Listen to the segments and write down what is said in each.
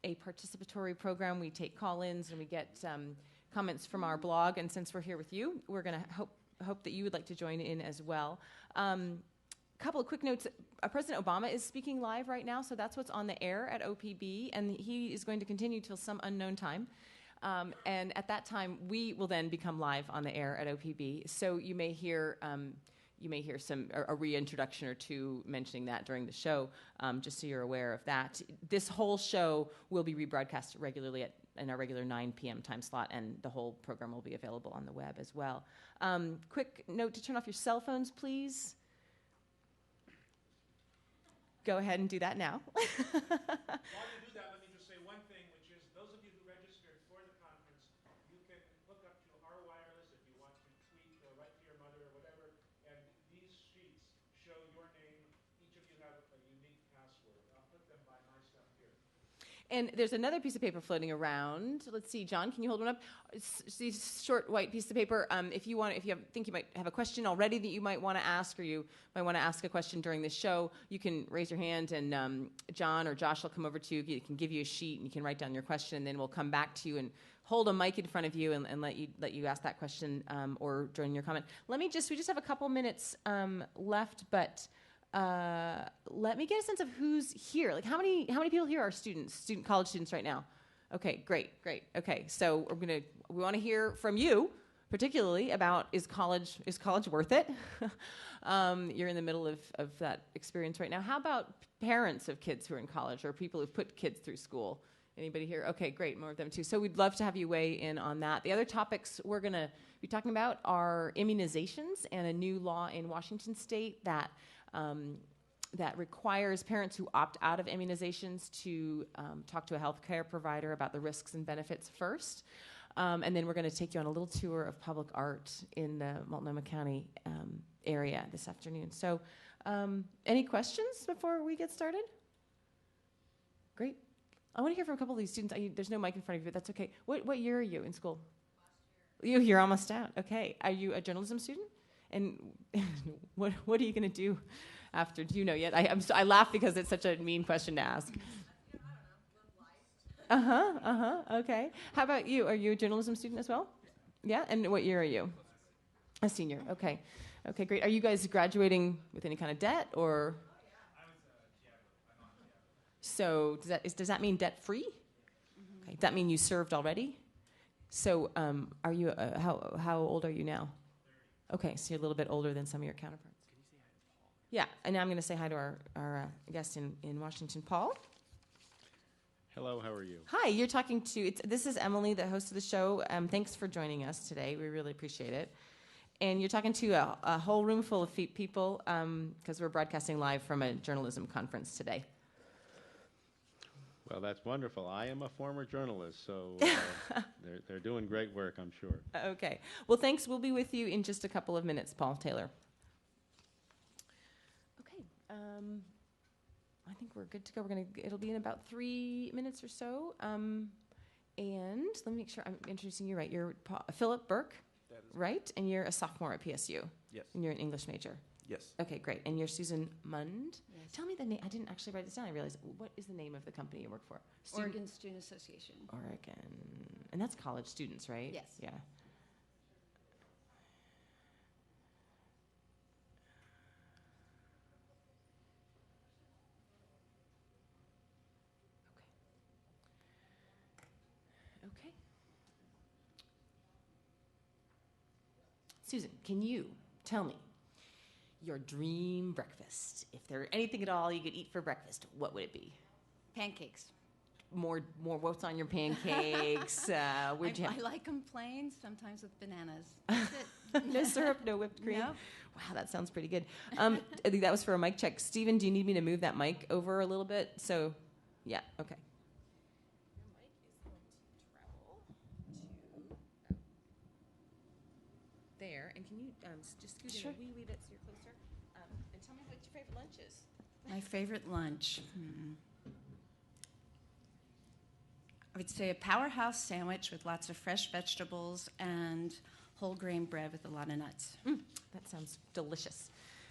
a participatory program. We take call-ins and we get comments from our blog. And since we're here with you, we're going to hope that you would like to join in as well. Couple of quick notes. President Obama is speaking live right now, so that's what's on the air at OPB, and he is going to continue till some unknown time. And at that time, we will then become live on the air at OPB. So you may hear a reintroduction or two mentioning that during the show, just so you're aware of that. This whole show will be rebroadcast regularly in our regular 9 p.m. time slot, and the whole program will be available on the web as well. Quick note to turn off your cell phones, please. Go ahead and do that now. While you do that, let me just say one thing, which is those of you who registered for the conference, you can hook up to our wireless if you want to tweet or write to your mother or whatever, and these sheets show your name. Each of you have a unique password. I'll put them by my stuff here. And there's another piece of paper floating around. Let's see, John, can you hold one up? It's these short white piece of paper. If you think you might have a question already that you might want to ask, or you might want to ask a question during the show, you can raise your hand, and John or Josh will come over to you. He can give you a sheet, and you can write down your question, and then we'll come back to you and hold a mic in front of you and let you ask that question or join your comment. We just have a couple minutes left, but. Let me get a sense of who's here. Like how many people here are college students right now? Okay, great. Okay, so we want to hear from you, particularly about is college worth it? You're in the middle of that experience right now. How about parents of kids who are in college or people who've put kids through school? Anybody here? Okay, great, more of them too. So we'd love to have you weigh in on that. The other topics we're going to be talking about are immunizations and a new law in Washington State that requires parents who opt out of immunizations to talk to a healthcare provider about the risks and benefits first. And then we're going to take you on a little tour of public art in the Multnomah County area this afternoon. So any questions before we get started? Great. I want to hear from a couple of these students. There's no mic in front of you, but that's okay. What year are you in school? Last year. You're almost out. Okay. Are you a journalism student? And what are you going to do after? Do you know yet? I laugh because it's such a mean question to ask. I don't know. Okay. How about you? Are you a journalism student as well? Yeah. And what year are you? A senior. Okay. Okay. Great. Are you guys graduating with any kind of debt or? So does that mean debt free? Mm-hmm. Okay. Does that mean you served already? So are you? How old are you now? Okay, so you're a little bit older than some of your counterparts. Can you say hi to Paul? Yeah, and now I'm going to say hi to our guest in Washington, Paul. Hello, how are you? Hi, you're talking to, this is Emily, the host of the show. Thanks for joining us today. We really appreciate it. And you're talking to a whole room full of people because we're broadcasting live from a journalism conference today. Well, that's wonderful. I am a former journalist, so they're doing great work, I'm sure. Okay. Well, thanks. We'll be with you in just a couple of minutes, Paul Taylor. Okay. I think we're good to go. It'll be in about 3 minutes or so. And let me make sure I'm introducing you right. You're Philip Burke, right? And you're a sophomore at PSU. Yes. And you're an English major. Yes. Okay, great. And you're Susan Mund? Yes. Tell me the name. I didn't actually write this down. I realized. What is the name of the company you work for? Oregon Student Association. Oregon. And that's college students, right? Yes. Yeah. Okay. Susan, can you tell me your dream breakfast? If there were anything at all you could eat for breakfast, what would it be? Pancakes. More. What's on your pancakes? I like them plain, sometimes with bananas. That's it. No syrup, no whipped cream? No. Wow, that sounds pretty good. I think that was for a mic check. Stephen, do you need me to move that mic over a little bit? So, yeah, okay. Your mic is going to travel to there. And can you just scoot in a wee bit so you're closer? And tell me what your favorite lunch is. My favorite lunch. I would say a powerhouse sandwich with lots of fresh vegetables and whole grain bread with a lot of nuts. That sounds delicious.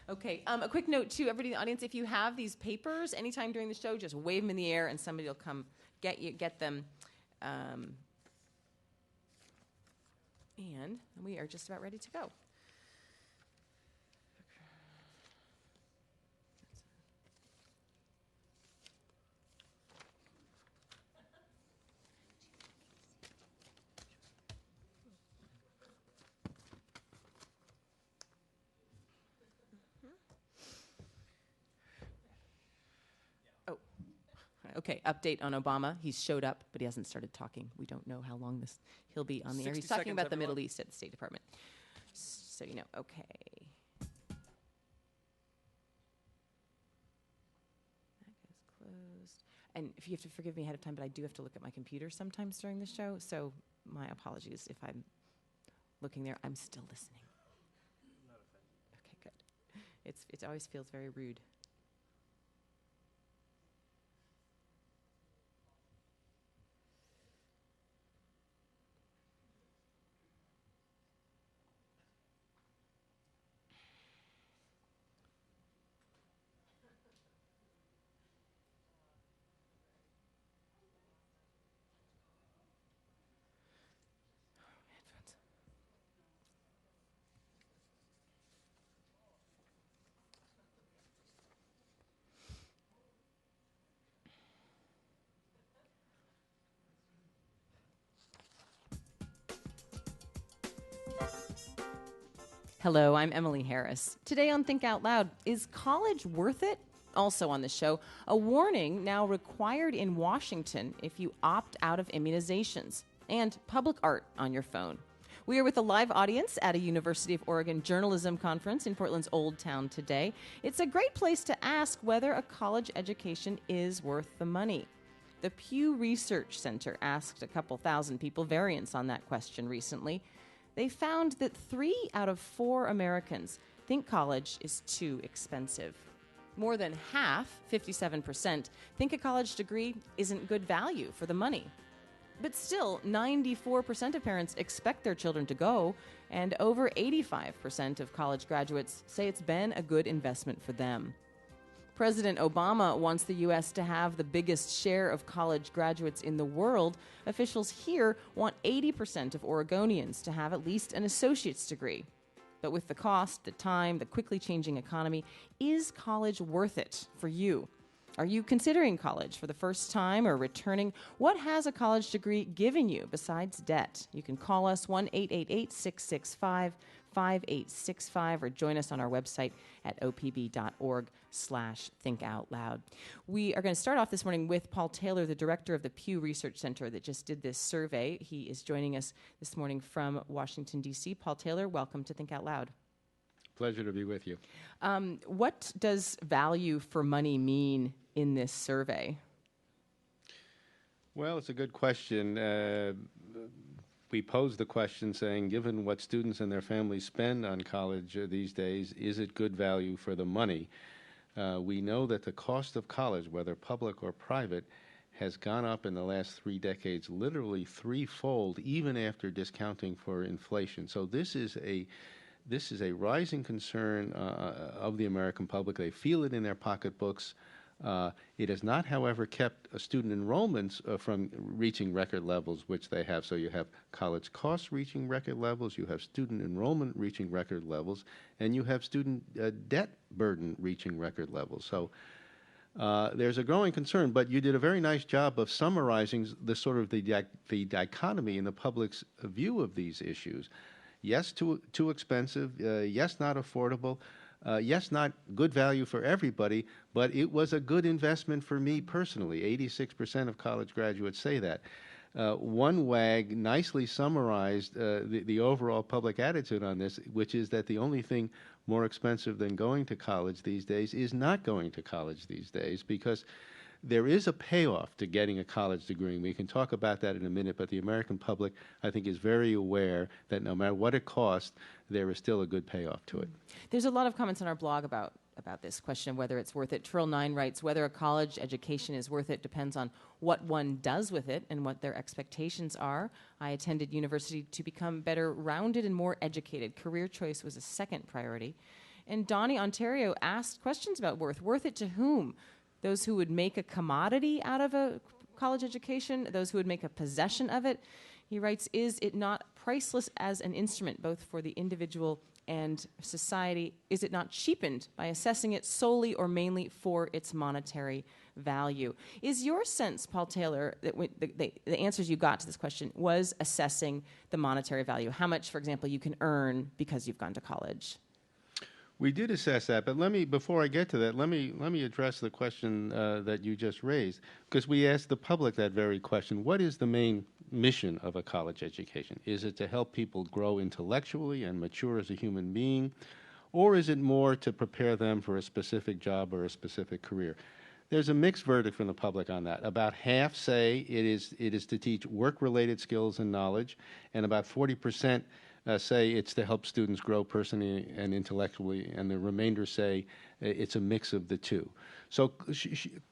Okay, a quick note to everybody in the audience, if you have these papers, anytime during the show, just wave them in the air and somebody will come get them. And we are just about ready to go. Okay, update on Obama. He's showed up, but he hasn't started talking. We don't know how long he'll be on the air. He's talking about the Middle East at the State Department. So you know, okay. That is closed. And if you have to forgive me ahead of time, but I do have to look at my computer sometimes during the show, so my apologies if I'm looking there. I'm still listening. Not offended. Okay, good. It always feels very rude. Hello, I'm Emily Harris. Today on Think Out Loud, is college worth it? Also on the show, a warning now required in Washington if you opt out of immunizations, and public art on your phone. We are with a live audience at a University of Oregon journalism conference in Portland's Old Town today. It's a great place to ask whether a college education is worth the money. The Pew Research Center asked a couple thousand people variants on that question recently. They found that 3 out of 4 Americans think college is too expensive. More than half, 57%, think a college degree isn't good value for the money. But still, 94% of parents expect their children to go, and over 85% of college graduates say it's been a good investment for them. President Obama wants the U.S. to have the biggest share of college graduates in the world. Officials here want 80% of Oregonians to have at least an associate's degree. But with the cost, the time, the quickly changing economy, is college worth it for you? Are you considering college for the first time or returning? What has a college degree given you besides debt? You can call us 1-888-665-5865 or join us on our website at opb.org/thinkoutloud. We are going to start off this morning with Paul Taylor, the director of the Pew Research Center that just did this survey. He is joining us this morning from Washington, D.C. Paul Taylor, welcome to Think Out Loud. Pleasure to be with you. What does value for money mean in this survey? Well, it's a good question. We posed the question saying, given what students and their families spend on college these days, is it good value for the money? We know that the cost of college, whether public or private, has gone up in the last 3 decades, literally threefold, even after discounting for inflation. So this is a rising concern of the American public. They feel it in their pocketbooks. It has not, however, kept student enrollments from reaching record levels, which they have. So you have college costs reaching record levels, you have student enrollment reaching record levels, and you have student debt burden reaching record levels. So there's a growing concern, but you did a very nice job of summarizing the sort of the dichotomy in the public's view of these issues. Yes, too expensive. Yes, not affordable. Yes, not good value for everybody, but it was a good investment for me personally. 86% of college graduates say that. One WAG nicely summarized the overall public attitude on this, which is that the only thing more expensive than going to college these days is not going to college these days, because there is a payoff to getting a college degree. We can talk about that in a minute, but the American public, I think, is very aware that no matter what it costs, there is still a good payoff to it. There's a lot of comments on our blog about this question of whether it's worth it. Trill9 writes, whether a college education is worth it depends on what one does with it and what their expectations are. I attended university to become better rounded and more educated. Career choice was a second priority. And Donnie Ontario asked questions about worth. Worth it to whom? Those who would make a commodity out of a college education, those who would make a possession of it. He writes, is it not priceless as an instrument, both for the individual and society? Is it not cheapened by assessing it solely or mainly for its monetary value? Is your sense, Paul Taylor, that the answers you got to this question was assessing the monetary value? How much, for example, you can earn because you've gone to college? We did assess that, but before I get to that, let me address the question that you just raised, because we asked the public that very question. What is the main mission of a college education? Is it to help people grow intellectually and mature as a human being, or is it more to prepare them for a specific job or a specific career? There's a mixed verdict from the public on that. About half say it is to teach work-related skills and knowledge, and about 40% say it's to help students grow personally and intellectually, and the remainder say it's a mix of the two. So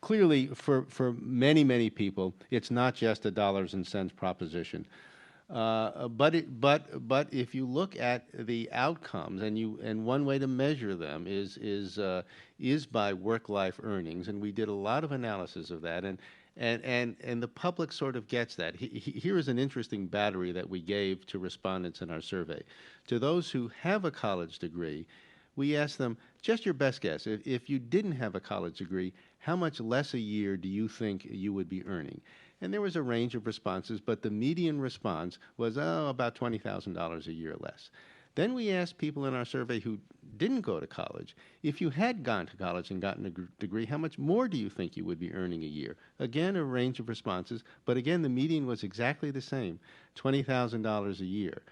clearly, for many, many people, it's not just a dollars and cents proposition. But if you look at the outcomes, and one way to measure them is by work-life earnings, and we did a lot of analysis of that, and the public sort of gets that. Here is an interesting battery that we gave to respondents in our survey. To those who have a college degree, we asked them, just your best guess, if you didn't have a college degree, how much less a year do you think you would be earning? And there was a range of responses, but the median response was, about $20,000 a year less. Then we asked people in our survey who didn't go to college, if you had gone to college and gotten a degree, how much more do you think you would be earning a year? Again, a range of responses, but again, the median was exactly the same, $20,000 a year.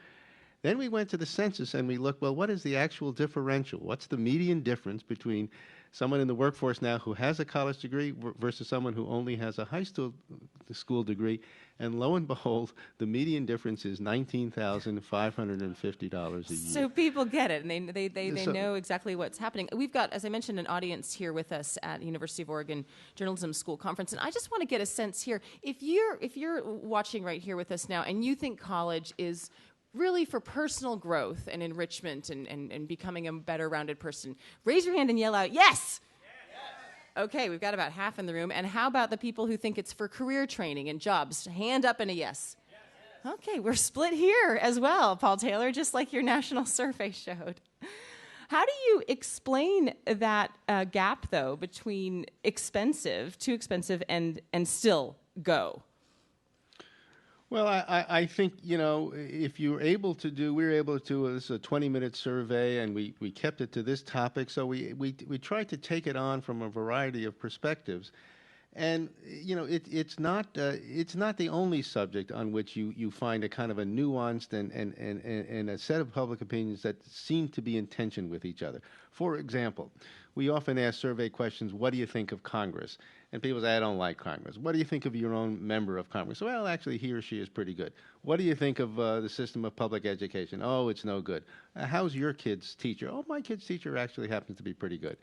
Then we went to the census and we looked, well, what is the actual differential? What's the median difference between someone in the workforce now who has a college degree versus someone who only has a high school degree? And lo and behold, the median difference is $19,550 a year. So people get it, and they know exactly what's happening. We've got, as I mentioned, an audience here with us at University of Oregon Journalism School Conference, and I just want to get a sense here. If you're watching right here with us now, and you think college is really for personal growth and enrichment and becoming a better rounded person, raise your hand and yell out, yes! Okay, we've got about half in the room. And how about the people who think it's for career training and jobs? Hand up and a yes. Okay, we're split here as well, Paul Taylor, just like your national survey showed. How do you explain that gap, though, between too expensive, and still go? Well, I think, if you're able to we were able to, this is a 20-minute survey, and we kept it to this topic, so we tried to take it on from a variety of perspectives. And, it's not the only subject on which you find a kind of a nuanced and a set of public opinions that seem to be in tension with each other. For example, we often ask survey questions, what do you think of Congress? And people say, I don't like Congress. What do you think of your own member of Congress? Well, actually, he or she is pretty good. What do you think of the system of public education? Oh, it's no good. How's your kid's teacher? Oh, my kid's teacher actually happens to be pretty good.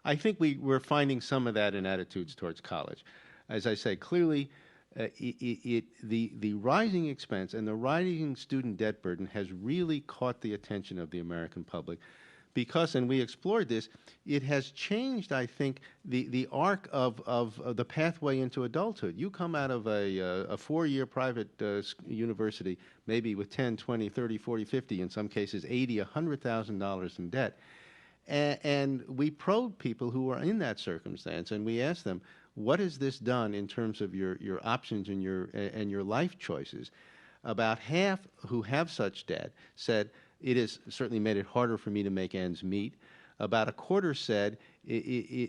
I think we're finding some of that in attitudes towards college. As I say, clearly, the rising expense and the rising student debt burden has really caught the attention of the American public because, and we explored this, it has changed, I think, the arc of the pathway into adulthood. You come out of a four-year private university, maybe with 10, 20, 30, 40, 50, in some cases $80,000, $100,000 in debt. And we probed people who are in that circumstance, and we asked them, what has this done in terms of your options and your life choices? About half who have such debt said, it has certainly made it harder for me to make ends meet. About a quarter said,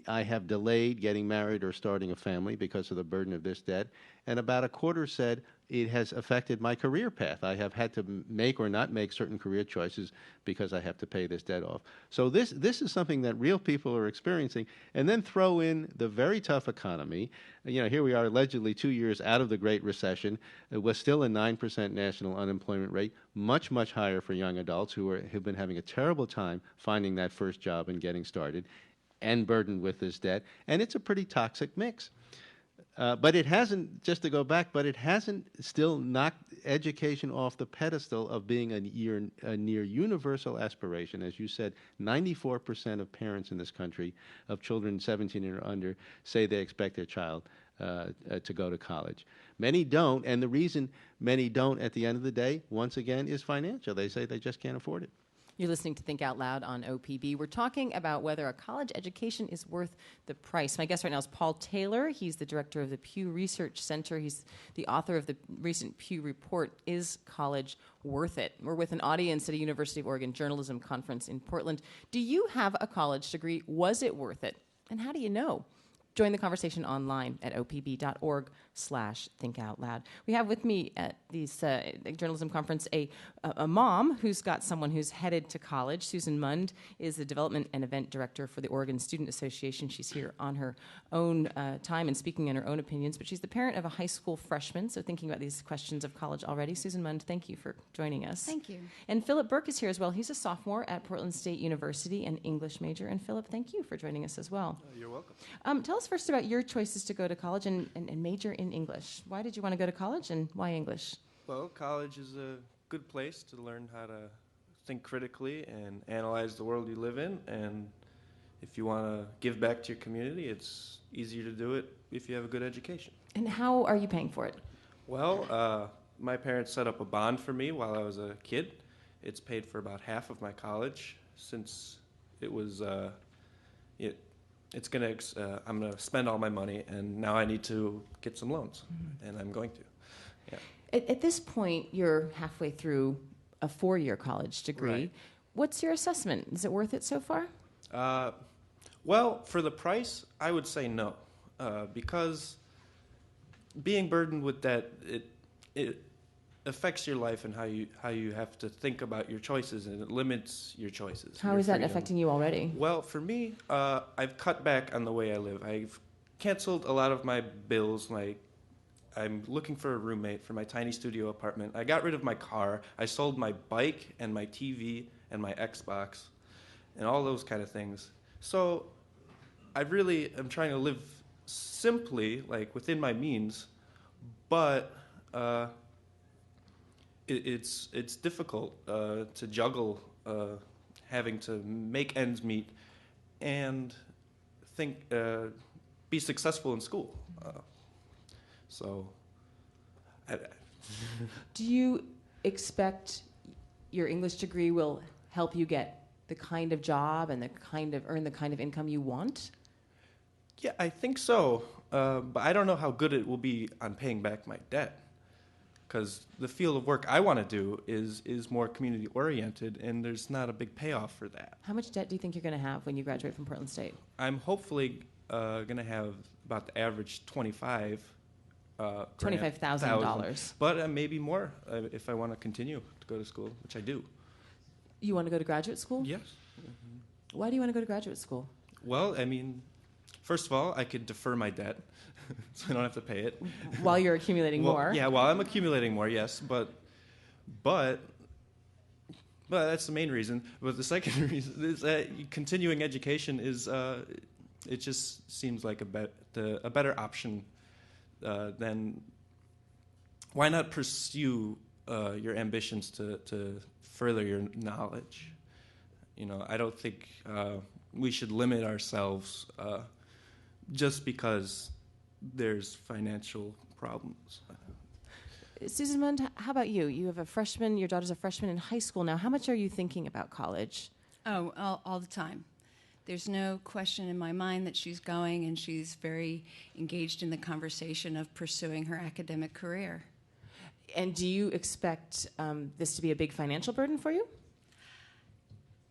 I have delayed getting married or starting a family because of the burden of this debt. And about a quarter said, it has affected my career path. I have had to make or not make certain career choices because I have to pay this debt off. So this is something that real people are experiencing. And then throw in the very tough economy. Here we are allegedly 2 years out of the Great Recession. It was still a 9% national unemployment rate, much, much higher for young adults who've been having a terrible time finding that first job and getting started, and burdened with this debt. And it's a pretty toxic mix. But it hasn't, just to go back, but it hasn't still knocked education off the pedestal of being a near universal aspiration. As you said, 94% of parents in this country of children 17 or under say they expect their child to go to college. Many don't, and the reason many don't at the end of the day, once again, is financial. They say they just can't afford it. You're listening to Think Out Loud on OPB. We're talking about whether a college education is worth the price. My guest right now is Paul Taylor. He's the director of the Pew Research Center. He's the author of the recent Pew report, Is College Worth It? We're with an audience at a University of Oregon journalism conference in Portland. Do you have a college degree? Was it worth it? And how do you know? Join the conversation online at opb.org/thinkoutloud. We have with me at this journalism conference a mom who's got someone who's headed to college. Susan Mund is the development and event director for the Oregon Student Association. She's here on her own time and speaking in her own opinions, but she's the parent of a high school freshman, so thinking about these questions of college already. Susan Mund, thank you for joining us. Thank you. And Philip Burke is here as well. He's a sophomore at Portland State University, an English major. And Philip, thank you for joining us as well. You're welcome. Tell us first about your choices to go to college and major in English. Why did you want to go to college, and why English? Well, college is a good place to learn how to think critically and analyze the world you live in. And if you want to give back to your community, it's easier to do it if you have a good education. And how are you paying for it? Well, my parents set up a bond for me while I was a kid. It's paid for about half of my college since it was I'm gonna spend all my money, and now I need to get some loans, and I'm going to. Yeah. At this point, you're halfway through a 4-year college degree. Right. What's your assessment? Is it worth it so far? Well, for the price, I would say no, because being burdened with that, it affects your life and how you have to think about your choices, and it limits your choices. How your is that freedom. affecting you already? Well, for me, I've cut back on the way I live. I've canceled a lot of my bills. I'm looking for a roommate for my tiny studio apartment. I got rid of my car. I sold my bike and my TV and my Xbox and all those kind of things. So I really am trying to live simply, like within my means, but it's difficult to juggle having to make ends meet and be successful in school. Do you expect your English degree will help you get the kind of job and earn the kind of income you want? Yeah, I think so. But I don't know how good it will be on paying back my debt. Because the field of work I want to do is more community-oriented, and there's not a big payoff for that. How much debt do you think you're going to have when you graduate from Portland State? I'm hopefully going to have about the average $25,000. But maybe more if I want to continue to go to school, which I do. You want to go to graduate school? Yes. Why do you want to go to graduate school? Well, I mean, first of all, I could defer my debt, so I don't have to pay it. While you're accumulating more? Yeah, while I'm accumulating more, yes. But that's the main reason. But the second reason is that continuing education is, it just seems like a better option than, why not pursue your ambitions to further your knowledge? You know, I don't think we should limit ourselves just because there's financial problems. Susan Mund, how about you? You have a freshman, your daughter's a freshman in high school now. How much are you thinking about college? Oh, all the time. There's no question in my mind that she's going, and she's very engaged in the conversation of pursuing her academic career. And do you expect this to be a big financial burden for you?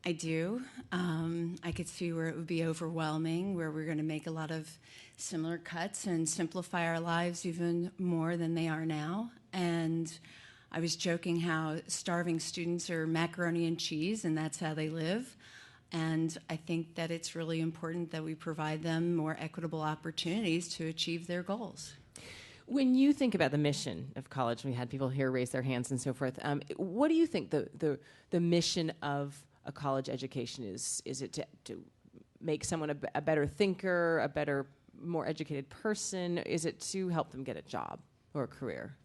I do. I could see where it would be overwhelming, where we're going to make a lot of similar cuts and simplify our lives even more than they are now. And I was joking how starving students are macaroni and cheese, and that's how they live. And I think that it's really important that we provide them more equitable opportunities to achieve their goals. When you think about the mission of college, we had people here raise their hands and so forth, what do you think the mission of a college education is? Is it to make someone a better thinker, a better, more educated person? Is it to help them get a job or a career?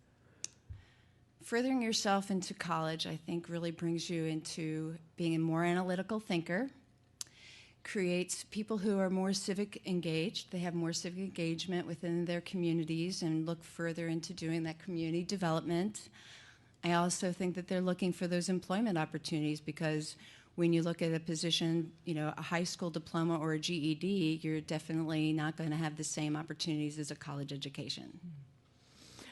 Furthering yourself into college, I think, really brings you into being a more analytical thinker, creates people who are more civic engaged. They have more civic engagement within their communities and look further into doing that community development. I also think that they're looking for those employment opportunities, because when you look at a position, a high school diploma or a GED, you're definitely not going to have the same opportunities as a college education.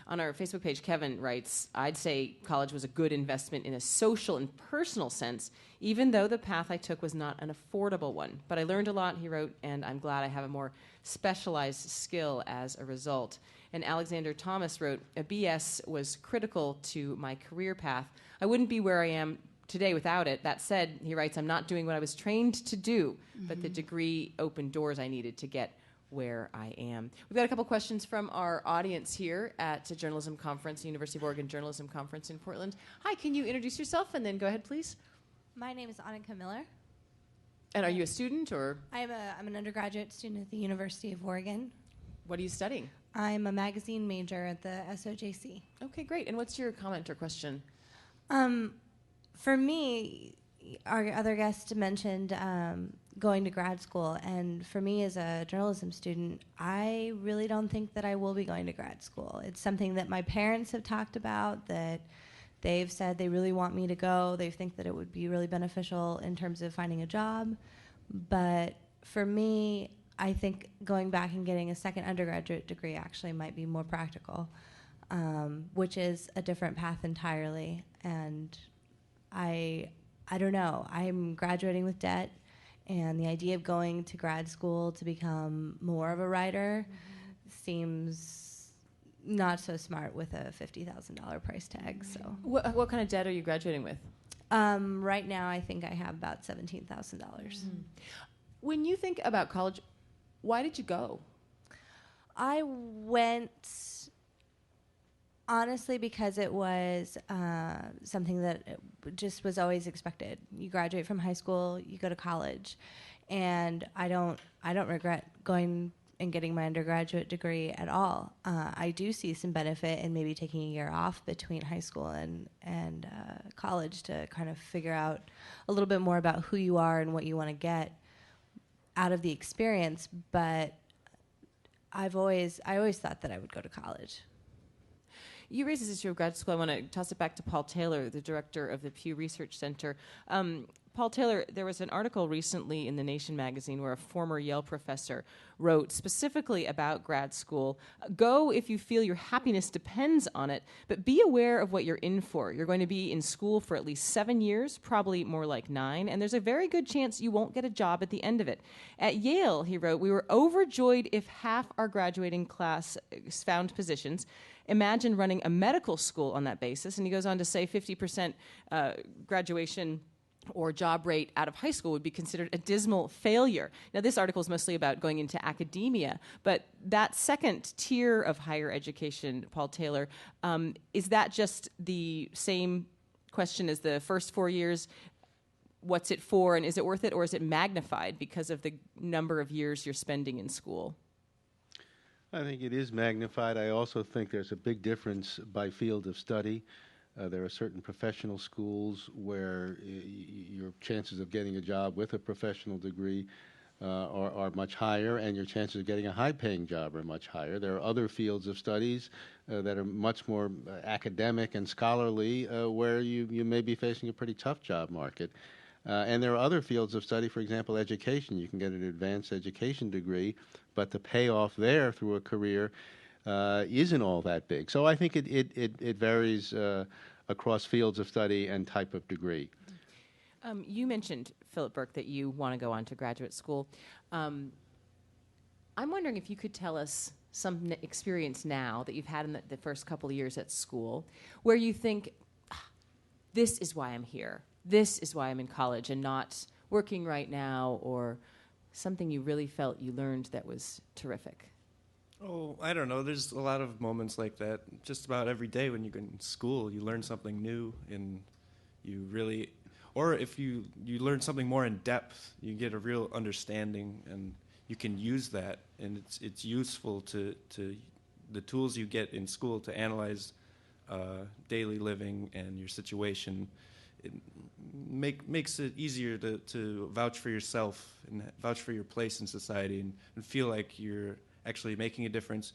On our Facebook page, Kevin writes, I'd say college was a good investment in a social and personal sense, even though the path I took was not an affordable one. But I learned a lot, he wrote, and I'm glad I have a more specialized skill as a result. And Alexander Thomas wrote, a BS was critical to my career path. I wouldn't be where I am today without it. That said, he writes, I'm not doing what I was trained to do, but the degree opened doors I needed to get where I am. We've got a couple questions from our audience here at the Journalism Conference, University of Oregon Journalism Conference in Portland. Hi, can you introduce yourself and then go ahead, please? My name is Annika Miller. And are you a student or? I'm an undergraduate student at the University of Oregon. What are you studying? I'm a magazine major at the SOJC. Okay, great. And what's your comment or question? For me, our other guest mentioned going to grad school, and for me as a journalism student, I really don't think that I will be going to grad school. It's something that my parents have talked about, that they've said they really want me to go. They think that it would be really beneficial in terms of finding a job. But for me, I think going back and getting a second undergraduate degree actually might be more practical, which is a different path entirely. And I don't know. I'm graduating with debt, and the idea of going to grad school to become more of a writer seems not so smart with a $50,000 price tag. So, What kind of debt are you graduating with? right now, I think I have about $17,000. When you think about college, why did you go? I went honestly because it was something that just was always expected. You graduate from high school, you go to college, and I don't regret going and getting my undergraduate degree at all. I do see some benefit in maybe taking a year off between high school and college to kind of figure out a little bit more about who you are and what you want to get out of the experience. But I always thought that I would go to college. You raised this issue of grad school. I want to toss it back to Paul Taylor, the director of the Pew Research Center. Paul Taylor, there was an article recently in The Nation magazine where a former Yale professor wrote specifically about grad school. Go if you feel your happiness depends on it, but be aware of what you're in for. You're going to be in school for at least 7 years, probably more like 9, and there's a very good chance you won't get a job at the end of it. At Yale, he wrote, we were overjoyed if half our graduating class found positions. Imagine running a medical school on that basis. And he goes on to say 50% graduation or job rate out of high school would be considered a dismal failure. Now, this article is mostly about going into academia, but that second tier of higher education, Paul Taylor, is that just the same question as the first 4 years? What's it for, and is it worth it, or is it magnified because of the number of years you're spending in school? I think it is magnified. I also think there's a big difference by field of study. There are certain professional schools where your chances of getting a job with a professional degree are much higher, and your chances of getting a high-paying job are much higher. There are other fields of studies that are much more academic and scholarly where you may be facing a pretty tough job market. And there are other fields of study, for example, education. You can get an advanced education degree, but the payoff there through a career isn't all that big. So I think it varies across fields of study and type of degree. You mentioned, Philip Burke, that you want to go on to graduate school. I'm wondering if you could tell us some experience now that you've had in the first couple of years at school where you think, this is why I'm here. This is why I'm in college and not working right now, or something you really felt you learned that was terrific. Oh, I don't know. There's a lot of moments like that. Just about every day when you're in school, you learn something new, and you really, or if you learn something more in depth, you get a real understanding, and you can use that, and it's useful to the tools you get in school to analyze daily living and your situation. it makes it easier to vouch for yourself and vouch for your place in society and feel like you're actually making a difference,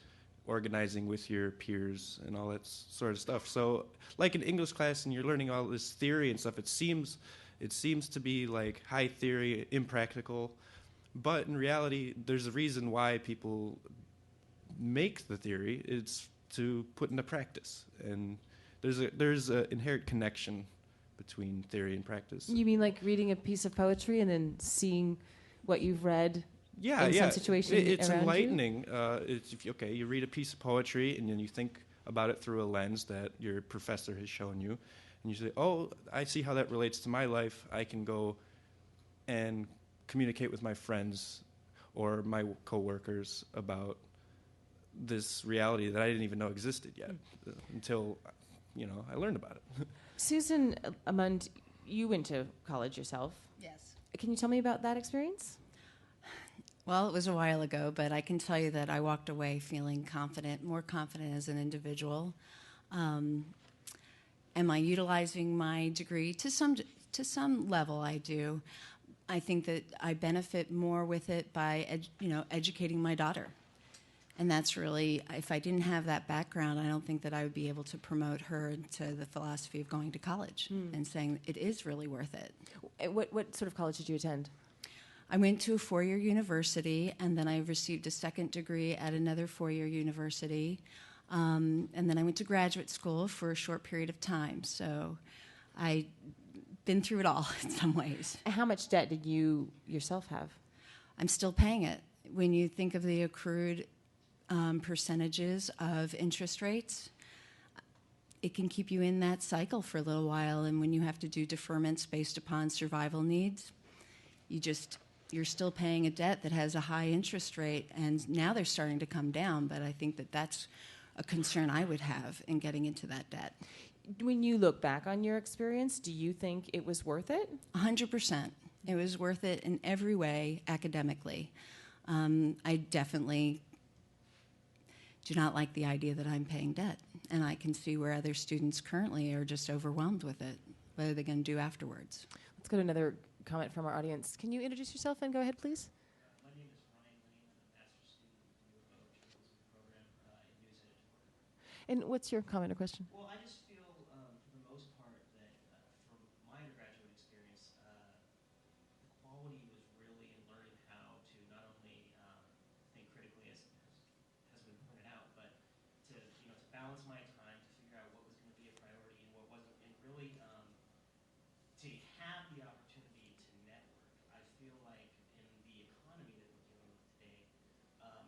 organizing with your peers and all that sort of stuff. So like in English class and you're learning all this theory and stuff, it seems to be like high theory, impractical, but in reality there's a reason why people make the theory. It's to put into practice, and there's an inherent connection between theory and practice. You mean like reading a piece of poetry and then seeing what you've read in some situation it's around enlightening. You read a piece of poetry and then you think about it through a lens that your professor has shown you, and you say, oh, I see how that relates to my life. I can go and communicate with my friends or my coworkers about this reality that I didn't even know existed yet until I learned about it. Susan Amund, you went to college yourself. Yes. Can you tell me about that experience? Well, it was a while ago, but I can tell you that I walked away feeling more confident as an individual. Am I utilizing my degree? To some level, I do. I think that I benefit more with it by educating my daughter. And that's really, if I didn't have that background, I don't think that I would be able to promote her to the philosophy of going to college and saying it is really worth it. What sort of college did you attend? I went to a 4-year university, and then I received a second degree at another 4-year university. And then I went to graduate school for a short period of time. So I've been through it all in some ways. How much debt did you yourself have? I'm still paying it. When you think of the accrued percentages of interest rates, it can keep you in that cycle for a little while. And when you have to do deferments based upon survival needs, you're still paying a debt that has a high interest rate. And now they're starting to come down, but I think that that's a concern I would have in getting into that debt. When you look back on your experience, do you think it was worth it? 100%. It was worth it in every way academically. I definitely do not like the idea that I'm paying debt, and I can see where other students currently are just overwhelmed with it. What are they going to do afterwards? Let's go to another comment from our audience. Can you introduce yourself and go ahead, please? My name is Ryan Lane. I'm a master's student in the journalism program in news editorial. And what's your comment or question? Well, I just feel, for the most part, that from my undergraduate experience, the quality was really in learning how to not only think critically, as has been pointed out, but to balance my time, to figure out what was going to be a priority and what wasn't, and really to have the opportunity to network. I feel like in the economy that we're dealing with today,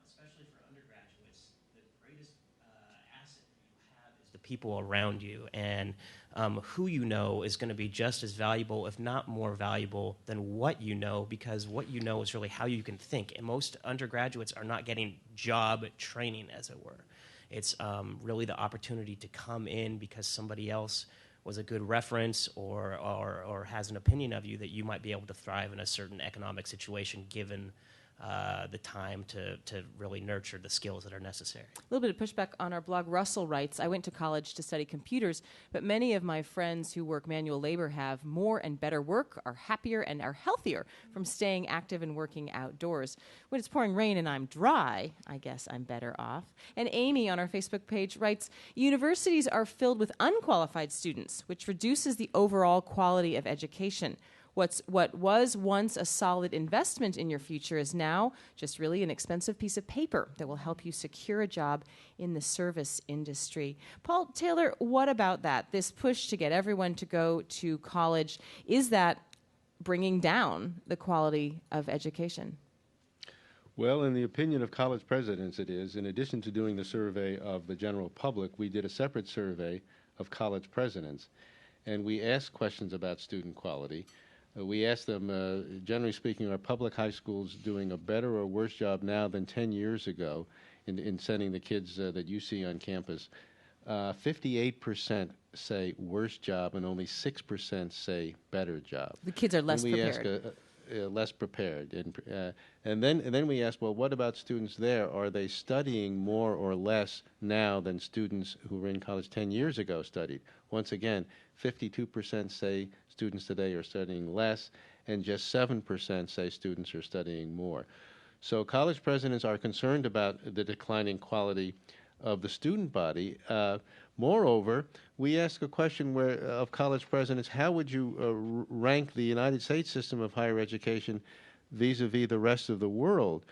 especially for undergraduates, the greatest asset that you have is the people around you, and who you know is going to be just as valuable, if not more valuable, than what you know, because what you know is really how you can think. And most undergraduates are not getting job training, as it were. It's really the opportunity to come in because somebody else was a good reference or has an opinion of you, that you might be able to thrive in a certain economic situation given the time to really nurture the skills that are necessary. A little bit of pushback on our blog. Russell writes, I went to college to study computers, but many of my friends who work manual labor have more and better work, are happier, and are healthier from staying active and working outdoors. When it's pouring rain and I'm dry, I guess I'm better off. And Amy on our Facebook page writes, universities are filled with unqualified students, which reduces the overall quality of education. What was once a solid investment in your future is now just really an expensive piece of paper that will help you secure a job in the service industry. Paul Taylor, what about that? This push to get everyone to go to college, is that bringing down the quality of education? Well, in the opinion of college presidents, it is. In addition to doing the survey of the general public, we did a separate survey of college presidents, and we asked questions about student quality. We asked them, generally speaking, are public high schools doing a better or worse job now than 10 years ago in sending the kids that you see on campus? 58% say worse job, and only 6% say better job. The kids are less prepared. less prepared. And then we ask, well, what about students there? Are they studying more or less now than students who were in college 10 years ago studied? Once again, 52% say students today are studying less, and just 7% say students are studying more. So college presidents are concerned about the declining quality of the student body. Moreover, we ask a question of college presidents, how would you rank the United States system of higher education vis-a-vis the rest of the world?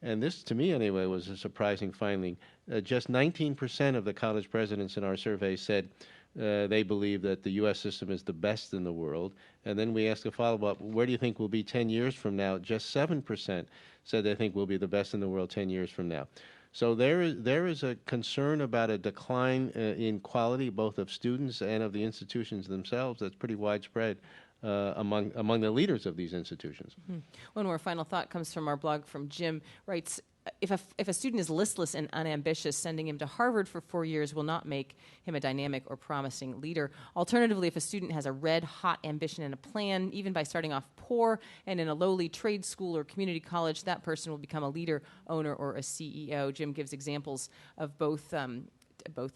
And this, to me anyway, was a surprising finding. Just 19% of the college presidents in our survey said they believe that the U.S. system is the best in the world. And then we ask a follow-up, where do you think we'll be 10 years from now? Just 7% said they think we'll be the best in the world 10 years from now. So there is a concern about a decline in quality, both of students and of the institutions themselves, that's pretty widespread among the leaders of these institutions. Mm-hmm. One more final thought comes from our blog from Jim, writes, if a student is listless and unambitious, sending him to Harvard for 4 years will not make him a dynamic or promising leader. Alternatively, if a student has a red-hot ambition and a plan, even by starting off poor and in a lowly trade school or community college, that person will become a leader, owner, or a CEO. Jim gives examples of both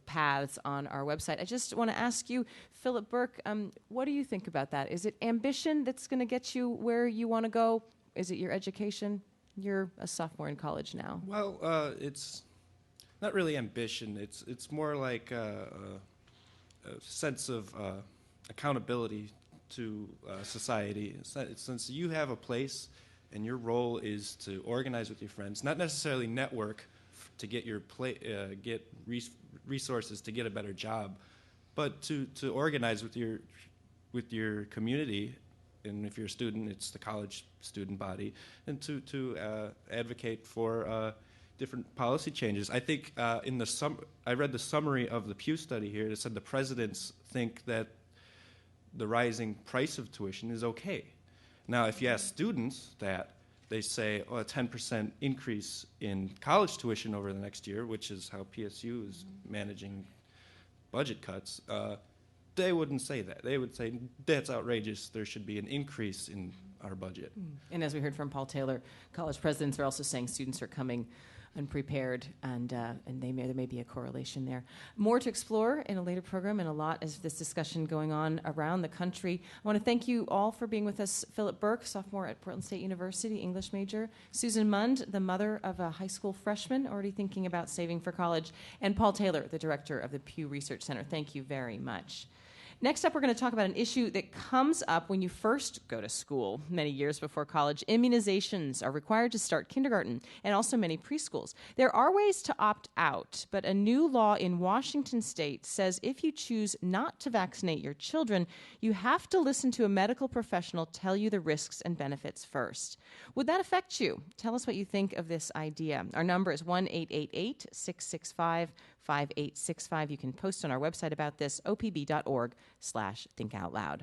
paths on our website. I just want to ask you, Philip Burke, what do you think about that? Is it ambition that's going to get you where you want to go? Is it your education? You're a sophomore in college now. Well, it's not really ambition. It's more like a sense of accountability to society. Since you have a place and your role is to organize with your friends, not necessarily network to get your get resources to get a better job, but to organize with your community. And if you're a student, it's the college student body, and to advocate for different policy changes. I think I read the summary of the Pew study here. It said the presidents think that the rising price of tuition is okay. Now, if you ask students that, they say a 10% increase in college tuition over the next year, which is how PSU is managing budget cuts, they wouldn't say that. They would say, that's outrageous. There should be an increase in our budget. And as we heard from Paul Taylor, college presidents are also saying students are coming unprepared, and there may be a correlation there. More to explore in a later program, and a lot of this discussion going on around the country. I want to thank you all for being with us. Philip Burke, sophomore at Portland State University, English major. Susan Mund, the mother of a high school freshman already thinking about saving for college. And Paul Taylor, the director of the Pew Research Center. Thank you very much. Next up, we're going to talk about an issue that comes up when you first go to school many years before college. Immunizations are required to start kindergarten and also many preschools. There are ways to opt out, but a new law in Washington state says if you choose not to vaccinate your children, you have to listen to a medical professional tell you the risks and benefits first. Would that affect you? Tell us what you think of this idea. Our number is 1-888-665-5865. You can post on our website about this, opb.org/thinkoutloud.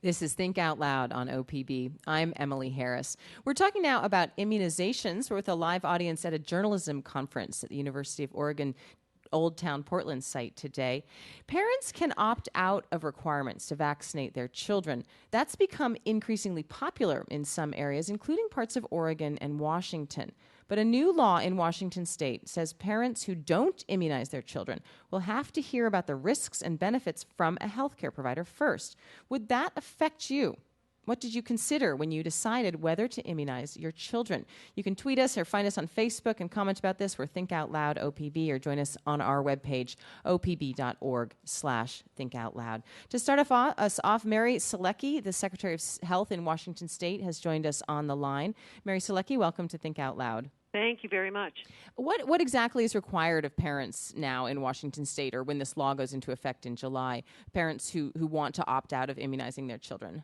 This is Think Out Loud on OPB. I'm Emily Harris. We're talking now about immunizations. We're with a live audience at a journalism conference at the University of Oregon Old Town Portland site today. Parents can opt out of requirements to vaccinate their children. That's become increasingly popular in some areas, including parts of Oregon and Washington. But a new law in Washington state says parents who don't immunize their children will have to hear about the risks and benefits from a healthcare provider first. Would that affect you? What did you consider when you decided whether to immunize your children? You can tweet us or find us on Facebook and comment about this. We're Think Out Loud OPB, or join us on our webpage, opb.org/thinkoutloud. To start us off, Mary Selecki, the Secretary of Health in Washington State, has joined us on the line. Mary Selecki, welcome to Think Out Loud. Thank you very much. What exactly is required of parents now in Washington State, or when this law goes into effect in July, parents who want to opt out of immunizing their children?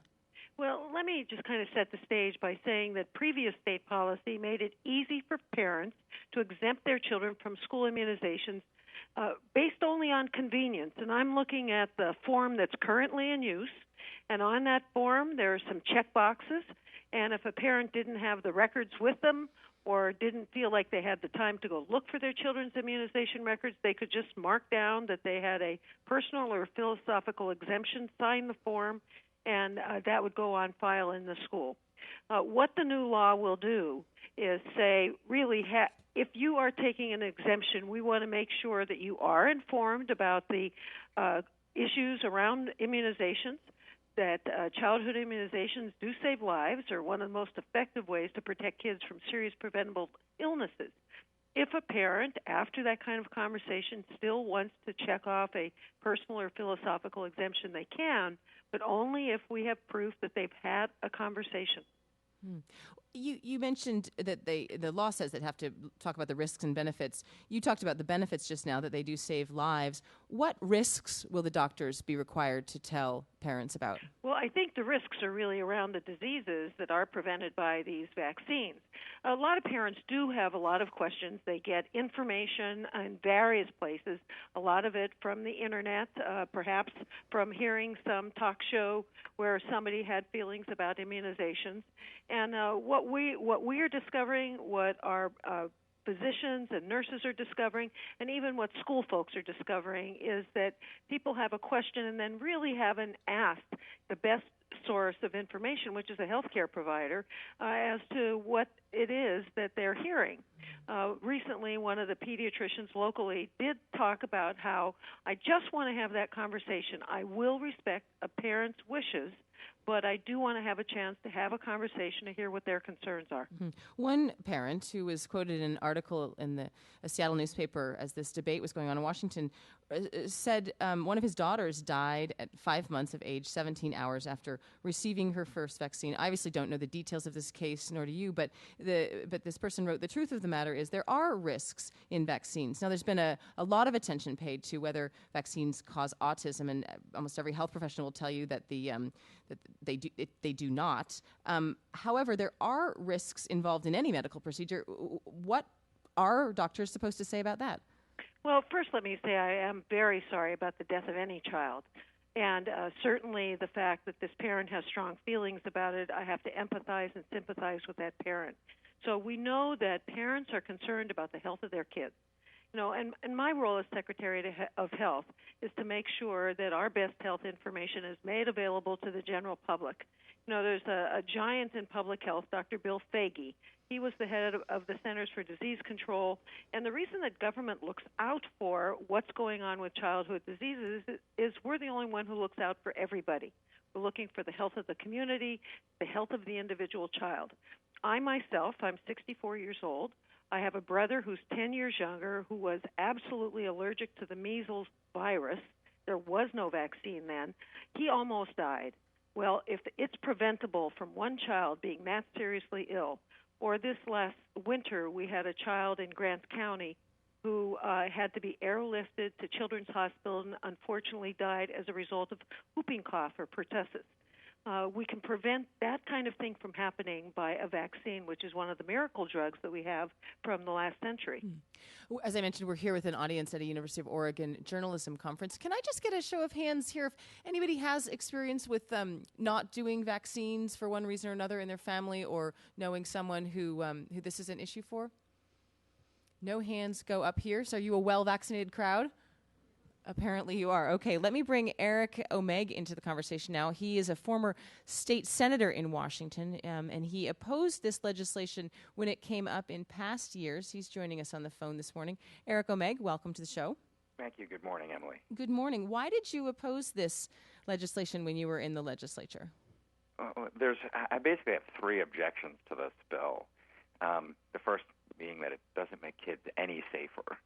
Well, let me just kind of set the stage by saying that previous state policy made it easy for parents to exempt their children from school immunizations based only on convenience. And I'm looking at the form that's currently in use. And on that form, there are some check boxes. And if a parent didn't have the records with them or didn't feel like they had the time to go look for their children's immunization records, they could just mark down that they had a personal or philosophical exemption, sign the form, and that would go on file in the school. What the new law will do is say, really, if you are taking an exemption, we want to make sure that you are informed about the issues around immunizations, that childhood immunizations do save lives, are one of the most effective ways to protect kids from serious preventable illnesses. If a parent, after that kind of conversation, still wants to check off a personal or philosophical exemption, they can, but only if we have proof that they've had a conversation. You mentioned that the law says they have to talk about the risks and benefits. You talked about the benefits just now, that they do save lives. What risks will the doctors be required to tell parents about? Well, I think the risks are really around the diseases that are prevented by these vaccines. A lot of parents do have a lot of questions. They get information in various places, a lot of it from the internet, perhaps from hearing some talk show where somebody had feelings about immunizations. And what we are discovering, what our physicians and nurses are discovering, and even what school folks are discovering, is that people have a question and then really haven't asked the best source of information, which is a healthcare provider, as to what it is that they're hearing. Recently, one of the pediatricians locally did talk about how, I just want to have that conversation. I will respect a parent's wishes, but I do want to have a chance to have a conversation to hear what their concerns are. Mm-hmm. One parent who was quoted in an article in a Seattle newspaper as this debate was going on in Washington said one of his daughters died at 5 months of age, 17 hours after receiving her first vaccine. I obviously don't know the details of this case, nor do you, but this person wrote, the truth of the matter is there are risks in vaccines. Now, there's been a lot of attention paid to whether vaccines cause autism, and almost every health professional will tell you that that they do not. However, there are risks involved in any medical procedure. What are doctors supposed to say about that? Well, first let me say I am very sorry about the death of any child. And certainly the fact that this parent has strong feelings about it, I have to empathize and sympathize with that parent. So we know that parents are concerned about the health of their kids. You know, and my role as Secretary of Health is to make sure that our best health information is made available to the general public. You know, there's a giant in public health, Dr. Bill Foege. He was the head of the Centers for Disease Control, and the reason that government looks out for what's going on with childhood diseases is we're the only one who looks out for everybody. We're looking for the health of the community, the health of the individual child. I myself, I'm 64 years old. I have a brother who's 10 years younger who was absolutely allergic to the measles virus. There was no vaccine then. He almost died. Well, if it's preventable from one child being that seriously ill, or this last winter we had a child in Grant County who had to be airlifted to Children's Hospital and unfortunately died as a result of whooping cough or pertussis. we can prevent that kind of thing from happening by a vaccine, which is one of the miracle drugs that we have from the last century. As I mentioned, we're here with an audience at a University of Oregon journalism conference. Can I just get a show of hands here if anybody has experience with not doing vaccines for one reason or another in their family, or knowing someone who this is an issue for? No hands go up here. So are you a well-vaccinated crowd? Apparently you are. Okay, let me bring Eric Omeg into the conversation now. He is a former state senator in Washington, and he opposed this legislation when it came up in past years. He's joining us on the phone this morning. Eric Omeg, welcome to the show. Thank you. Good morning, Emily. Good morning. Why did you oppose this legislation when you were in the legislature? I basically have three objections to this bill. The first being that it doesn't make kids any safer.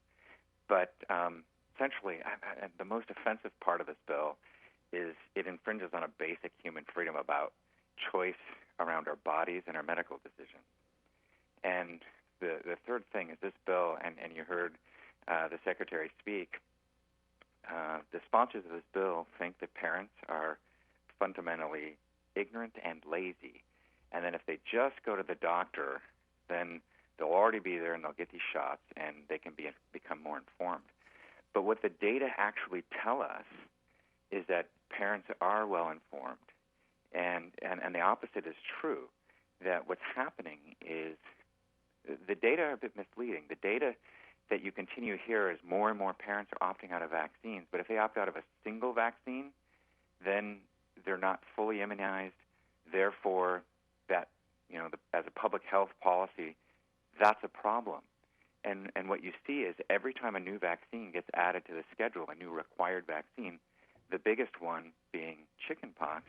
But essentially, the most offensive part of this bill is it infringes on a basic human freedom about choice around our bodies and our medical decisions. And the third thing is this bill, and you heard the Secretary speak, the sponsors of this bill think that parents are fundamentally ignorant and lazy. And then if they just go to the doctor, then they'll already be there and they'll get these shots and they can become more informed. But what the data actually tell us is that parents are well informed, and the opposite is true. That what's happening is the data are a bit misleading. The data that you continue to hear is more and more parents are opting out of vaccines, but if they opt out of a single vaccine, then they're not fully immunized. Therefore, that as a public health policy, that's a problem. And what you see is every time a new vaccine gets added to the schedule, a new required vaccine, the biggest one being chickenpox,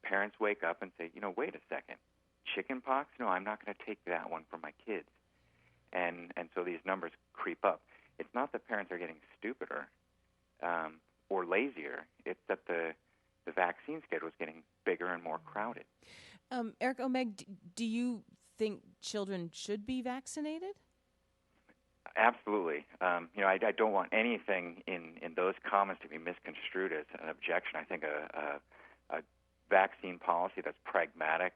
parents wake up and say, wait a second, chickenpox? No, I'm not going to take that one for my kids. And so these numbers creep up. It's not that parents are getting stupider or lazier. It's that the vaccine schedule is getting bigger and more crowded. Eric Omeg, do you think children should be vaccinated? Absolutely. I don't want anything in those comments to be misconstrued as an objection. I think a vaccine policy that's pragmatic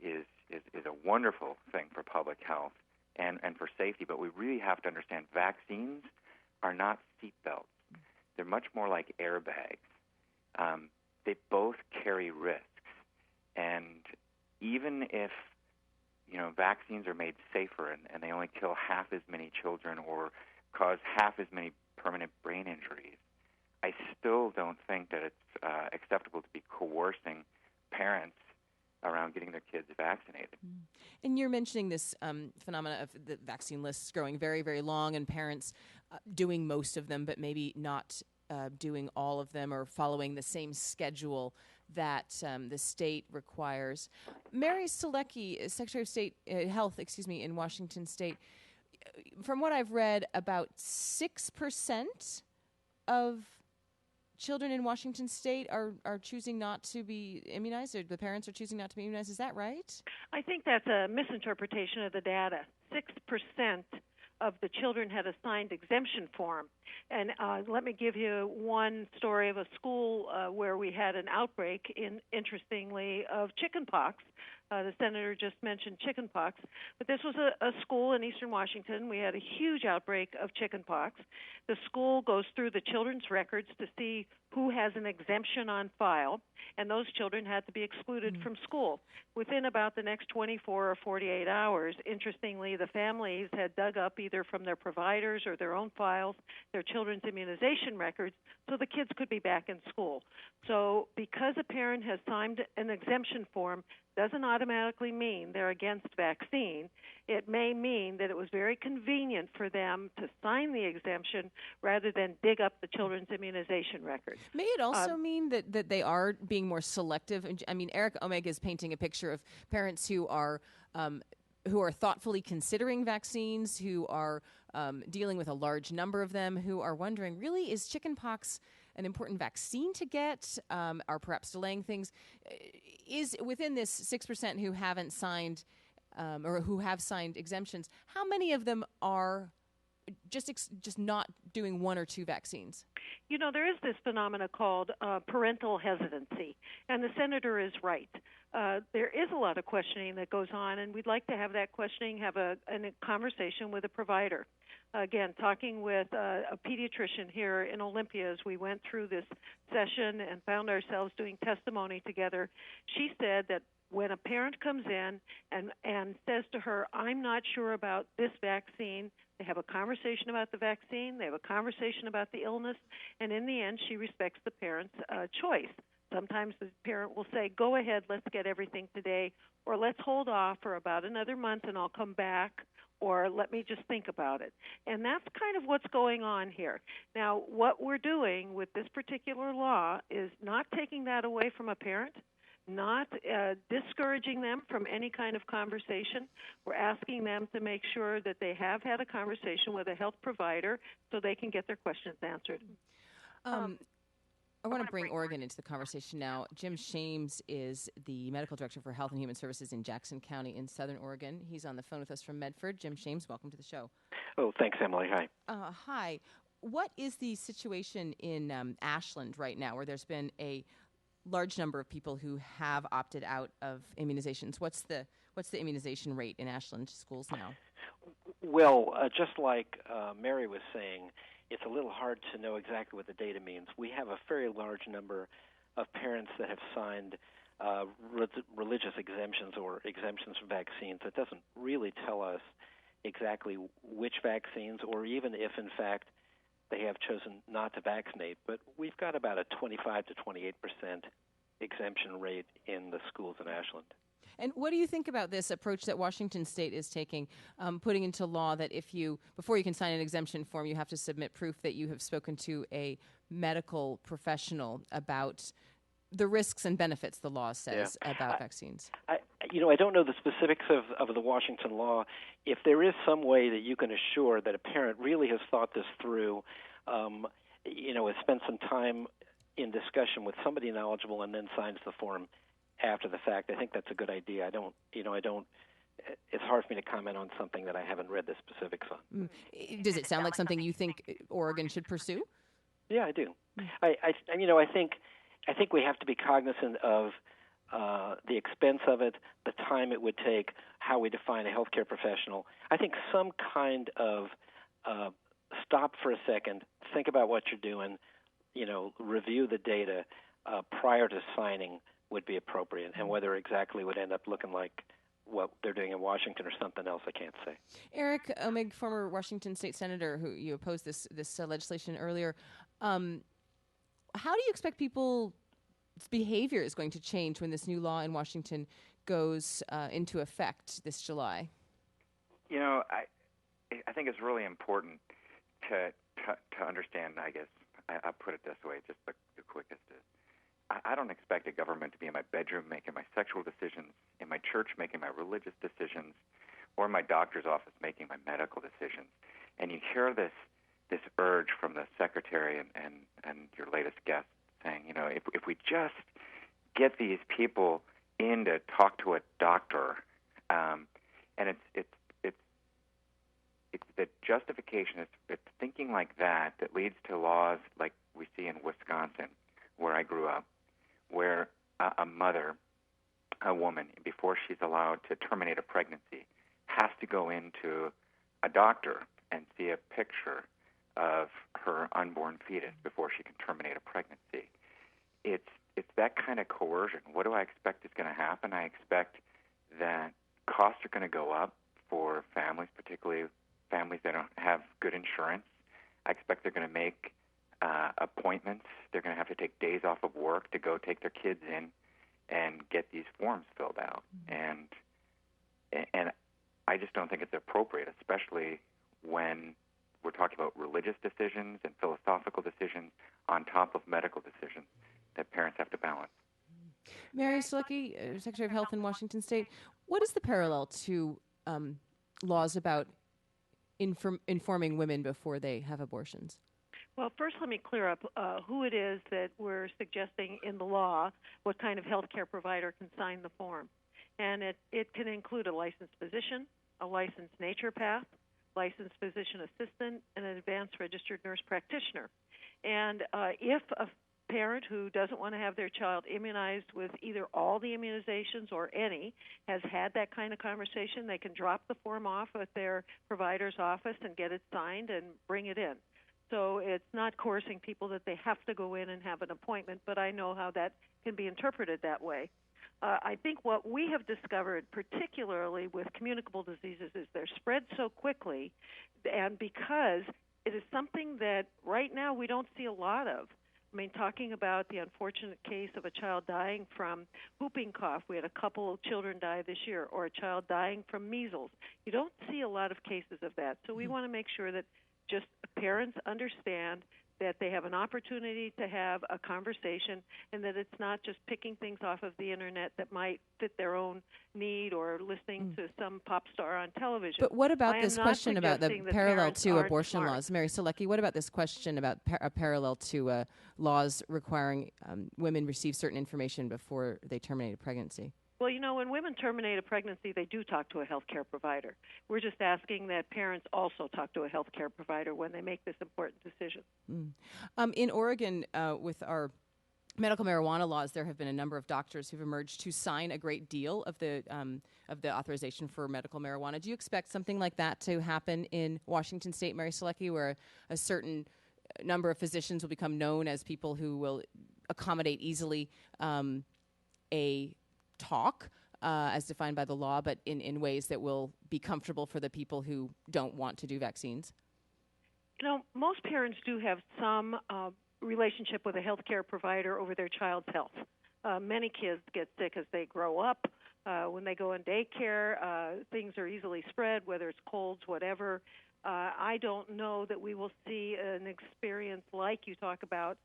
is a wonderful thing for public health and for safety. But we really have to understand vaccines are not seatbelts. They're much more like airbags. They both carry risks. And even if vaccines are made safer and they only kill half as many children or cause half as many permanent brain injuries, I still don't think that it's acceptable to be coercing parents around getting their kids vaccinated. And you're mentioning this phenomena of the vaccine lists growing very, very long and parents doing most of them, but maybe not doing all of them or following the same schedule that the state requires. Mary Selecki, Secretary of State Health, in Washington State, from what I've read, about 6% of children in Washington State are choosing not to be immunized, or the parents are choosing not to be immunized. Is that right? I think that's a misinterpretation of the data. 6% of the children had a signed exemption form. And let me give you one story of a school where we had an outbreak, interestingly, of chickenpox. The senator just mentioned chickenpox. But this was a school in eastern Washington. We had a huge outbreak of chickenpox. The school goes through the children's records to see who has an exemption on file, and those children had to be excluded from school. Within about the next 24 or 48 hours, interestingly, the families had dug up either from their providers or their own files their children's immunization records so the kids could be back in school. So because a parent has signed an exemption form doesn't automatically mean they're against vaccine. It may mean that it was very convenient for them to sign the exemption rather than dig up the children's immunization records. May it also mean that they are being more selective? I mean, Eric Omeg is painting a picture of parents who are thoughtfully considering vaccines, who are dealing with a large number of them, who are wondering, really, is chickenpox an important vaccine to get, are perhaps delaying things? Is within this 6% who haven't signed or who have signed exemptions, how many of them are just not doing one or two vaccines? You know, there is this phenomena called parental hesitancy, and the senator is right. There is a lot of questioning that goes on, and we'd like to have that questioning, have a conversation with a provider. Again, talking with a pediatrician here in Olympia as we went through this session and found ourselves doing testimony together, she said that when a parent comes in and says to her, I'm not sure about this vaccine, they have a conversation about the vaccine, they have a conversation about the illness, and in the end, she respects the parent's choice. Sometimes the parent will say, go ahead, let's get everything today, or let's hold off for about another month and I'll come back, or let me just think about it. And that's kind of what's going on here. Now, what we're doing with this particular law is not taking that away from a parent, not discouraging them from any kind of conversation. We're asking them to make sure that they have had a conversation with a health provider so they can get their questions answered. I want to bring Oregon into the conversation now. Jim Shames is the medical director for Health and Human Services in Jackson County in Southern Oregon. He's on the phone with us from Medford. Jim Shames, welcome to the show. Oh, thanks, Emily. Hi. Hi. What is the situation in Ashland right now, where there's been a large number of people who have opted out of immunizations? What's the immunization rate in Ashland schools now? Well, just like Mary was saying, it's a little hard to know exactly what the data means. We have a very large number of parents that have signed religious exemptions or exemptions from vaccines. That doesn't really tell us exactly which vaccines, or even if, in fact, they have chosen not to vaccinate. But we've got about a 25 to 28% exemption rate in the schools in Ashland. And what do you think about this approach that Washington State is taking, putting into law that before you can sign an exemption form, you have to submit proof that you have spoken to a medical professional about the risks and benefits, the law says, about vaccines? I don't know the specifics of the Washington law. If there is some way that you can assure that a parent really has thought this through, has spent some time in discussion with somebody knowledgeable and then signs the form after the fact, I think that's a good idea. It's hard for me to comment on something that I haven't read the specifics on. Does it sound like something you think Oregon should pursue? Yeah, I do. I think we have to be cognizant of the expense of it, the time it would take, how we define a healthcare professional. I think some kind of stop for a second, think about what you're doing, review the data prior to signing would be appropriate, and whether exactly would end up looking like what they're doing in Washington or something else, I can't say. Eric Omig, former Washington State Senator, who you opposed this legislation earlier, how do you expect people's behavior is going to change when this new law in Washington goes into effect this July? I think it's really important to understand, I guess, I'll put it this way, just the quickest is, I don't expect a government to be in my bedroom making my sexual decisions, in my church making my religious decisions, or in my doctor's office making my medical decisions. And you hear this urge from the secretary and your latest guest saying, if we just get these people in to talk to a doctor, and it's the justification, it's thinking like that leads to laws like we see in Wisconsin, where I grew up, where a mother, a woman, before she's allowed to terminate a pregnancy, has to go into a doctor and see a picture of her unborn fetus before she can terminate a pregnancy. It's that kind of coercion. What do I expect is going to happen? I expect that costs are going to go up for families, particularly families that don't have good insurance. I expect they're going to make appointments. They're going to have to take days off of work to go take their kids in and get these forms filled out. And I just don't think it's appropriate, especially when we're talking about religious decisions and philosophical decisions on top of medical decisions that parents have to balance. Mary Stulecki, Secretary of Health in Washington State, what is the parallel to laws about informing women before they have abortions? Well, first let me clear up who it is that we're suggesting in the law, what kind of health care provider can sign the form. And it can include a licensed physician, a licensed naturopath, licensed physician assistant, and an advanced registered nurse practitioner. And if a parent who doesn't want to have their child immunized with either all the immunizations or any has had that kind of conversation, they can drop the form off at their provider's office and get it signed and bring it in. So it's not coercing people that they have to go in and have an appointment, but I know how that can be interpreted that way. I think what we have discovered, particularly with communicable diseases, is they're spread so quickly, and because it is something that right now we don't see a lot of. I mean, talking about the unfortunate case of a child dying from whooping cough, we had a couple of children die this year, or a child dying from measles. You don't see a lot of cases of that. So we want to make sure that just parents understand that they have an opportunity to have a conversation and that it's not just picking things off of the internet that might fit their own need or listening to some pop star on television. But what about this question about the parallel to abortion laws? Mary Selecki, what about this question about a parallel to laws requiring women receive certain information before they terminate a pregnancy? Well, you know, when women terminate a pregnancy, they do talk to a health care provider. We're just asking that parents also talk to a health care provider when they make this important decision. In Oregon, with our medical marijuana laws, there have been a number of doctors who've emerged to sign a great deal of the authorization for medical marijuana. Do you expect something like that to happen in Washington State, Mary Selecki, where a certain number of physicians will become known as people who will accommodate easily a talk as defined by the law, but in ways that will be comfortable for the people who don't want to do vaccines? You know, most parents do have some relationship with a healthcare provider over their child's health. Many kids get sick as they grow up. When they go in daycare, things are easily spread, whether it's colds, whatever. I don't know that we will see an experience like you talk about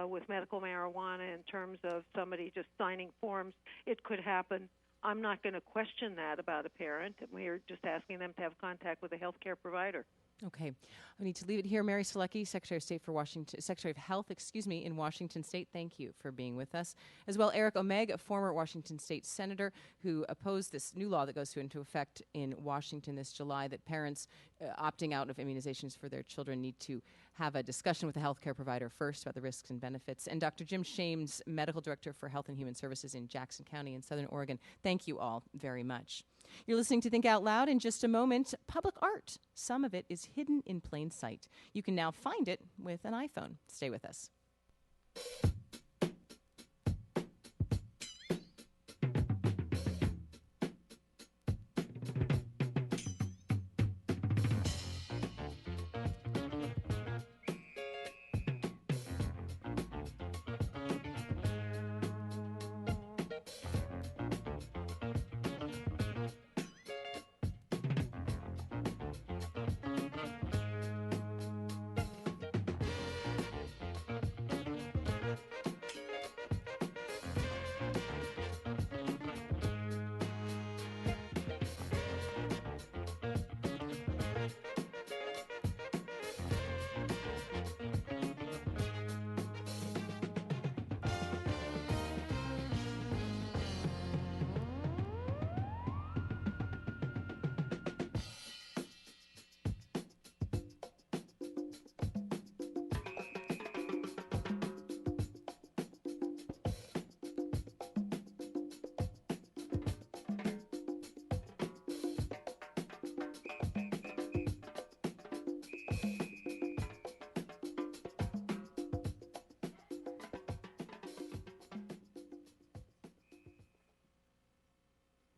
with medical marijuana in terms of somebody just signing forms. It could happen. I'm not going to question that about a parent. We're just asking them to have contact with a healthcare provider. Okay, I need to leave it here. Mary Selecki, Secretary of State for Secretary of Health, in Washington State. Thank you for being with us. As well, Eric Omeg, a former Washington State Senator who opposed this new law that goes into effect in Washington this July, that parents opting out of immunizations for their children need to have a discussion with a healthcare provider first about the risks and benefits. And Dr. Jim Shames, Medical Director for Health and Human Services in Jackson County in Southern Oregon. Thank you all very much. You're listening to Think Out Loud. In just a moment, public art. Some of it is hidden in plain sight. You can now find it with an iPhone. Stay with us.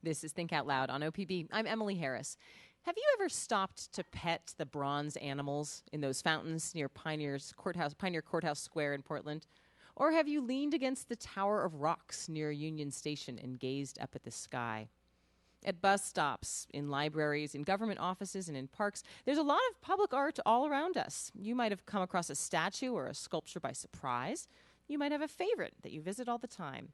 This is Think Out Loud on OPB. I'm Emily Harris. Have you ever stopped to pet the bronze animals in those fountains near Pioneer Courthouse Square in Portland? Or have you leaned against the Tower of Rocks near Union Station and gazed up at the sky? At bus stops, in libraries, in government offices, and in parks, there's a lot of public art all around us. You might have come across a statue or a sculpture by surprise. You might have a favorite that you visit all the time.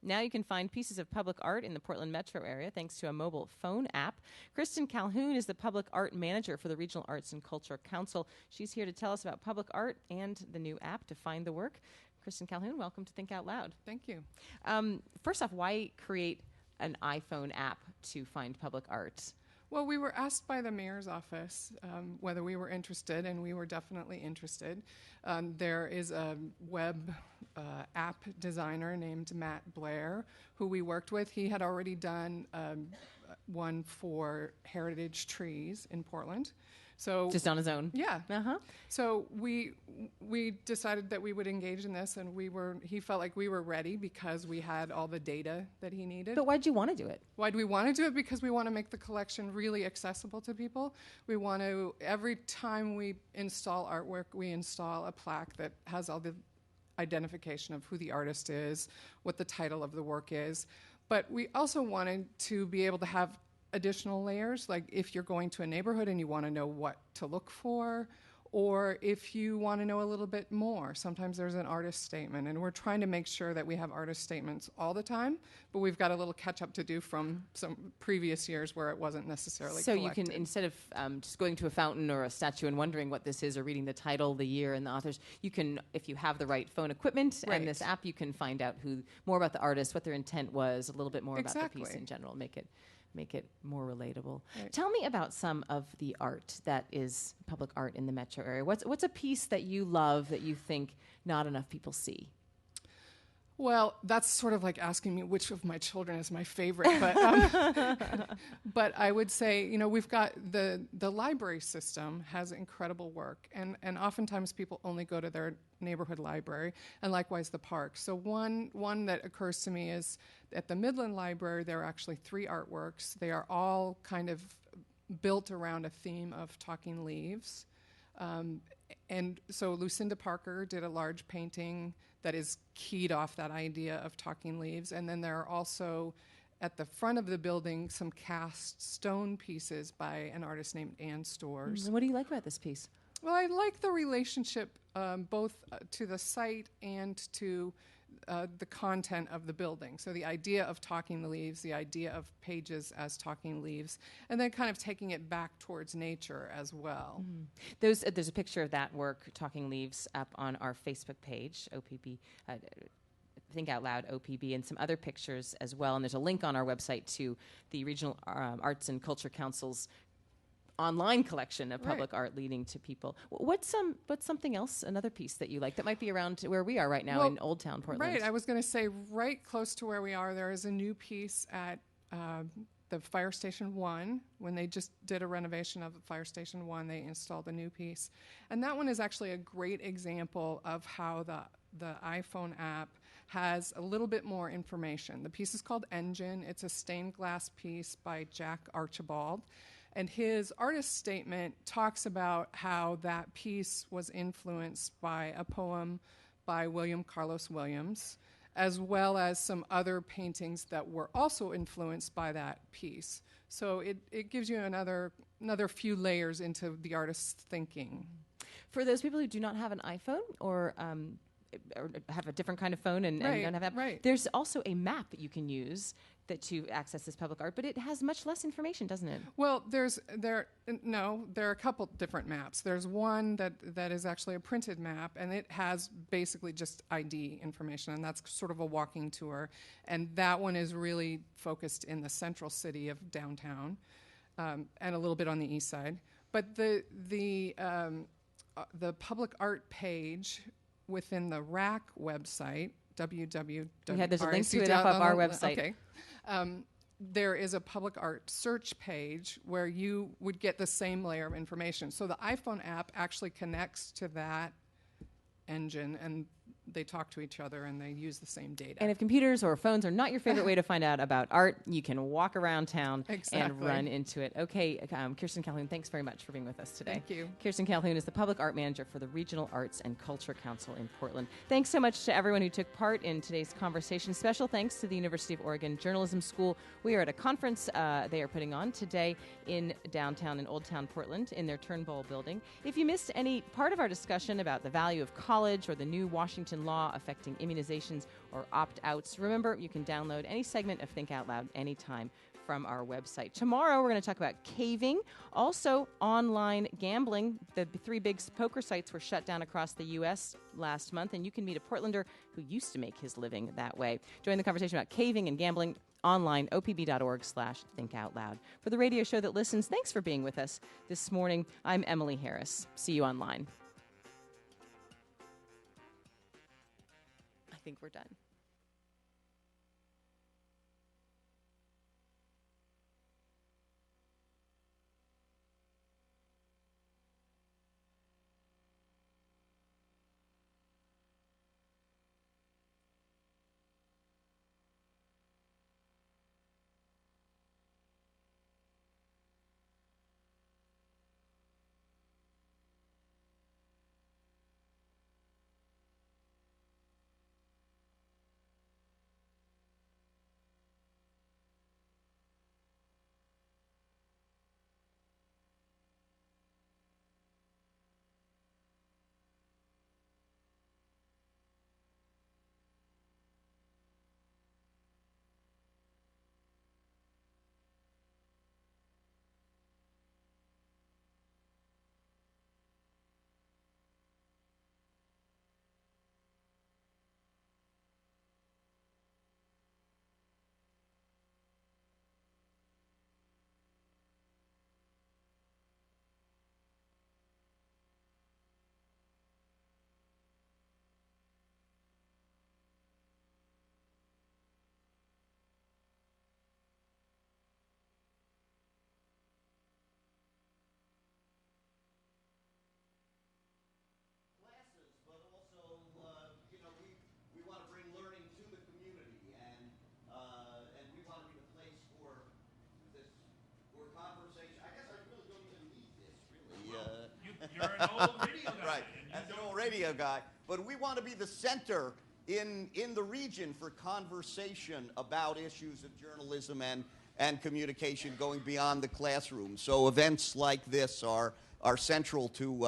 Now you can find pieces of public art in the Portland metro area thanks to a mobile phone app. Kristen Calhoun is the public art manager for the Regional Arts and Culture Council. She's here to tell us about public art and the new app to find the work. Kristen Calhoun, welcome to Think Out Loud. Thank you. First off, why create an iPhone app to find public art? Well, we were asked by the mayor's office whether we were interested, and we were definitely interested. There is a web app designer named Matt Blair who we worked with. He had already done one for heritage trees in Portland. So Just on his own. Yeah. Uh-huh. So we decided that we would engage in this, and he felt like we were ready because we had all the data that he needed. But why'd you want to do it? Why do we want to do it? Because we want to make the collection really accessible to people. We want to, every time we install artwork, we install a plaque that has all the identification of who the artist is, what the title of the work is. But we also wanted to be able to have additional layers, like if you're going to a neighborhood and you want to know what to look for, or if you want to know a little bit more. Sometimes there's an artist statement, and we're trying to make sure that we have artist statements all the time, but we've got a little catch-up to do from some previous years where it wasn't necessarily So collected. you can, instead of just going to a fountain or a statue and wondering what this is or reading the title, the year, and the authors, you can, if you have the right phone equipment Right. and this app, you can find out more about the artist, what their intent was, a little bit more about the piece Exactly. in general, make it more relatable. Right. Tell me about some of the art that is public art in the metro area. What's a piece that you love that you think not enough people see? Well, that's sort of like asking me which of my children is my favorite, but but I would say, we've got the library system has incredible work, and oftentimes people only go to their neighborhood library, and likewise the park. So one that occurs to me is at the Midland Library, there are actually 3 artworks. They are all kind of built around a theme of talking leaves. And so Lucinda Parker did a large painting that is keyed off that idea of talking leaves. And then there are also, at the front of the building, some cast stone pieces by an artist named Ann Storrs. What do you like about this piece? Well, I like the relationship both to the site and to the content of the building. So the idea of talking leaves, the idea of pages as talking leaves, and then kind of taking it back towards nature as well. There's a picture of that work, Talking Leaves, up on our Facebook page, OPB, Think Out Loud OPB, and some other pictures as well. And there's a link on our website to the Regional Arts and Culture Council's online collection of public art leading to people. What's something else, another piece that you like that might be around where we are right now in Old Town Portland? Right, I was going to say right close to where we are, there is a new piece at the Fire Station 1. When they just did a renovation of Fire Station 1, they installed a new piece. And that one is actually a great example of how the iPhone app has a little bit more information. The piece is called Engine. It's a stained glass piece by Jack Archibald. And his artist statement talks about how that piece was influenced by a poem by William Carlos Williams, as well as some other paintings that were also influenced by that piece. So it gives you another few layers into the artist's thinking. For those people who do not have an iPhone or have a different kind of phone and don't have that, there's also a map that you can use to access this public art, but it has much less information, doesn't it? Well, there are a couple different maps. There's one that is actually a printed map, and it has basically just ID information, and that's sort of a walking tour. And that one is really focused in the central city of downtown, and a little bit on the east side. But the public art page within the RAC website, www. There's a link to it up on our website. Okay. There is a public art search page where you would get the same layer of information. So the iPhone app actually connects to that engine, and they talk to each other and they use the same data. And if computers or phones are not your favorite way to find out about art, you can walk around town Exactly. and run into it. Okay, Kirsten Calhoun, thanks very much for being with us today. Thank you. Kirsten Calhoun is the Public Art Manager for the Regional Arts and Culture Council in Portland. Thanks so much to everyone who took part in today's conversation. Special thanks to the University of Oregon Journalism School. We are at a conference they are putting on today in downtown in Old Town Portland in their Turnbull building. If you missed any part of our discussion about the value of college or the new Washington law affecting immunizations or opt-outs, remember you can download any segment of Think Out Loud anytime from our website. Tomorrow, we're going to talk about caving, also online gambling. The 3 big poker sites were shut down across the U.S. last month, and you can meet a Portlander who used to make his living that way. Join the conversation about caving and gambling online, opb.org/thinkoutloud. For the radio show that listens, thanks for being with us this morning. I'm Emily Harris. See you online. I think we're done. You're an old radio guy. Right, as an old radio guy. But we want to be the center in the region for conversation about issues of journalism and communication going beyond the classroom. So events like this are central to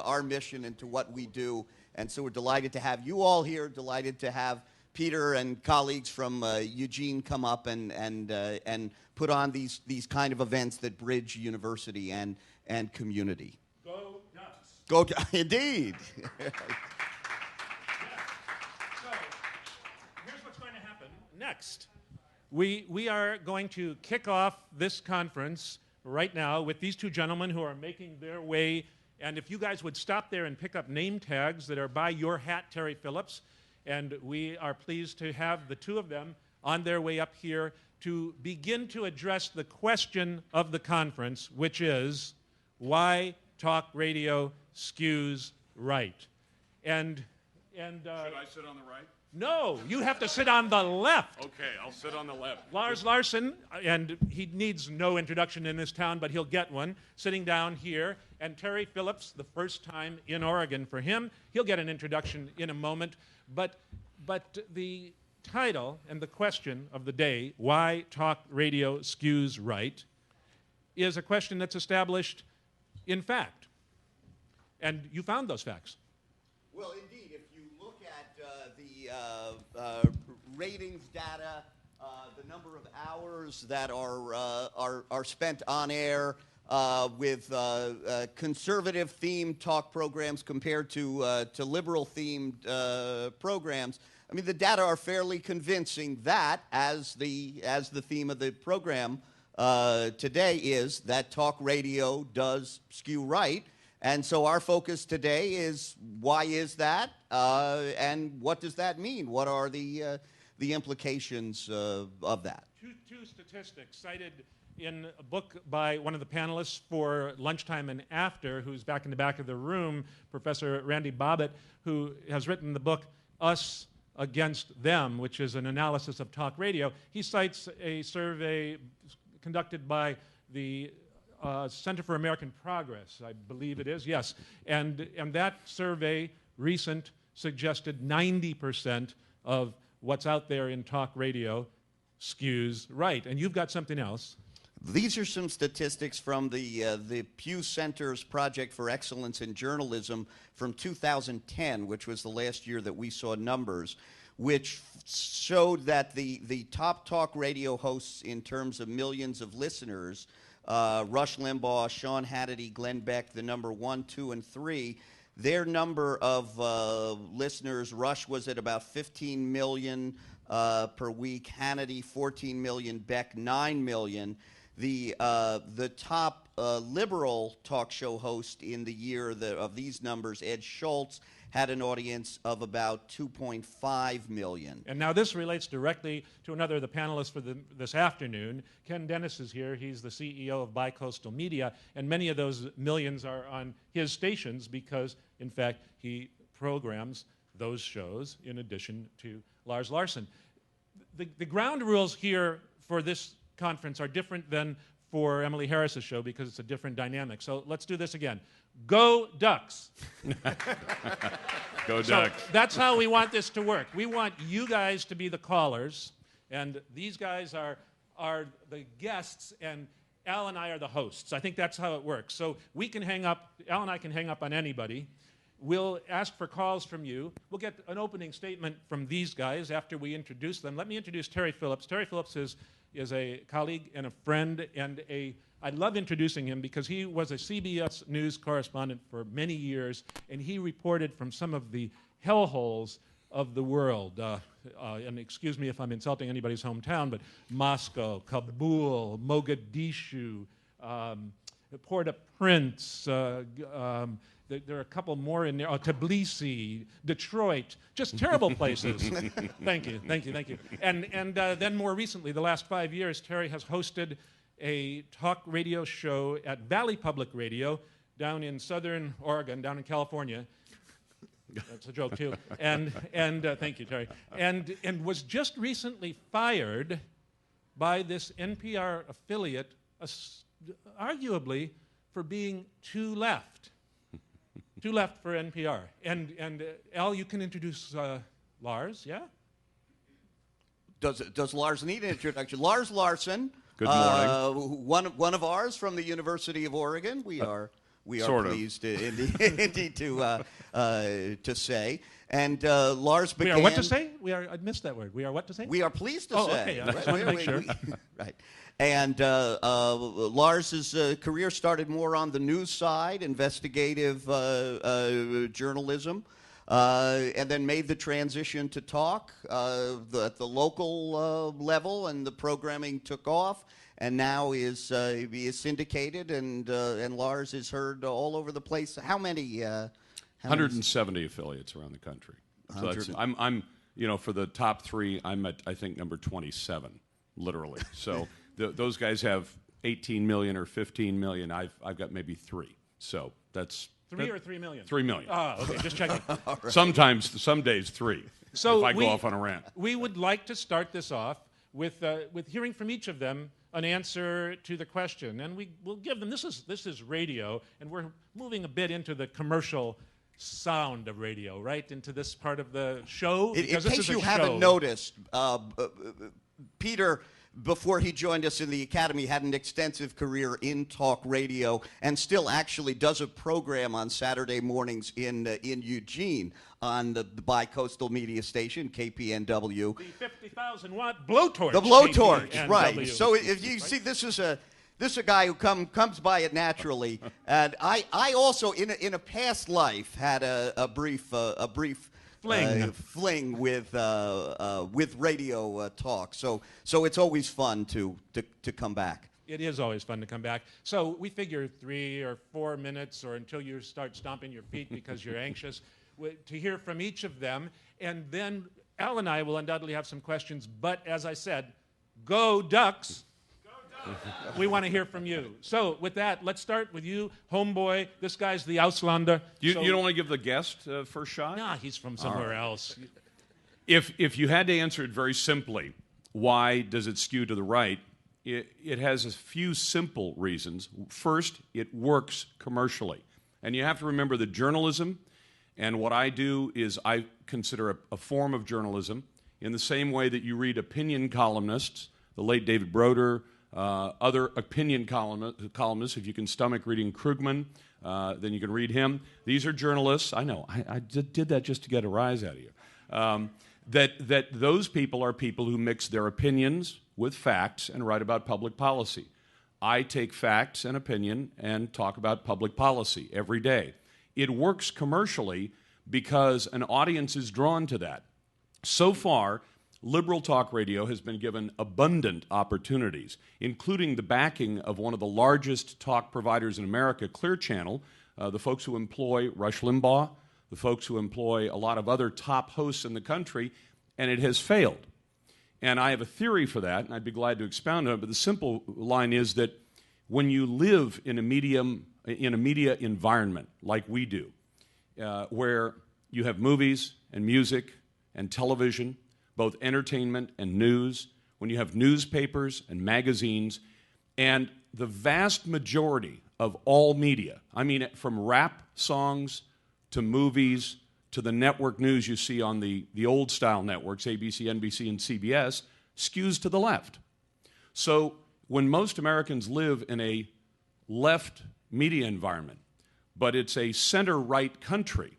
our mission and to what we do. And so we're delighted to have you all here, delighted to have Peter and colleagues from Eugene come up and put on these kind of events that bridge university and community. Go Ducks. Go, indeed. Yes. So here's what's going to happen next. We are going to kick off this conference right now with these two gentlemen who are making their way. And if you guys would stop there and pick up name tags that are by your hat, Terry Phillips. And we are pleased to have the two of them on their way up here to begin to address the question of the conference, which is, why talk radio skews right? And should I sit on the right? No, you have to sit on the left. Okay, I'll sit on the left. Lars Larson, and he needs no introduction in this town, but he'll get one, sitting down here. And Terry Phillips, the first time in Oregon for him. He'll get an introduction in a moment. But the title and the question of the day, why talk radio skews right, is a question that's established in fact. And you found those facts. Well, indeed, if you look at the ratings data, the number of hours that are spent on air with conservative-themed talk programs compared to liberal-themed programs, I mean, the data are fairly convincing that, as the theme of the program today is, that talk radio does skew right. And so our focus today is, why is that, and what does that mean? What are the implications of that? Two statistics cited in a book by one of the panelists for Lunchtime and After, who's back in the back of the room, Professor Randy Bobbitt, who has written the book Us Against Them, which is an analysis of talk radio. He cites a survey conducted by the Center for American Progress, I believe it is, yes. And that survey, recent, suggested 90% of what's out there in talk radio skews right. And you've got something else. These are some statistics from the Pew Center's Project for Excellence in Journalism from 2010, which was the last year that we saw numbers, which showed that the top talk radio hosts in terms of millions of listeners, Rush Limbaugh, Sean Hannity, Glenn Beck, the number 1, 2, and 3, their number of listeners, Rush was at about 15 million per week, Hannity 14 million, Beck 9 million. The top liberal talk show host in the year of these numbers, Ed Schultz, had an audience of about 2.5 million. And now this relates directly to another of the panelists for this afternoon. Ken Dennis is here. He's the CEO of Bicoastal Media, and many of those millions are on his stations because, in fact, he programs those shows in addition to Lars Larson. The ground rules here for this conference are different than for Emily Harris's show because it's a different dynamic. So let's do this again. Go Ducks. Go So Ducks. that's how we want this to work. We want you guys to be the callers, and these guys are the guests, and Al and I are the hosts. I think that's how it works. So we can hang up, Al and I can hang up on anybody. We'll ask for calls from you. We'll get an opening statement from these guys after we introduce them. Let me introduce Terry Phillips. Terry Phillips is a colleague and a friend, and I love introducing him because he was a CBS News correspondent for many years, and he reported from some of the hellholes of the world. And excuse me if I'm insulting anybody's hometown, but Moscow, Kabul, Mogadishu, Port-au-Prince, there are a couple more in there. Oh, Tbilisi, Detroit, just terrible places. Thank you. And then more recently, the last 5 years, Terry has hosted a talk radio show at Valley Public Radio down in southern Oregon, down in California. That's a joke too. And thank you, Terry. And was just recently fired by this NPR affiliate, arguably for being too left. Too left for NPR. And Al, you can introduce Lars, yeah? Does Lars need an introduction? Lars Larson. Good morning. One of ours from the University of Oregon. We are pleased indeed to say. And Lars began. We are what to say? I missed that word. We are what to say? We are pleased to say. Okay. I just wanted to make sure. Right. And Lars's career started more on the news side, investigative journalism, and then made the transition to talk at the local level, and the programming took off, and now he is syndicated, and Lars is heard all over the place. How many? 170 affiliates around the country. So that's, I'm for the top 3, I'm at, I think, number 27, literally. So those guys have 18 million or 15 million. I've got maybe 3. So that's 3 or 3 million? 3 million. Ah, okay, just checking. Right. Sometimes, some days 3. So if I go off on a rant. We would like to start this off with hearing from each of them an answer to the question, and we'll give them. This is radio, and we're moving a bit into the commercial sound of radio, right? Into this part of the show. In case you haven't noticed, Peter, before he joined us in the Academy, had an extensive career in talk radio and still actually does a program on Saturday mornings in Eugene on the Bicoastal Media Station, KPNW. The 50,000-watt blowtorch. The blowtorch, KPNW. right. So if you see, this is a guy who comes by it naturally. And I also, in a past life, had a brief fling with radio talk. So it's always fun to come back. It is always fun to come back. So we figure 3 or 4 minutes, or until you start stomping your feet because you're anxious, to hear from each of them. And then Al and I will undoubtedly have some questions. But as I said, go Ducks. We want to hear from you. So with that, let's start with you, homeboy. This guy's the Auslander. You don't want to give the guest first shot? Nah, he's from somewhere else. If you had to answer it very simply, why does it skew to the right? It has a few simple reasons. First, it works commercially. And you have to remember that journalism, and what I do is I consider a form of journalism in the same way that you read opinion columnists, the late David Broder, other opinion columnists. If you can stomach reading Krugman, then you can read him. These are journalists. I know. I did that just to get a rise out of you. that those people are people who mix their opinions with facts and write about public policy. I take facts and opinion and talk about public policy every day. It works commercially because an audience is drawn to that. So far, liberal talk radio has been given abundant opportunities, including the backing of one of the largest talk providers in America, Clear Channel, the folks who employ Rush Limbaugh, the folks who employ a lot of other top hosts in the country, and it has failed. And I have a theory for that, and I'd be glad to expound on it, but the simple line is that when you live in a media environment like we do, where you have movies and music and television, both entertainment and news, when you have newspapers and magazines, and the vast majority of all media, I mean from rap songs to movies to the network news you see on the old-style networks, ABC, NBC, and CBS, skews to the left. So when most Americans live in a left media environment, but it's a center-right country,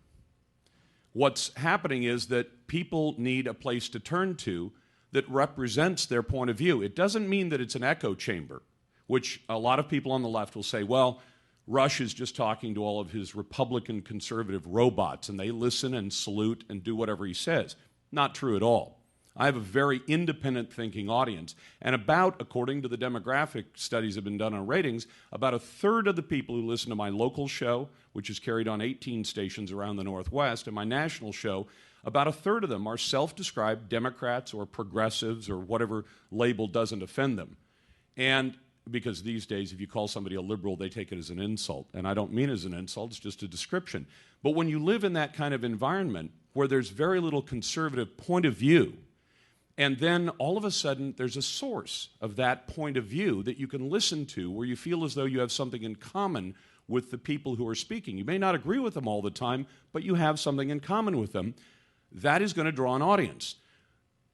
what's happening is that people need a place to turn to that represents their point of view. It doesn't mean that it's an echo chamber, which a lot of people on the left will say, well, Rush is just talking to all of his Republican conservative robots, and they listen and salute and do whatever he says. Not true at all. I have a very independent thinking audience, and according to the demographic studies that have been done on ratings, about a third of the people who listen to my local show, which is carried on 18 stations around the Northwest, and my national show, about a third of them are self-described Democrats or progressives or whatever label doesn't offend them. And because these days, if you call somebody a liberal, they take it as an insult. And I don't mean it as an insult, it's just a description. But when you live in that kind of environment where there's very little conservative point of view, and then all of a sudden there's a source of that point of view that you can listen to where you feel as though you have something in common with the people who are speaking. You may not agree with them all the time, but you have something in common with them. That is going to draw an audience.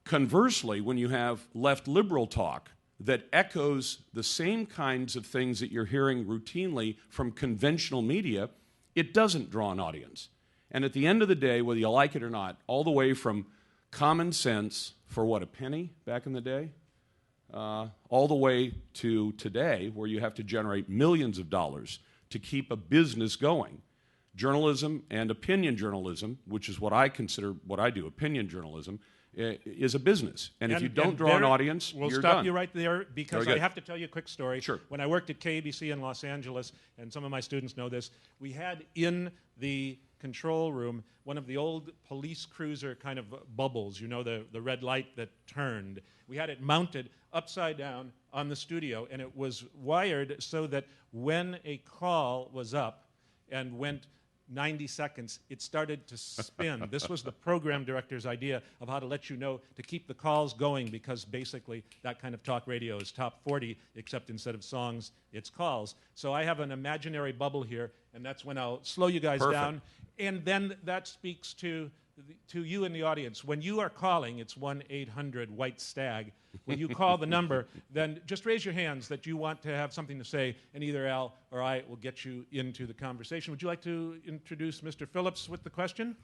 Conversely, when you have left liberal talk that echoes the same kinds of things that you're hearing routinely from conventional media, it doesn't draw an audience. And at the end of the day, whether you like it or not, all the way from common sense for what, a penny back in the day, all the way to today where you have to generate millions of dollars to keep a business going. Journalism and opinion journalism, which is what I consider what I do, opinion journalism, is a business. And if you don't draw an audience, we'll you're stop done. you right there because I have to tell you a quick story. Sure. When I worked at KABC in Los Angeles, and some of my students know this, we had in the control room one of the old police cruiser kind of bubbles, you know, the red light that turned. We had it mounted upside down on the studio, and it was wired so that when a call was up and went 90 seconds, it started to spin. This was the program director's idea of how to let you know to keep the calls going, because basically that kind of talk radio is top 40, except instead of songs, it's calls. So I have an imaginary bubble here, and that's when I'll slow you guys down. And then that speaks to you in the audience. When you are calling, it's 1-800-WHITE-STAG. When you call the number, then just raise your hands that you want to have something to say, and either Al or I will get you into the conversation. Would you like to introduce Mr. Phillips with the question?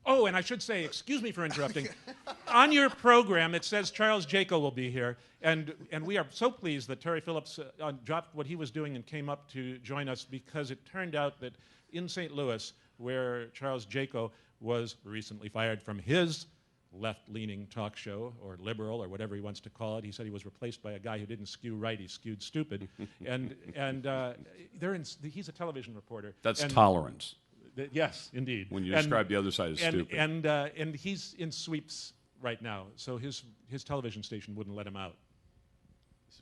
Oh, and I should say, excuse me for interrupting. On your program, it says Charles Jaco will be here, and we are so pleased that Terry Phillips dropped what he was doing and came up to join us, because it turned out that in St. Louis, where Charles Jaco was recently fired from his left-leaning talk show, or liberal, or whatever he wants to call it. He said he was replaced by a guy who didn't skew right, he skewed stupid. He's a television reporter. That's tolerance. Yes, indeed. When you describe the other side as stupid. And he's in sweeps right now, so his television station wouldn't let him out.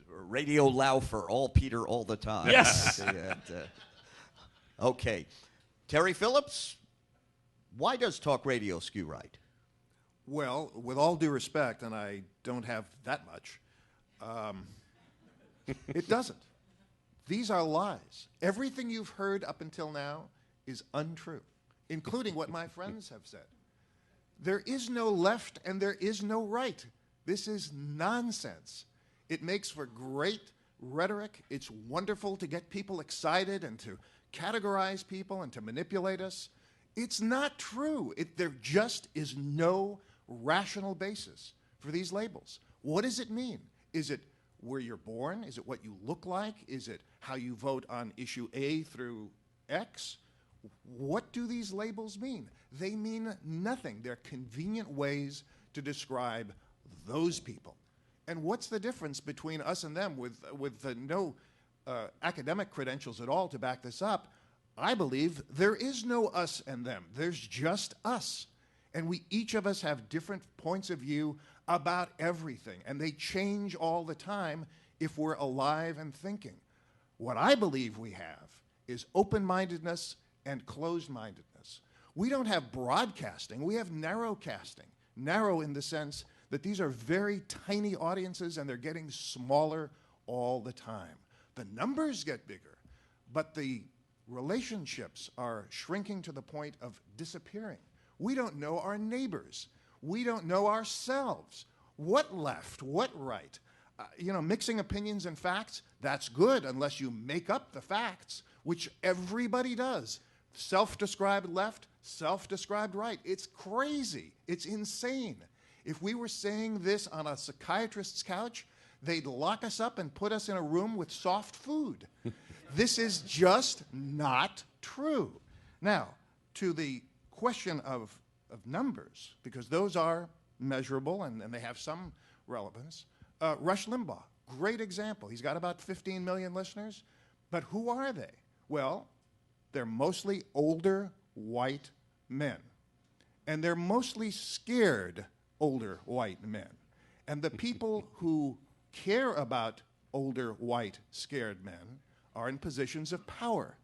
Radio Laufer, all Peter all the time. Yes. Okay. Terry Phillips, why does talk radio skew right? Well, with all due respect, and I don't have that much, it doesn't. These are lies. Everything you've heard up until now is untrue, including what my friends have said. There is no left and there is no right. This is nonsense. It makes for great rhetoric. It's wonderful to get people excited and to categorize people and to manipulate us. It's not true. There just is no rational basis for these labels. What does it mean? Is it where you're born? Is it what you look like? Is it how you vote on issue A through X? What do these labels mean? They mean nothing. They're convenient ways to describe those people. And what's the difference between us and them with no academic credentials at all to back this up? I believe there is no us and them. There's just us. And we each of us have different points of view about everything. And they change all the time if we're alive and thinking. What I believe we have is open-mindedness and closed-mindedness. We don't have broadcasting, we have narrowcasting. Narrow in the sense that these are very tiny audiences and they're getting smaller all the time. The numbers get bigger, but the relationships are shrinking to the point of disappearing. We don't know our neighbors. We don't know ourselves. What left? What right? Mixing opinions and facts, that's good unless you make up the facts, which everybody does. Self-described left, self-described right. It's crazy. It's insane. If we were saying this on a psychiatrist's couch, they'd lock us up and put us in a room with soft food. This is just not true. Now, to the question of numbers, because those are measurable and they have some relevance. Rush Limbaugh, great example. He's got about 15 million listeners, but who are they? Well, they're mostly older white men, and they're mostly scared older white men. And the people who care about older white scared men are in positions of power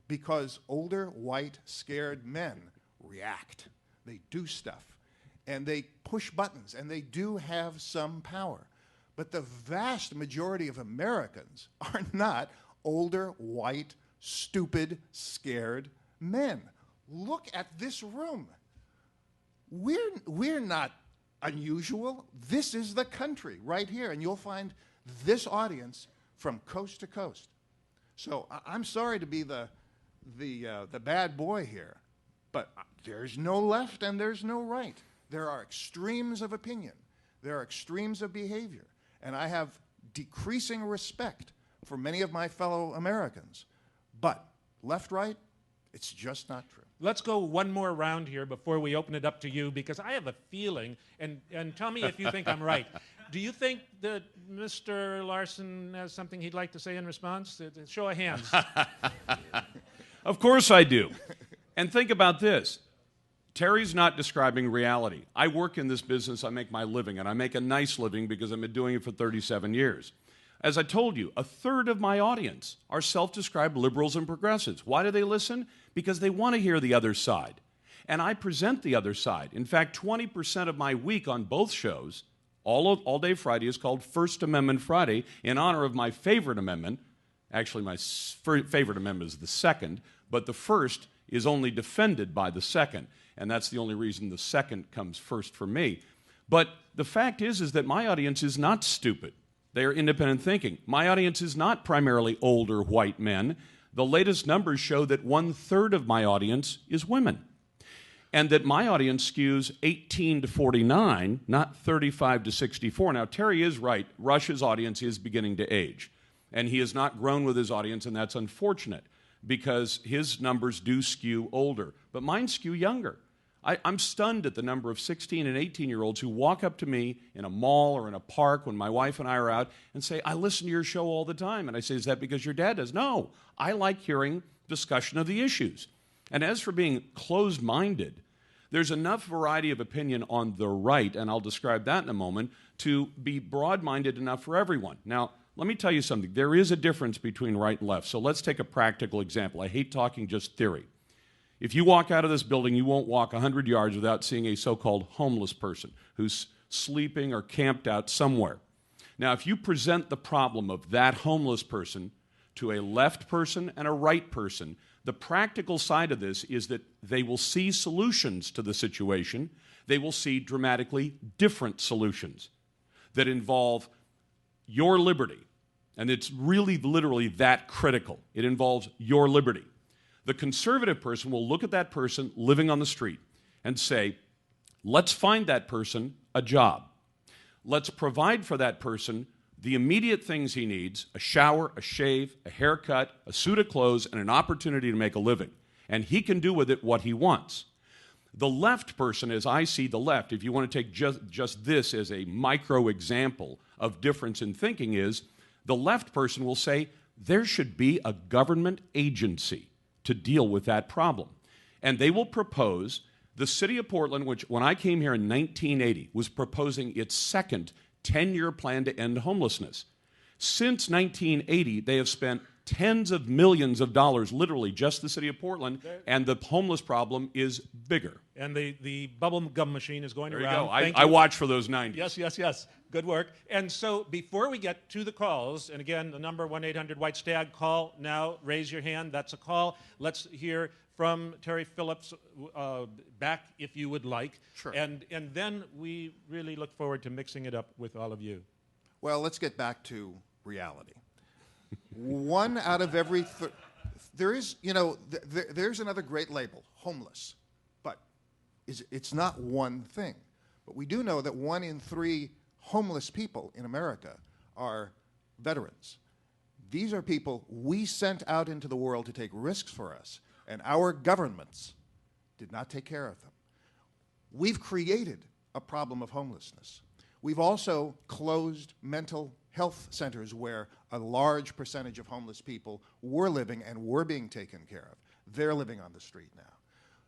because older white scared men react. They do stuff, and they push buttons, and they do have some power. But the vast majority of Americans are not older, white, stupid, scared men. Look at this room. We're not unusual. This is the country right here, and you'll find this audience from coast to coast. So I'm sorry to be the bad boy here, but there's no left and there's no right. There are extremes of opinion. There are extremes of behavior. And I have decreasing respect for many of my fellow Americans. But left-right, it's just not true. Let's go one more round here before we open it up to you, because I have a feeling, and tell me if you think I'm right. Do you think that Mr. Larson has something he'd like to say in response? Show of hands. Of course I do. And think about this. Terry's not describing reality. I work in this business, I make my living, and I make a nice living because I've been doing it for 37 years. As I told you, a third of my audience are self-described liberals and progressives. Why do they listen? Because they want to hear the other side. And I present the other side. In fact, 20% of my week on both shows, All Day Friday, is called First Amendment Friday in honor of my favorite amendment. Actually, my favorite amendment is the second, but the first is only defended by the second. And that's the only reason the second comes first for me. But the fact is that my audience is not stupid. They are independent thinking. My audience is not primarily older white men. The latest numbers show that 1/3 of my audience is women. And that my audience skews 18 to 49, not 35 to 64. Now, Terry is right. Rush's audience is beginning to age. And he has not grown with his audience, and that's unfortunate, because his numbers do skew older. But mine skew younger. I'm stunned at the number of 16 and 18-year-olds who walk up to me in a mall or in a park when my wife and I are out and say, I listen to your show all the time. And I say, is that because your dad does? No, I like hearing discussion of the issues. And as for being closed-minded, there's enough variety of opinion on the right, and I'll describe that in a moment, to be broad-minded enough for everyone. Now, let me tell you something. There is a difference between right and left. So let's take a practical example. I hate talking just theory. If you walk out of this building, you won't walk 100 yards without seeing a so-called homeless person who's sleeping or camped out somewhere. Now, if you present the problem of that homeless person to a left person and a right person, the practical side of this is that they will see solutions to the situation. They will see dramatically different solutions that involve your liberty. And it's really literally that critical. It involves your liberty. The conservative person will look at that person living on the street and say, Let's find that person a job. Let's provide for that person the immediate things he needs: a shower, a shave, a haircut, a suit of clothes, and an opportunity to make a living. And he can do with it what he wants. The left person, as I see the left, if you want to take just this as a micro example of difference in thinking, is the left person will say there should be a government agency to deal with that problem. And they will propose, the city of Portland, which when I came here in 1980, was proposing its second 10-year plan to end homelessness. Since 1980, they have spent tens of millions of dollars, literally just the city of Portland, and the homeless problem is bigger. And the bubble gum machine is going There around. you go. I watch for those 90s. Yes. Good work. And so before we get to the calls, and again, the number 1-800-WHITE-STAG, call now, raise your hand. That's a call. Let's hear from Terry Phillips back if you would like. Sure. And then we really look forward to mixing it up with all of you. Well, let's get back to reality. One out of every there is, there's another great label, homeless, but it's not one thing. But we do know that 1 in 3 homeless people in America are veterans. These are people we sent out into the world to take risks for us, and our governments did not take care of them. We've created a problem of homelessness. We've also closed mental health centers where a large percentage of homeless people were living and were being taken care of. They're living on the street now.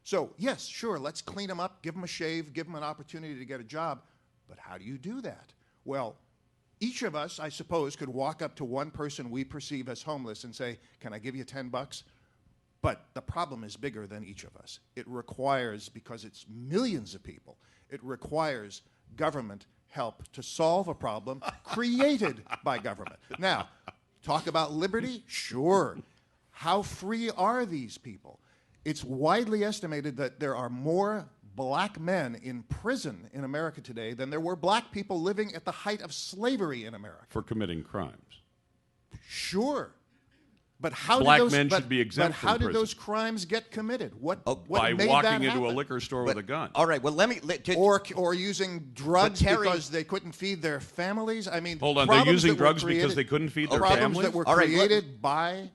So, yes, sure, let's clean them up, give them a shave, give them an opportunity to get a job. But how do you do that? Well, each of us, I suppose, could walk up to one person we perceive as homeless and say, can I give you $10? But the problem is bigger than each of us. It requires, because it's millions of people, it requires government help to solve a problem created by government. Now, talk about liberty? Sure. How free are these people? It's widely estimated that there are more black men in prison in America today than there were black people living at the height of slavery in America. For committing crimes. Sure. But how Black did those, men but, should be exempt but how from did prison. those crimes get committed? What By made walking that into a happen? liquor store with a gun. All right, well, or using drugs Terry- because they couldn't feed their families. I mean, Hold on, they're problems using that were drugs because created- they couldn't feed their problems families? that were All right, created by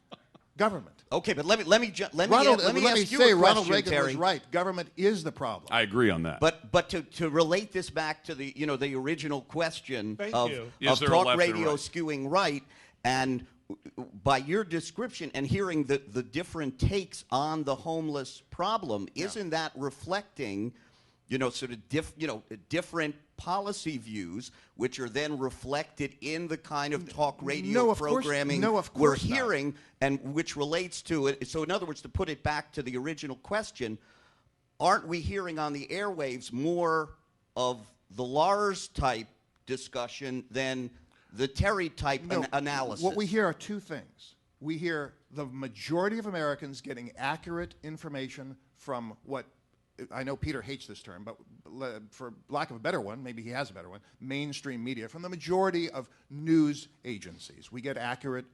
government. Okay, but let me ask you say a Ronald question, Reagan Terry. was right. Government is the problem. I agree on that. But to relate this back to the the original question Thank of you. Is there a talk left and radio right? skewing right, and by your description and hearing the different takes on the homeless problem, isn't that reflecting sort of different policy views, which are then reflected in the kind of talk radio programming we're hearing, and which relates to it? So in other words, to put it back to the original question, aren't we hearing on the airwaves more of the Lars type discussion than the Terry type analysis? What we hear are two things. We hear the majority of Americans getting accurate information from what, I know Peter hates this term, but for lack of a better one, maybe he has a better one, mainstream media, from the majority of news agencies. We get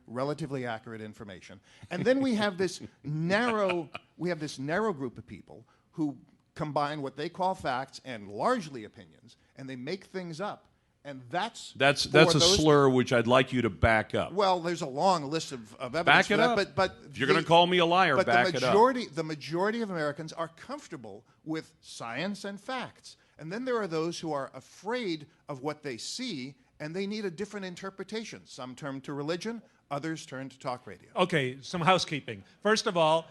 relatively accurate information. And then we have this narrow group of people who combine what they call facts and largely opinions, and they make things up. And that's a slur which I'd like you to back up. Well, there's a long list of evidence Back for it that, up. but If you're going to call me a liar, but back it up. the majority of Americans are comfortable with science and facts. And then there are those who are afraid of what they see, and they need a different interpretation. Some turn to religion, others turn to talk radio. Okay, some housekeeping. First of all,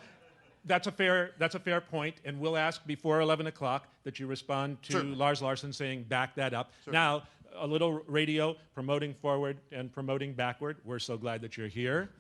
that's a fair point, and we'll ask before 11 o'clock that you respond to Certainly. Lars Larson saying back that up. Certainly. Now, a little radio promoting forward and promoting backward. We're so glad that you're here.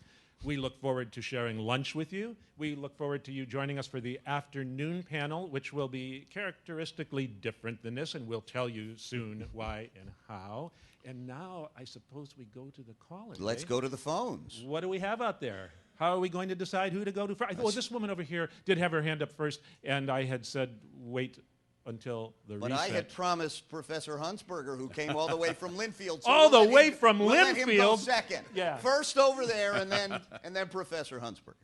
We look forward to sharing lunch with you. We look forward to you joining us for the afternoon panel, which will be characteristically different than this, and we'll tell you soon why and how. And now, I suppose we go to the callers. Let's go to the phones. What do we have out there? How are we going to decide who to go to first? Well, this woman over here did have her hand up first, and I had said wait until the But reset. I had promised Professor Hunsberger, who came all the way from Linfield. So All we'll the let way him- from we'll let him go Linfield? second. Yeah. First over there, and then Professor Hunsberger.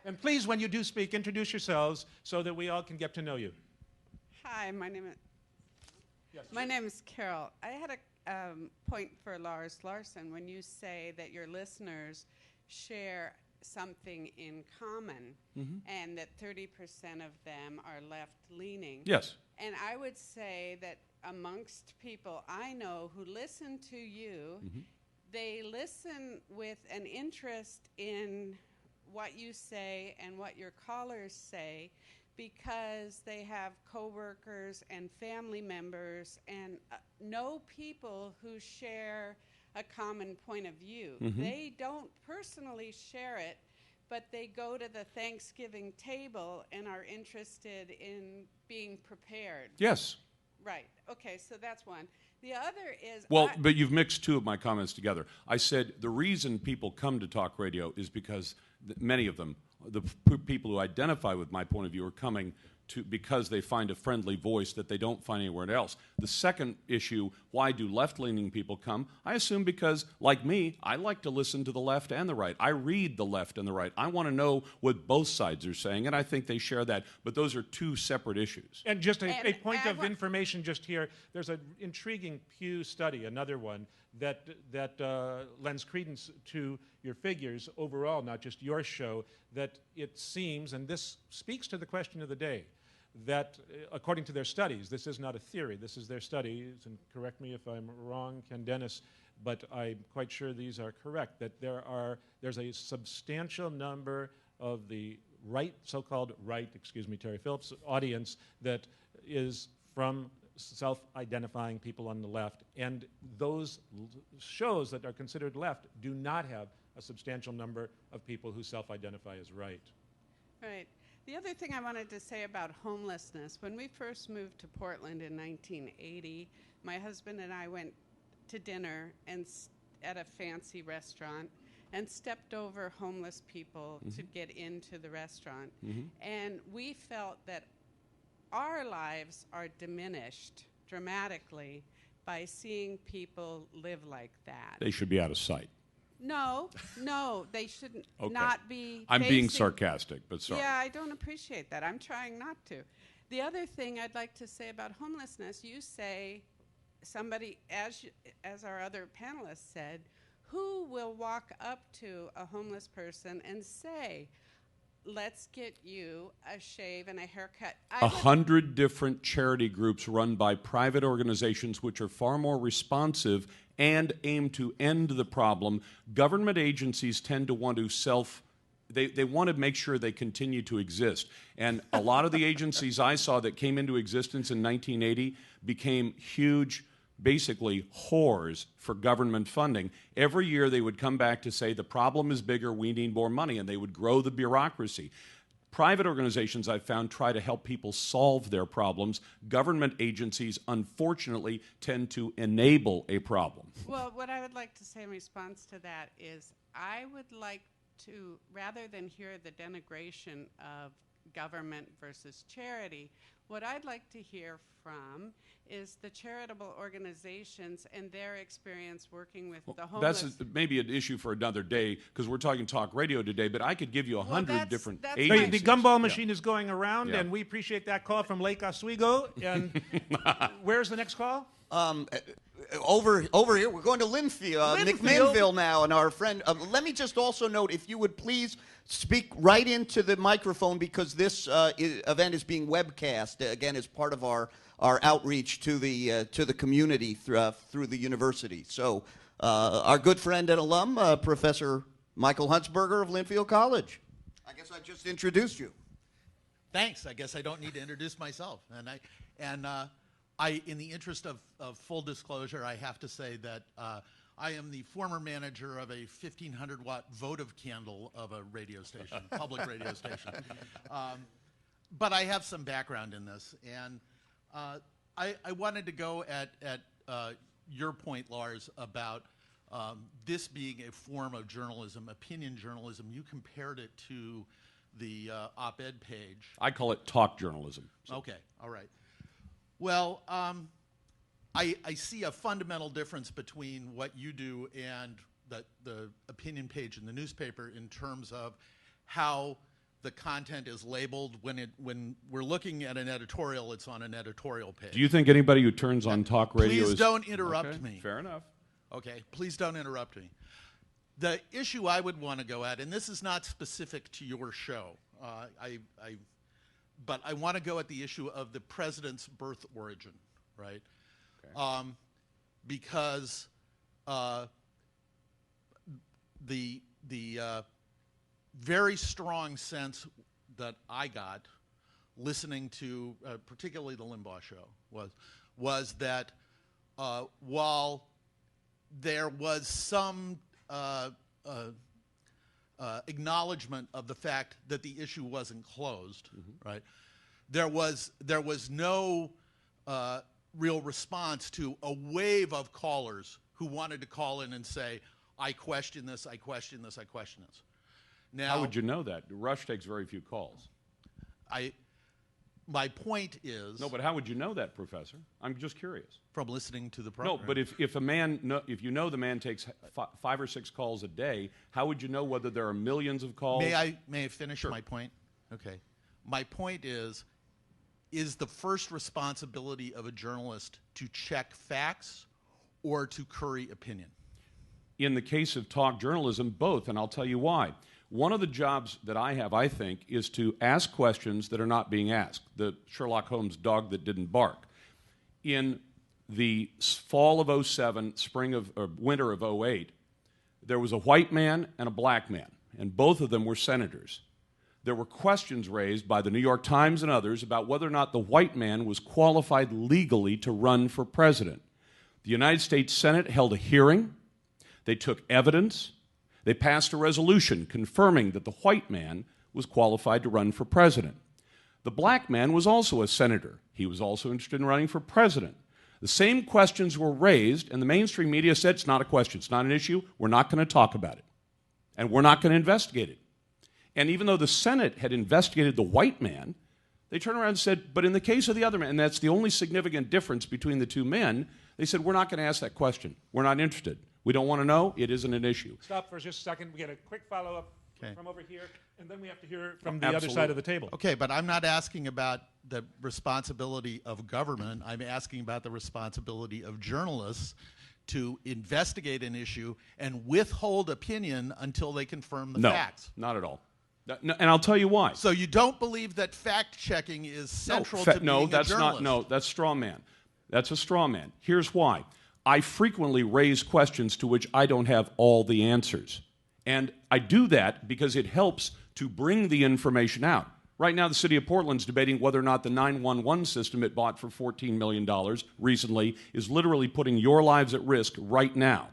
And please, when you do speak, introduce yourselves so that we all can get to know you. Hi, my name is Yes. My name is Carol. I had a point for Lars Larson. When you say that your listeners share something in common and that 30% of them are left-leaning. Yes. And I would say that amongst people I know who listen to you, they listen with an interest in what you say and what your callers say because they have coworkers and family members and know people who share a common point of view. They don't personally share it, but they go to the Thanksgiving table and are interested in being prepared. Yes. Right. Okay, so that's one. The other is... Well, but you've mixed two of my comments together. I said the reason people come to talk radio is because many of them, the people who identify with my point of view, are coming to because they find a friendly voice that they don't find anywhere else. The second issue, why do left-leaning people come? I assume because, like me, I like to listen to the left and the right. I read the left and the right. I want to know what both sides are saying, and I think they share that. But those are two separate issues. And just a point of information just here, there's an intriguing Pew study, another one, that lends credence to your figures overall, not just your show, that it seems, and this speaks to the question of the day, that according to their studies, this is not a theory, this is their studies, and correct me if I'm wrong, Ken Dennis, but I'm quite sure these are correct, that there's a substantial number of the right, so-called right, excuse me, Terry Phillips, audience that is from self-identifying people on the left, and those shows that are considered left do not have a substantial number of people who self-identify as right. Right. The other thing I wanted to say about homelessness, when we first moved to Portland in 1980, my husband and I went to dinner at a fancy restaurant and stepped over homeless people to get into the restaurant. And we felt that our lives are diminished dramatically by seeing people live like that. They should be out of sight. No, they shouldn't Okay. not be. I'm being sarcastic, but sorry. Yeah, I don't appreciate that. I'm trying not to. The other thing I'd like to say about homelessness, you say somebody, as our other panelists said, who will walk up to a homeless person and say, let's get you a shave and a haircut. 100 different charity groups run by private organizations which are far more responsive and aim to end the problem. Government agencies tend to want to they want to make sure they continue to exist. And a lot of the agencies I saw that came into existence in 1980 became huge, basically whores for government funding. Every year they would come back to say the problem is bigger, we need more money, and they would grow the bureaucracy. Private organizations, I've found, try to help people solve their problems. Government agencies, unfortunately, tend to enable a problem. Well, what I would like to say in response to that is I would like to, rather than hear the denigration of government versus charity, what I'd like to hear from is the charitable organizations and their experience working with the homeless. That's maybe an issue for another day because we're talking talk radio today, but I could give you 100 different agencies. The gumball machine is going around, and we appreciate that call from Lake Oswego. And where's the next call? Over here, we're going to McMinnville now, and our friend. Let me just also note, if you would please speak right into the microphone because this event is being webcast again as part of our outreach to the community through the university. So, our good friend and alum, Professor Michael Huntsberger of Linfield College. I guess I just introduced you. Thanks. I guess I don't need to introduce myself, and in the interest of full disclosure, I have to say that I am the former manager of a 1,500-watt votive candle of a radio station, public radio station. But I have some background in this, and I wanted to go at your point, Lars, about this being a form of journalism, opinion journalism. You compared it to the op-ed page. I call it talk journalism. So. Okay, all right. Well, I see a fundamental difference between what you do and the opinion page in the newspaper in terms of how the content is labeled. When we're looking at an editorial, it's on an editorial page. Do you think anybody who turns on talk radio Please is... don't interrupt Okay, me. Fair enough. Okay, please don't interrupt me. The issue I would want to go at, and this is not specific to your show, but I want to go at the issue of the president's birth origin, right? Okay. Because the very strong sense that I got listening to particularly the Limbaugh show was that while there was some acknowledgement of the fact that the issue wasn't closed, right? There was no real response to a wave of callers who wanted to call in and say, I question this, I question this, I question this. Now, how would you know that? Rush takes very few calls. My point is... No, but how would you know that, Professor? I'm just curious. From listening to the program. No, but if you know the man takes 5 or 6 calls a day, how would you know whether there are millions of calls? May I finish my point? Okay. My point is the first responsibility of a journalist to check facts or to curry opinion? In the case of talk journalism, both, and I'll tell you why. One of the jobs that I have, I think, is to ask questions that are not being asked. The Sherlock Holmes dog that didn't bark. In the fall of 07, winter of 08, there was a white man and a black man, and both of them were senators. There were questions raised by the New York Times and others about whether or not the white man was qualified legally to run for president. The United States Senate held a hearing. They took evidence. They passed a resolution confirming that the white man was qualified to run for president. The black man was also a senator. He was also interested in running for president. The same questions were raised, and the mainstream media said it's not a question, it's not an issue, we're not going to talk about it, and we're not going to investigate it. And even though the Senate had investigated the white man, they turned around and said, but in the case of the other man, and that's the only significant difference between the two men, they said, we're not going to ask that question. We're not interested. We don't want to know. It isn't an issue. Stop for just a second. We get a quick follow-up from over here, and then we have to hear from the Absolutely. other side of the table. Okay, but I'm not asking about the responsibility of government. I'm asking about the responsibility of journalists to investigate an issue and withhold opinion until they confirm the facts. No, not at all. No, and I'll tell you why. So you don't believe that fact-checking is central to being a journalist? No, that's straw man. That's a straw man. Here's why. I frequently raise questions to which I don't have all the answers. And I do that because it helps to bring the information out. Right now, the city of Portland's debating whether or not the 911 system it bought for $14 million recently is literally putting your lives at risk right now.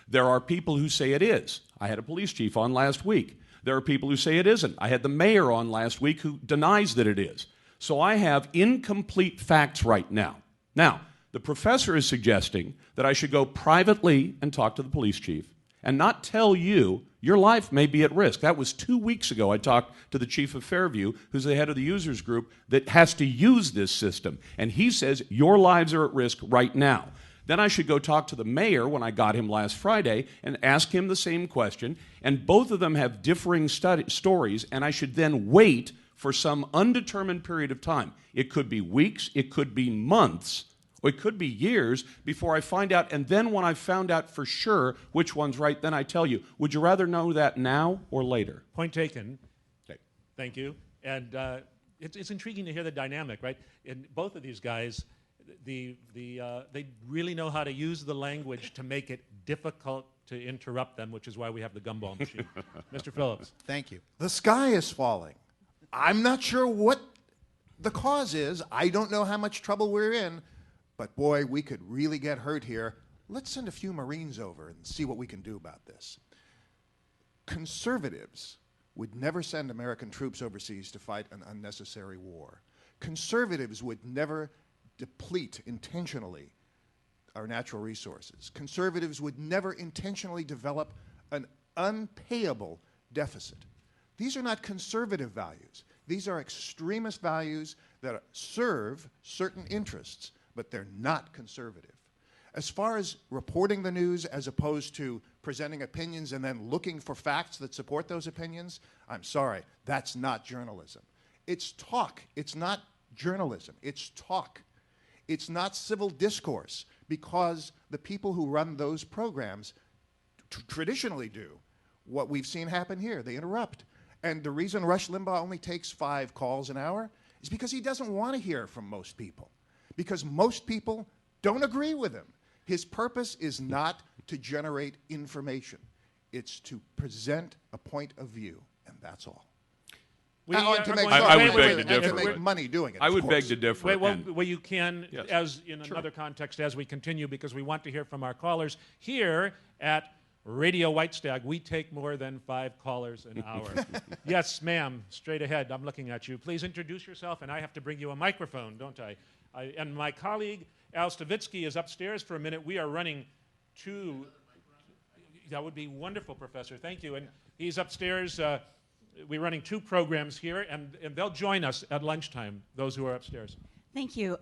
There are people who say it is. I had a police chief on last week. There are people who say it isn't. I had the mayor on last week who denies that it is. So I have incomplete facts right now. Now, the professor is suggesting that I should go privately and talk to the police chief and not tell you your life may be at risk. That was 2 weeks ago. I talked to the chief of Fairview, who's the head of the users group that has to use this system. And he says your lives are at risk right now. Then I should go talk to the mayor when I got him last Friday and ask him the same question. And both of them have differing stories, and I should then wait for some undetermined period of time. It could be weeks, it could be months, or it could be years before I find out. And then when I've found out for sure which one's right, then I tell you. Would you rather know that now or later? Point taken. Okay. Thank you. And it's intriguing to hear the dynamic, right? In both of these guys, they really know how to use the language to make it difficult to interrupt them, which is why we have the gumball machine. Mr. Phillips. Thank you. The sky is falling. I'm not sure what the cause is. I don't know how much trouble we're in. But boy, we could really get hurt here. Let's send a few Marines over and see what we can do about this. Conservatives would never send American troops overseas to fight an unnecessary war. Conservatives would never deplete intentionally our natural resources. Conservatives would never intentionally develop an unpayable deficit. These are not conservative values. These are extremist values that serve certain interests, but they're not conservative. As far as reporting the news as opposed to presenting opinions and then looking for facts that support those opinions, I'm sorry, that's not journalism. It's talk. It's not journalism. It's talk. It's not civil discourse, because the people who run those programs traditionally do what we've seen happen here. They interrupt. And the reason Rush Limbaugh only takes 5 calls an hour is because he doesn't want to hear from most people, because most people don't agree with him. His purpose is not to generate information. It's to present a point of view, and that's all. I would beg to differ. To make money doing it. I would beg to differ. Well, you can, Yes. as in another context, as we continue, because we want to hear from our callers. Here at Radio White Stag, we take more than 5 callers an hour. Yes, ma'am, straight ahead. I'm looking at you. Please introduce yourself, and I have to bring you a microphone, don't I? And my colleague, Al Stavitsky, is upstairs for a minute. We are running 2... That would be wonderful, Professor. Thank you. And he's upstairs. We're running 2 programs here, and they'll join us at lunchtime, those who are upstairs. Thank you.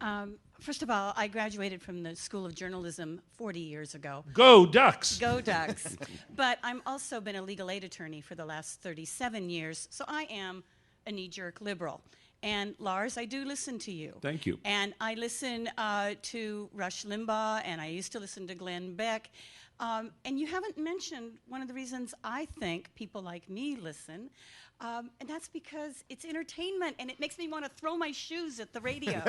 First of all, I graduated from the School of Journalism 40 years ago. Go Ducks! Go Ducks. But I'm also been a legal aid attorney for the last 37 years, so I am a knee-jerk liberal. And Lars, I do listen to you. Thank you. And I listen to Rush Limbaugh, and I used to listen to Glenn Beck. And you haven't mentioned one of the reasons I think people like me listen, and that's because it's entertainment, and it makes me want to throw my shoes at the radio.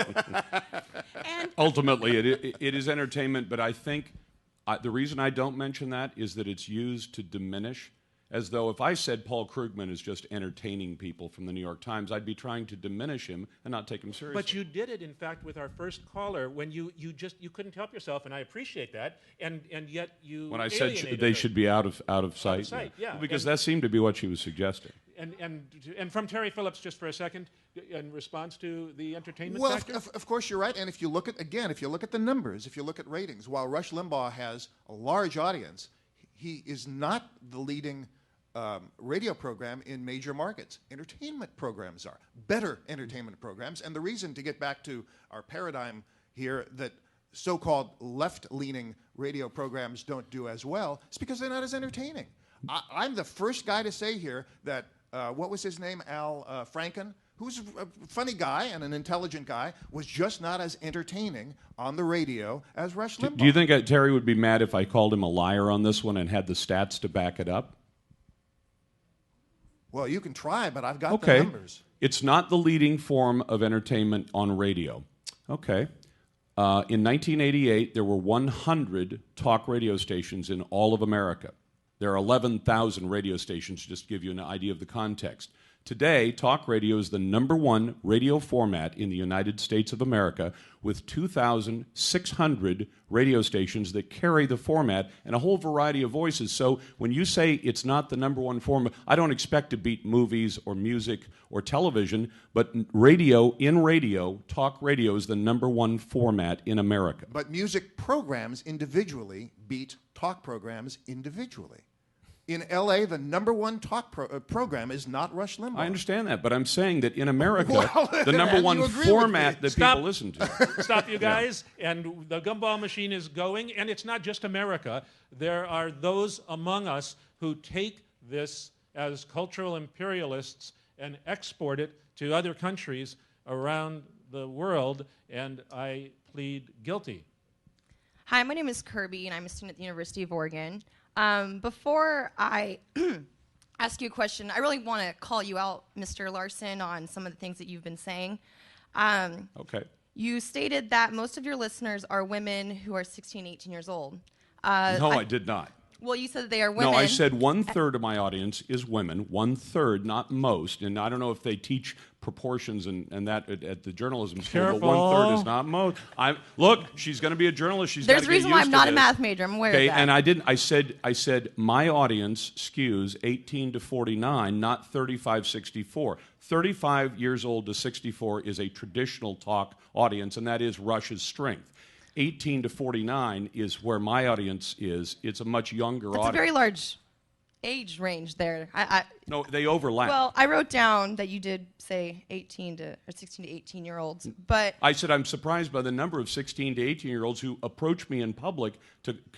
And ultimately, it is entertainment, but I think the reason I don't mention that is that it's used to diminish, as though if I said Paul Krugman is just entertaining people from the New York Times, I'd be trying to diminish him and not take him seriously. But you did it, in fact, with our first caller, when you couldn't help yourself, and I appreciate that, and yet you when I said they should be out of sight, sight, yeah. Because that seemed to be what she was suggesting. And from Terry Phillips, just for a second, in response to the entertainment Well, factor? of course you're right. And if you look at the numbers, if you look at ratings, while Rush Limbaugh has a large audience, he is not the leading radio program in major markets. Entertainment programs are better entertainment programs. And the reason, to get back to our paradigm here, that so-called left-leaning radio programs don't do as well, is because they're not as entertaining. I'm the first guy to say here that, what was his name, Al Franken, who's a funny guy and an intelligent guy, was just not as entertaining on the radio as Rush Limbaugh. Do you think Terry would be mad if I called him a liar on this one and had the stats to back it up? Well, you can try, but I've got the numbers. It's not the leading form of entertainment on radio. Okay. In 1988, there were 100 talk radio stations in all of America. There are 11,000 radio stations, just to give you an idea of the context. Today, talk radio is the #1 radio format in the United States of America, with 2,600 radio stations that carry the format and a whole variety of voices. So when you say it's not the #1 format, I don't expect to beat movies or music or television, but radio, talk radio is the #1 format in America. But music programs individually beat talk programs individually. In L.A., the #1 talk program is not Rush Limbaugh. I understand that, but I'm saying that in America, Well, the #1 format that people listen to. Stop, you guys. Yeah. And the gumball machine is going, and it's not just America. There are those among us who take this as cultural imperialists and export it to other countries around the world, and I plead guilty. Hi, my name is Kirby, and I'm a student at the University of Oregon. Before I ask you a question, I really want to call you out, Mr. Larson, on some of the things that you've been saying. Okay. You stated that most of your listeners are women who are 16, 18 years old. No, I did not. Well, you said that they are women. No, I said 1/3 of my audience is women. 1/3, not most. And I don't know if they teach proportions and that at the journalism school, Careful. but 1/3 is not most. Look, she's going to be a journalist. She's There's got a to get reason why used I'm to not a this. math major. I'm aware of that. And I said my audience skews 18 to 49, not 35-64. 35 years old to 64 is a traditional talk audience, and that is Rush's strength. 18 to 49 is where my audience is. It's a much younger audience. It's a very large age range there. No, they overlap. Well, I wrote down that you did say 16 to 18-year-olds, but I said I'm surprised by the number of 16 to 18-year-olds who approach me in public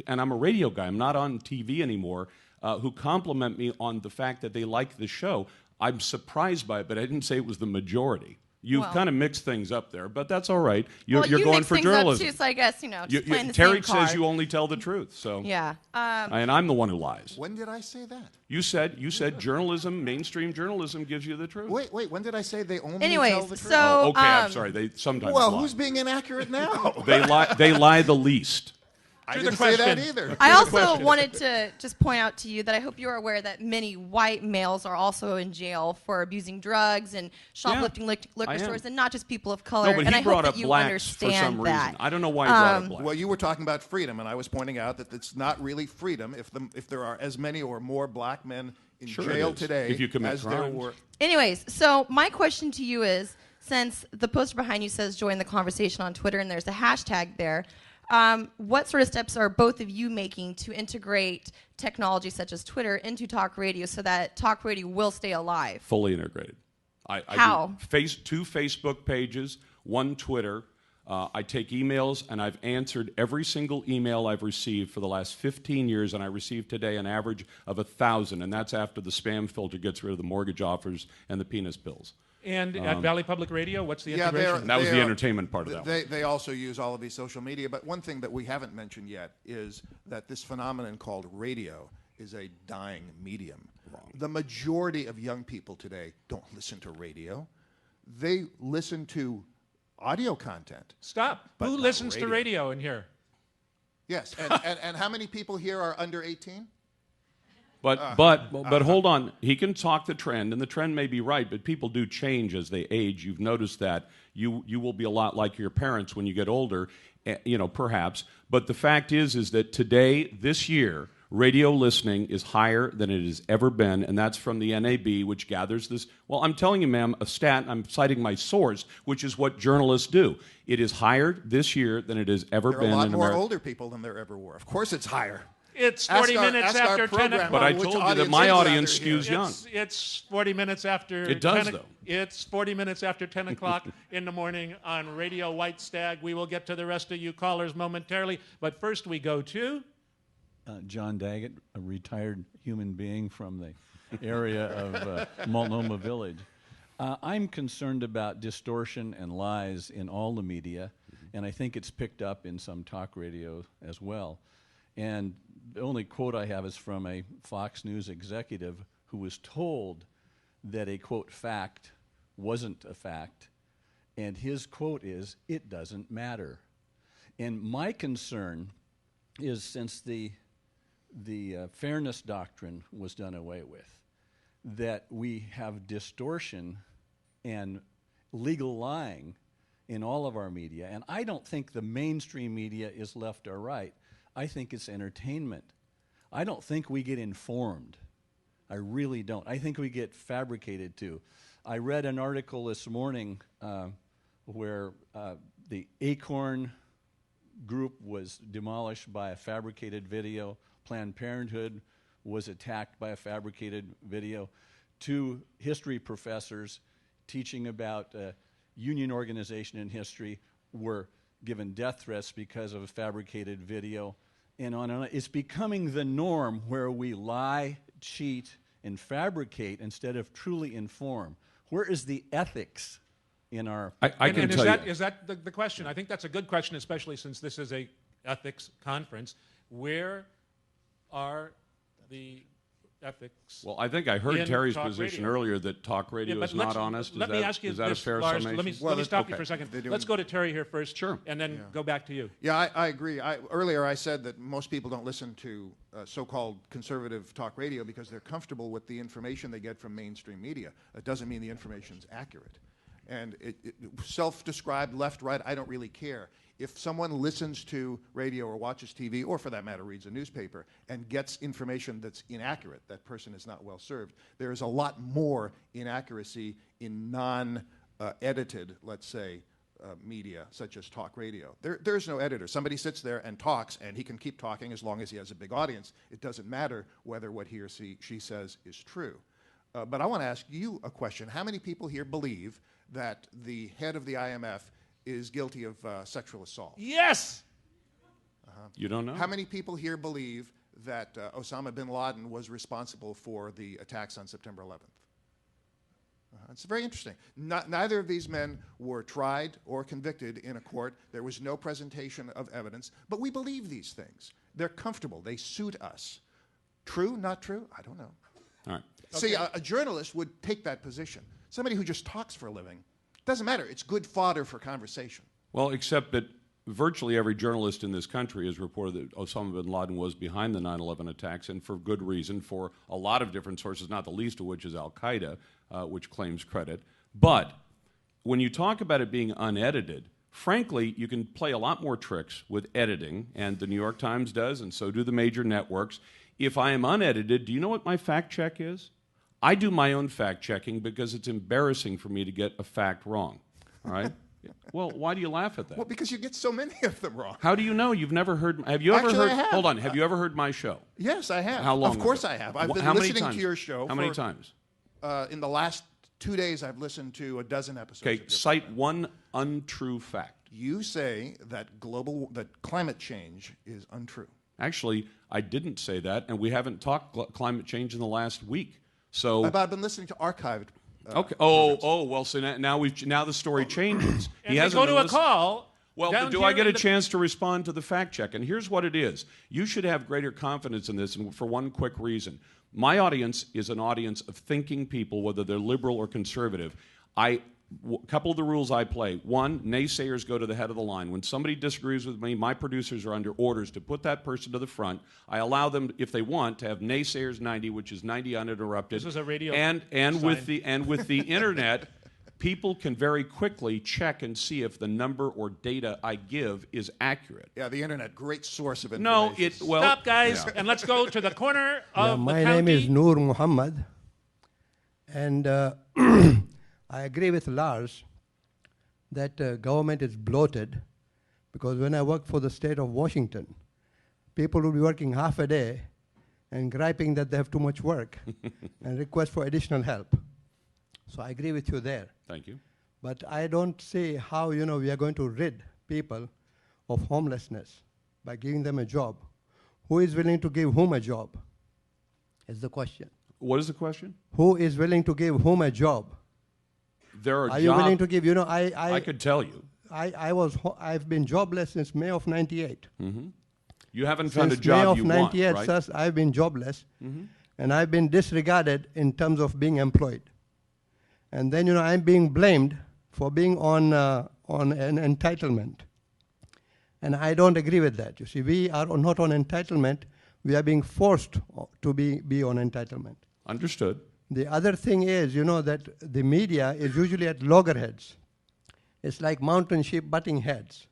and I'm a radio guy. I'm not on TV anymore. Who compliment me on the fact that they like the show. I'm surprised by it, but I didn't say it was the majority. You've kind of mixed things up there, but that's all right. You're you going mix for things journalism. up too, so I guess just playing the Tarek same card. says you only tell the truth, so yeah. And I'm the one who lies. When did I say that? You said journalism, mainstream journalism gives you the truth. Wait, when did I say they only Anyways, tell the truth? so Okay, I'm sorry. They sometimes well, lie. who's being inaccurate now? They lie the least. I didn't say that either. I also wanted to just point out to you that I hope you're aware that many white males are also in jail for abusing drugs and shoplifting liquor stores, and not just people of color. No, but and he I brought hope up that you blacks understand for some that. reason. I don't know why he brought up blacks. Well, you were talking about freedom, and I was pointing out that it's not really freedom if there are as many or more black men in jail today if you commit as crimes. there were. Anyways, so my question to you is, since the poster behind you says join the conversation on Twitter and there's a hashtag there, what sort of steps are both of you making to integrate technology such as Twitter into talk radio so that talk radio will stay alive? Fully integrated. How? I do 2 Facebook pages, 1 Twitter. I take emails, and I've answered every single email I've received for the last 15 years, and I received today an average of 1,000, and that's after the spam filter gets rid of the mortgage offers and the penis bills. And at Valley Public Radio, what's the integration? That was the entertainment part of that one. They also use all of these social media, but one thing that we haven't mentioned yet is that this phenomenon called radio is a dying medium. Wrong. The majority of young people today don't listen to radio. They listen to audio content. Stop. Who listens to radio in here? Yes, and how many people here are under 18? But hold on. He can talk the trend, and the trend may be right, but people do change as they age. You've noticed that. You will be a lot like your parents when you get older, perhaps. But the fact is that today, this year, radio listening is higher than it has ever been, and that's from the NAB, which gathers this. Well, I'm telling you, ma'am, a stat, I'm citing my source, which is what journalists do. It is higher this year than it has ever been in America. There are a lot more older people than there ever were. Of course it's higher. It's 40 minutes after 10 o'clock. But I told you that my audience skews young. It's 40 minutes after. It does, though. It's 40 minutes after 10 o'clock in the morning on Radio White Stag. We will get to the rest of you callers momentarily. But first we go to John Daggett, a retired human being from the area of Multnomah Village. I'm concerned about distortion and lies in all the media, and I think it's picked up in some talk radio as well. And the only quote I have is from a Fox News executive who was told that a, quote, fact wasn't a fact, and his quote is, "It doesn't matter." And my concern is, since the fairness doctrine was done away with, that we have distortion and legal lying in all of our media. And I don't think the mainstream media is left or right. I think it's entertainment. I don't think we get informed. I really don't. I think we get fabricated too. I read an article this morning where the Acorn group was demolished by a fabricated video. Planned Parenthood was attacked by a fabricated video. 2 history professors teaching about union organization in history were given death threats because of a fabricated video, and on and on. It's becoming the norm where we lie, cheat, and fabricate instead of truly inform. Where is the ethics in our... Is that the question? I think that's a good question, especially since this is a ethics conference. Where are the ethics? Well, I think I heard Terry's position earlier that talk radio is not honest. Let me ask you is that this, a fair Lars, summation? let me stop you for a second. Let's go to Terry here first, sure, and then go back to you. Yeah, I agree. Earlier I said that most people don't listen to so-called conservative talk radio because they're comfortable with the information they get from mainstream media. It doesn't mean the information's accurate. And self-described left, right, I don't really care. If someone listens to radio or watches TV, or for that matter reads a newspaper, and gets information that's inaccurate, that person is not well served. There is a lot more inaccuracy in non-edited, let's say, media, such as talk radio. There's no editor. Somebody sits there and talks, and he can keep talking as long as he has a big audience. It doesn't matter whether what he or she says is true. But I want to ask you a question. How many people here believe that the head of the IMF is guilty of sexual assault? Yes! You don't know? How many people here believe that Osama bin Laden was responsible for the attacks on September 11th? It's very interesting. Neither of these men were tried or convicted in a court. There was no presentation of evidence. But we believe these things. They're comfortable. They suit us. True, not true? I don't know. All right. See, a journalist would take that position. Somebody who just talks for a living, doesn't matter. It's good fodder for conversation. Well, except that virtually every journalist in this country has reported that Osama bin Laden was behind the 9/11 attacks, and for good reason, for a lot of different sources, not the least of which is Al-Qaeda, which claims credit. But when you talk about it being unedited, frankly, you can play a lot more tricks with editing, and the New York Times does, and so do the major networks. If I am unedited, do you know what my fact check is? I do my own fact checking because it's embarrassing for me to get a fact wrong. All right? Well, why do you laugh at that? Well, because you get so many of them wrong. How do you know? You've never heard. Have you ever Actually, heard? I have. Hold on. Have you ever heard my show? Yes, I have. How long? Of course ago? I have. I've been How many listening times? to your show. How many times? In the last 2 days, I've listened to a dozen episodes. Okay, cite one untrue fact. You say that climate change is untrue. Actually, I didn't say that, and we haven't talked climate change in the last week. So I've been listening to archived. Okay. Well. So now the story changes. And they go to a call. Well, down do here I get in a chance to respond to the fact check? And here's what it is. You should have greater confidence in this, and for one quick reason. My audience is an audience of thinking people, whether they're liberal or conservative. A couple of the rules I play. One, naysayers go to the head of the line. When somebody disagrees with me, my producers are under orders to put that person to the front. I allow them, if they want, to have naysayers 90, which is 90 uninterrupted. This is a radio and sign. with the internet, people can very quickly check and see if the number or data I give is accurate. Yeah, the internet, great source of information. No, Stop, guys, and let's go to the corner of my the county. name is Noor Muhammad, and I agree with Lars that government is bloated, because when I worked for the state of Washington, people would be working half a day and griping that they have too much work and request for additional help. So I agree with you there. Thank you. But I don't see how we are going to rid people of homelessness by giving them a job. Who is willing to give whom a job? Is the question. What is the question? Who is willing to give whom a job? There are you willing to give? I could tell you. I've been jobless since May of '98. Mm-hmm. You haven't found a Since job May you of want, '98, right? I've been jobless, Mhm. and I've been disregarded in terms of being employed. And then I'm being blamed for being on an entitlement, and I don't agree with that. You see, we are not on entitlement; we are being forced to be on entitlement. Understood. The other thing is, that the media is usually at loggerheads. It's like mountain sheep butting heads.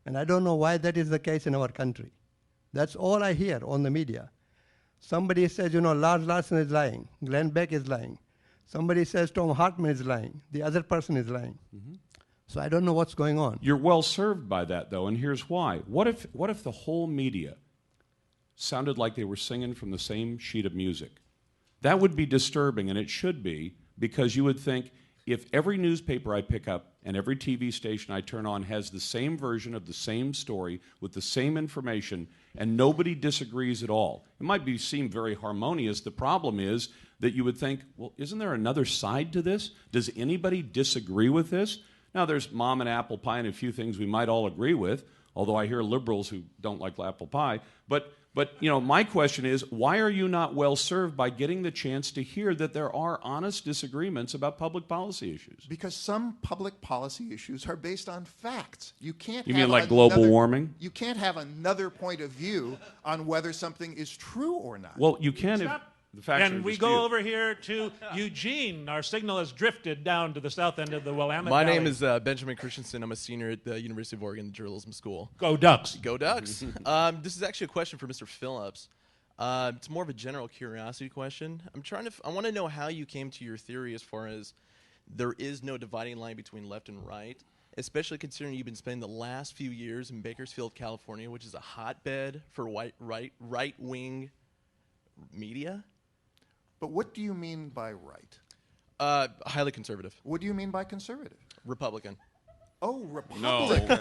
And I don't know why that is the case in our country. That's all I hear on the media. Somebody says, Lars Larson is lying. Glenn Beck is lying. Somebody says Tom Hartman is lying. The other person is lying. Mm-hmm. So I don't know what's going on. You're well served by that, though, and here's why. What if the whole media sounded like they were singing from the same sheet of music? That would be disturbing, and it should be, because you would think, if every newspaper I pick up and every TV station I turn on has the same version of the same story with the same information and nobody disagrees at all, it might seem very harmonious. The problem is that you would think, well, isn't there another side to this? Does anybody disagree with this? Now, there's mom and apple pie and a few things we might all agree with, although I hear liberals who don't like apple pie. But my question is, why are you not well served by getting the chance to hear that there are honest disagreements about public policy issues? Because some public policy issues are based on facts. You can't. You mean like global warming? You can't have another point of view on whether something is true or not. Well, you can if the facts are And we disputed. go over here to Eugene. Our signal has drifted down to the south end of the Willamette My Valley. name is Benjamin Christensen. I'm a senior at the University of Oregon Journalism School. Go Ducks. Go Ducks. This is actually a question for Mr. Phillips. It's more of a general curiosity question. I want to know how you came to your theory as far as there is no dividing line between left and right, especially considering you've been spending the last few years in Bakersfield, California, which is a hotbed for right-wing media? But what do you mean by right? Highly conservative. What do you mean by conservative? Republican. Oh, Republican.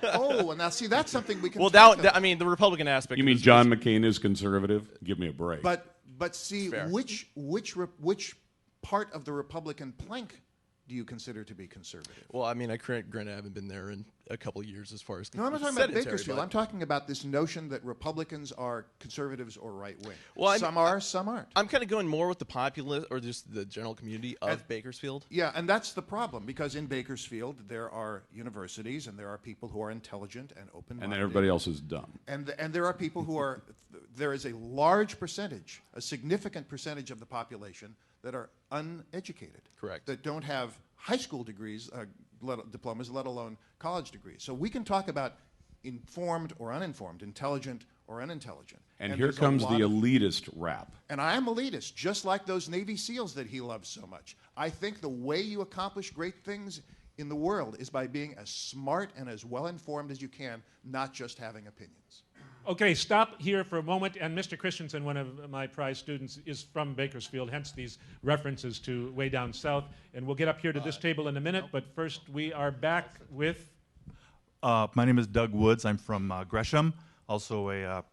Oh, and now see, that's something we can. Well, talk I mean, the Republican aspect. You mean John McCain is conservative? Give me a break. But see, which part of the Republican plank do you consider to be conservative? Well, I mean, granted, I haven't been there in a couple of years as far as no, I'm not talking about Bakersfield. I'm talking about this notion that Republicans are conservatives or right wing. Well, some are, some aren't. I'm kind of going more with the populace or just the general community of Bakersfield. Yeah, and that's the problem, because in Bakersfield there are universities and there are people who are intelligent and open-minded. And then everybody else is dumb. And there are people who are. There is a large percentage, a significant percentage of the population that are uneducated. Correct. That don't have high school degrees, diplomas, let alone college degrees. So we can talk about informed or uninformed, intelligent or unintelligent. And here comes the elitist rap. And I am elitist, just like those Navy SEALs that he loves so much. I think the way you accomplish great things in the world is by being as smart and as well-informed as you can, not just having opinions. Okay, stop here for a moment. And Mr. Christensen, one of my prize students, is from Bakersfield, hence these references to way down south. And we'll get up here to this table in a minute, but first we are back with... My name is Doug Woods. I'm from Gresham, also a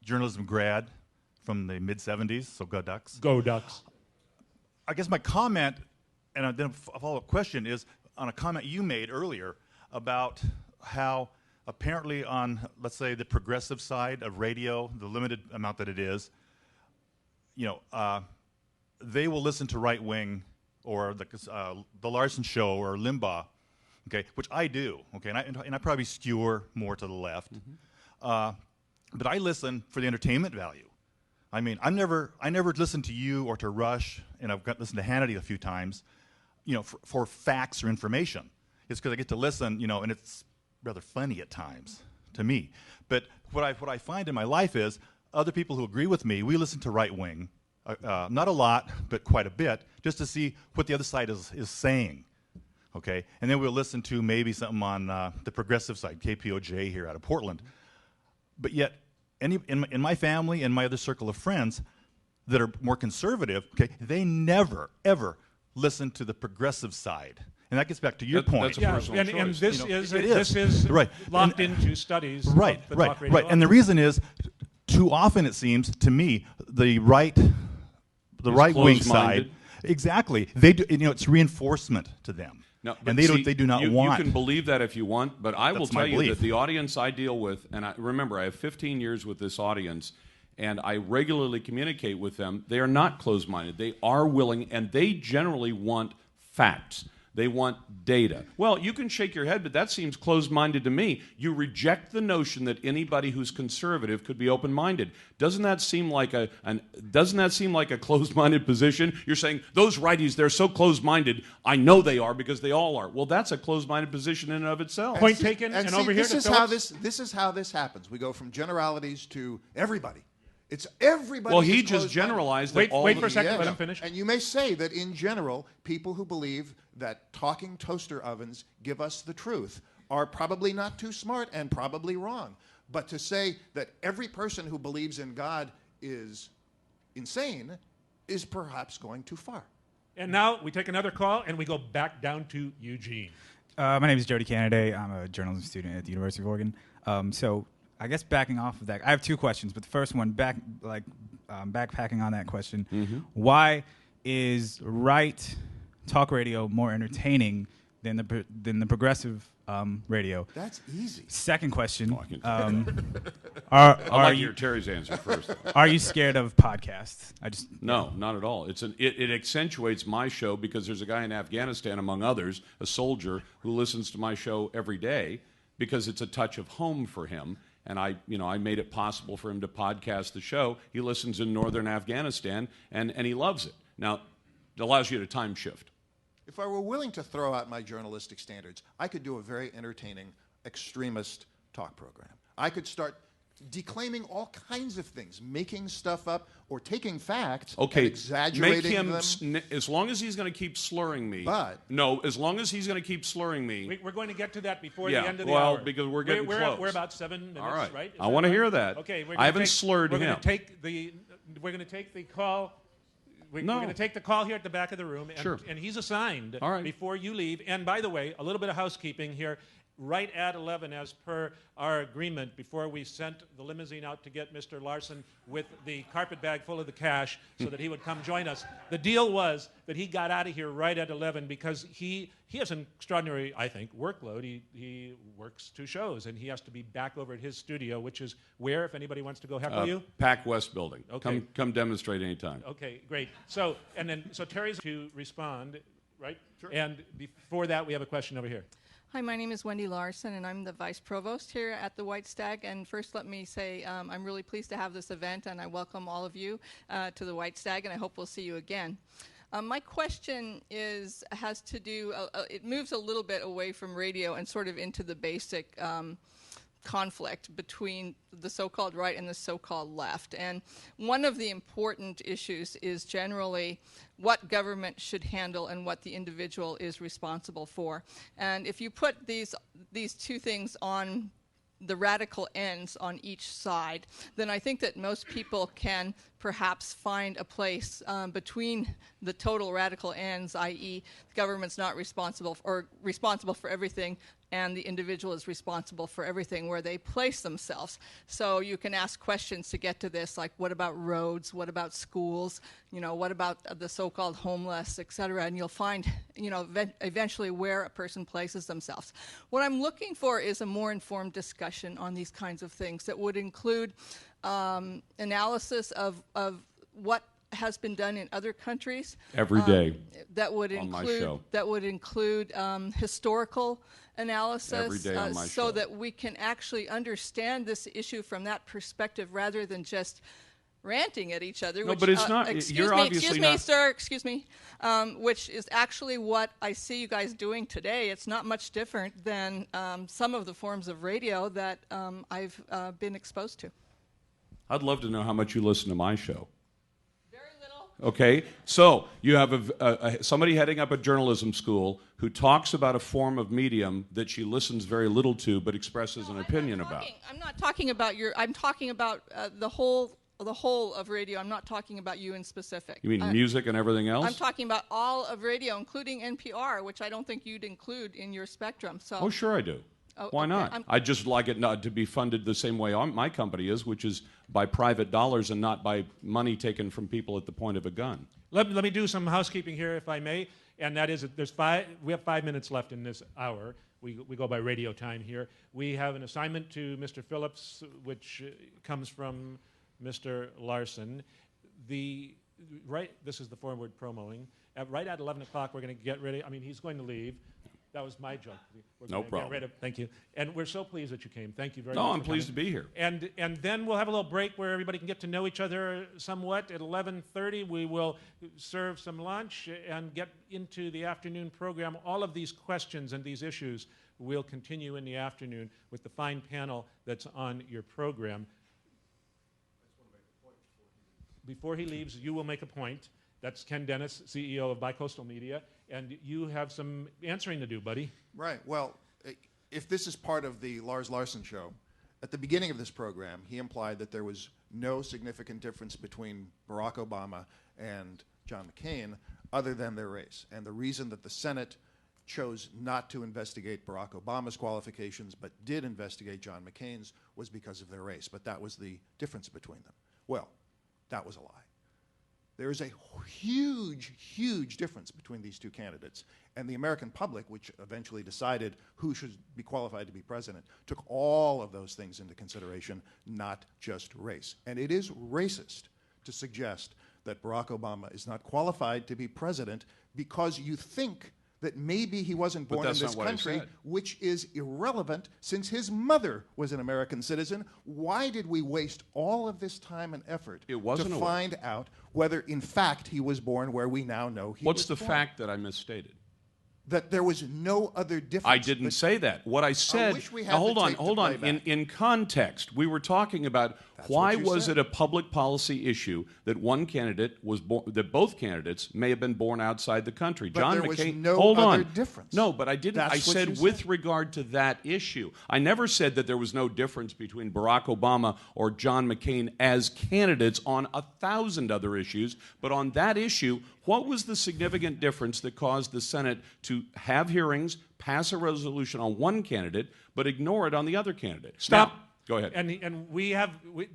journalism grad from the mid-'70s, so go Ducks. Go Ducks. I guess my comment, and then a follow-up question, is on a comment you made earlier about how apparently on, let's say, the progressive side of radio, the limited amount that it is, they will listen to right-wing or the Larson Show or Limbaugh, okay, which I do, okay, and I probably skew more to the left, but I listen for the entertainment value. I mean, I never listened to you or to Rush, and I've listened to Hannity a few times, for facts or information. It's because I get to listen, and it's rather funny at times to me. But what I find in my life is other people who agree with me, we listen to right wing, not a lot, but quite a bit, just to see what the other side is saying. Okay, and then we'll listen to maybe something on the progressive side, KPOJ here out of Portland. But yet, in my family and my other circle of friends that are more conservative, okay, they never ever listen to the progressive side. And that gets back to your point. That's a personal choice. And this is right. locked into studies. Right. And the reason is, too often it seems to me, the right wing side, exactly. They do. It's reinforcement to them. No, and they do not want. You can believe that if you want, but I will tell you belief. that the audience I deal with, and remember, I have 15 years with this audience, and I regularly communicate with them. They are not closed-minded. They are willing, and they generally want facts. They want data. Well, you can shake your head, but that seems closed-minded to me. You reject the notion that anybody who's conservative could be open-minded. Doesn't that seem like a closed-minded position? You're saying those righties, they're so closed-minded. I know they are because they all are. Well, that's a closed-minded position in and of itself. Point taken. And over here, this is how this happens. We go from generalities to everybody. It's everybody. Well, he just generalized that all. Wait for a second. Let him finish. And you may say that in general, people who believe that talking toaster ovens give us the truth are probably not too smart and probably wrong. But to say that every person who believes in God is insane is perhaps going too far. And now we take another call and we go back down to Eugene. My name is Jody Cannaday. I'm a journalism student at the University of Oregon. So I guess backing off of that, I have two questions. But the first one, backpacking on that question, why is right talk radio more entertaining than the progressive radio? That's easy. Second question, I'd like to hear Terry's answer first. Are you scared of podcasts? No, not at all. It accentuates my show because there's a guy in Afghanistan, among others, a soldier, who listens to my show every day because it's a touch of home for him. And I made it possible for him to podcast the show. He listens in northern Afghanistan, and he loves it. Now, it allows you to time shift. If I were willing to throw out my journalistic standards, I could do a very entertaining extremist talk program. I could start declaiming all kinds of things, making stuff up or taking facts Okay, and exaggerating make him them. as long as he's going to keep slurring me. But no, as long as he's going to keep slurring me. We're going to get to that before yeah, the end of the well, hour. because we're getting close. We're about 7 minutes, all right. right? Is I that want to right? hear that. Okay, I haven't slurred we're him. We're going to take the call. We're going to take the call here at the back of the room, and, Sure. and he's assigned All right. before you leave. And by the way, a little bit of housekeeping here. Right at 11, as per our agreement, before we sent the limousine out to get Mr. Larson with the carpet bag full of the cash so that he would come join us, the deal was that he got out of here right at 11 because he has an extraordinary, I think, workload. He works 2 shows, and he has to be back over at his studio, which is where, if anybody wants to go heckle you? Pac West Building. Okay. Come demonstrate anytime. Okay, great. So Terry's to respond, right? Sure. And before that, we have a question over here. Hi, my name is Wendy Larson, and I'm the Vice Provost here at the White Stag. And first, let me say I'm really pleased to have this event, and I welcome all of you to the White Stag, and I hope we'll see you again. My question has to do, it moves a little bit away from radio and sort of into the basic conflict between the so-called right and the so-called left. And one of the important issues is generally what government should handle and what the individual is responsible for. And if you put these 2 things on the radical ends on each side, then I think that most people can perhaps find a place between the total radical ends, i.e. the government's not responsible for everything and the individual is responsible for everything, where they place themselves. So you can ask questions to get to this, like what about roads, what about schools, what about the so-called homeless, et cetera, and you'll find, eventually where a person places themselves. What I'm looking for is a more informed discussion on these kinds of things that would include analysis of what has been done in other countries every day. That would on my include show. that would include historical analysis, Every day on my so show. that we can actually understand this issue from that perspective, rather than just ranting at each other. No, which, but it's not. You're obviously excuse not. me, sir. Excuse me. Which is actually what I see you guys doing today. It's not much different than some of the forms of radio that I've been exposed to. I'd love to know how much you listen to my show. Very little. Okay, so you have somebody heading up a journalism school who talks about a form of medium that she listens very little to, but expresses an opinion about. I'm not talking about I'm talking about the whole of radio. I'm not talking about you in specific. You mean music and everything else? I'm talking about all of radio, including NPR, which I don't think you'd include in your spectrum. So. Oh, sure I do. Oh, Why okay. not? I'd just like it not to be funded the same way my company is, which is by private dollars and not by money taken from people at the point of a gun. Let me do some housekeeping here, if I may, and that is that we have 5 minutes left in this hour. We go by radio time here. We have an assignment to Mr. Phillips, which comes from Mr. Larson. This is the forward promoing. Right at 11 o'clock, we're going to get ready. I mean, he's going to leave. That was my joke. No problem. Thank you. And we're so pleased that you came. Thank you very much. No, I'm pleased to be here. And then we'll have a little break where everybody can get to know each other somewhat. At 11:30, we will serve some lunch and get into the afternoon program. All of these questions and these issues will continue in the afternoon with the fine panel that's on your program. Before he leaves, you will make a point. That's Ken Dennis, CEO of Bicoastal Media, and you have some answering to do, buddy. Right. Well, if this is part of the Lars Larson show, at the beginning of this program, he implied that there was no significant difference between Barack Obama and John McCain other than their race. And the reason that the Senate chose not to investigate Barack Obama's qualifications but did investigate John McCain's was because of their race. But that was the difference between them. Well, that was a lie. There is a huge, huge difference between these two candidates. And the American public, which eventually decided who should be qualified to be president, took all of those things into consideration, not just race. And it is racist to suggest that Barack Obama is not qualified to be president because you think that maybe he wasn't born in this country, which is irrelevant since his mother was an American citizen. Why did we waste all of this time and effort to find out whether, in fact, he was born where we now know he was born? What's the fact that I misstated? that there was no other difference. I didn't say that. What I said. wish we had now, hold the on, tape to hold on. play back. In context, we were talking about why was it a public policy issue that one candidate was that both candidates may have been born outside the country. But John there was McCain. no hold other on. difference. No, but I didn't. That's I what said you with said. regard to that issue. I never said that there was no difference between Barack Obama or John McCain as candidates on 1,000 other issues. But on that issue, what was the significant difference that caused the Senate to have hearings, pass a resolution on one candidate, but ignore it on the other candidate? Stop. Now, go ahead. And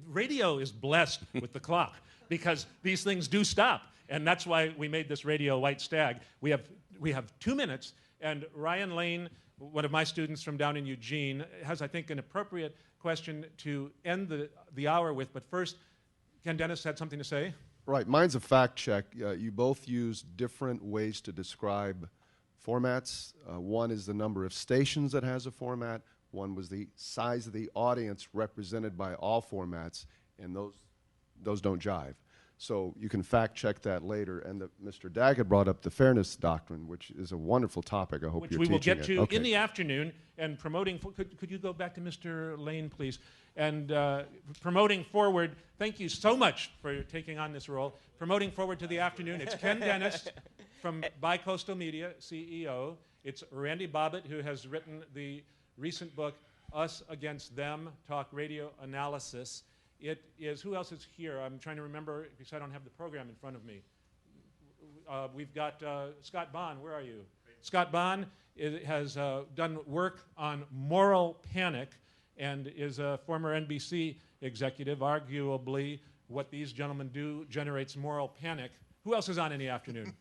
radio is blessed with the clock because these things do stop. And that's why we made this radio White Stag. We have 2 minutes, and Ryan Lane, one of my students from down in Eugene, has, I think, an appropriate question to end the hour with. But first, Ken Dennis had something to say. Right. Mine's a fact check. You both use different ways to describe formats. One is the number of stations that has a format. One was the size of the audience represented by all formats, and those don't jive. So you can fact check that later. And Mr. Daggett brought up the fairness doctrine, which is a wonderful topic. I hope Which you're we will teaching get it. to Okay. in the afternoon, and promoting. Could you go back to Mr. Lane, please? And promoting forward. Thank you so much for taking on this role. Promoting forward to the afternoon. It's Ken Dennis from Bicoastal Media, CEO. It's Randy Bobbitt, who has written the recent book, Us Against Them, Talk Radio Analysis. It is, who else is here? I'm trying to remember because I don't have the program in front of me. We've got Scott Bond. Where are you? Scott Bond has done work on moral panic and is a former NBC executive. Arguably, what these gentlemen do generates moral panic. Who else is on in the afternoon?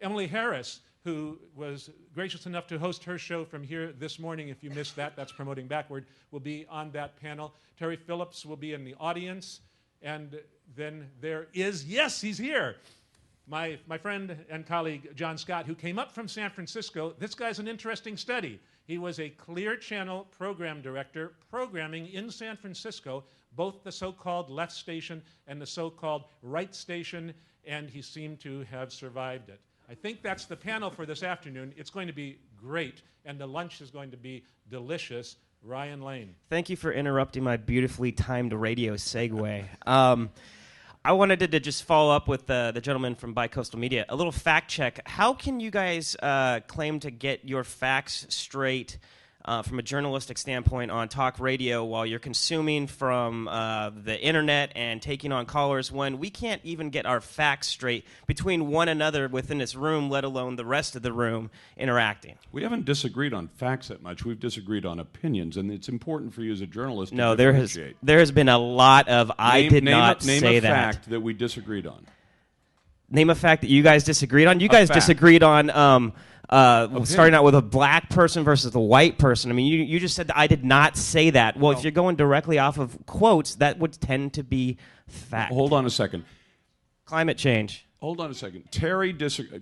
Emily Harris, who was gracious enough to host her show from here this morning. If you missed that, that's promoting backward, will be on that panel. Terry Phillips will be in the audience. And then there is, yes, he's here, my friend and colleague, John Scott, who came up from San Francisco. This guy's an interesting study. He was a Clear Channel program director programming in San Francisco, both the so-called left station and the so-called right station, and he seemed to have survived it. I think that's the panel for this afternoon. It's going to be great, and the lunch is going to be delicious. Ryan Lane. Thank you for interrupting my beautifully timed radio segue. I wanted to just follow up with the gentleman from Bicoastal Media. A little fact check. How can you guys claim to get your facts straight from a journalistic standpoint on talk radio while you're consuming from the internet and taking on callers when we can't even get our facts straight between one another within this room, let alone the rest of the room interacting? We haven't disagreed on facts that much. We've disagreed on opinions, and it's important for you as a journalist to No, differentiate. there has been a lot of I did not say that. Name a fact that we disagreed on. Name a fact that you guys disagreed on. You guys disagreed on starting out with a black person versus the white person. I mean, you just said that I did not say that. Well, if you're going directly off of quotes, that would tend to be fact. Hold on a second. Climate change. Hold on a second.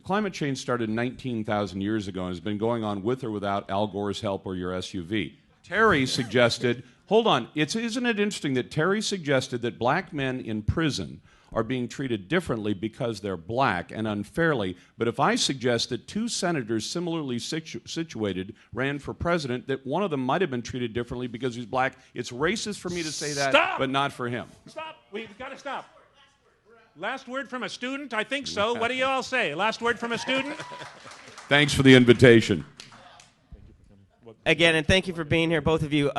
Climate change started 19,000 years ago and has been going on with or without Al Gore's help or your SUV. Terry suggested, hold on, isn't it interesting that Terry suggested that black men in prison are being treated differently because they're black and unfairly, but if I suggest that two senators similarly situated ran for president, that one of them might have been treated differently because he's black, it's racist for me to say that, but not for him. Stop. We've got to stop. Last word from a student? I think so. What do you all say? Last word from a student? Thanks for the invitation. Again, and thank you for being here, both of you.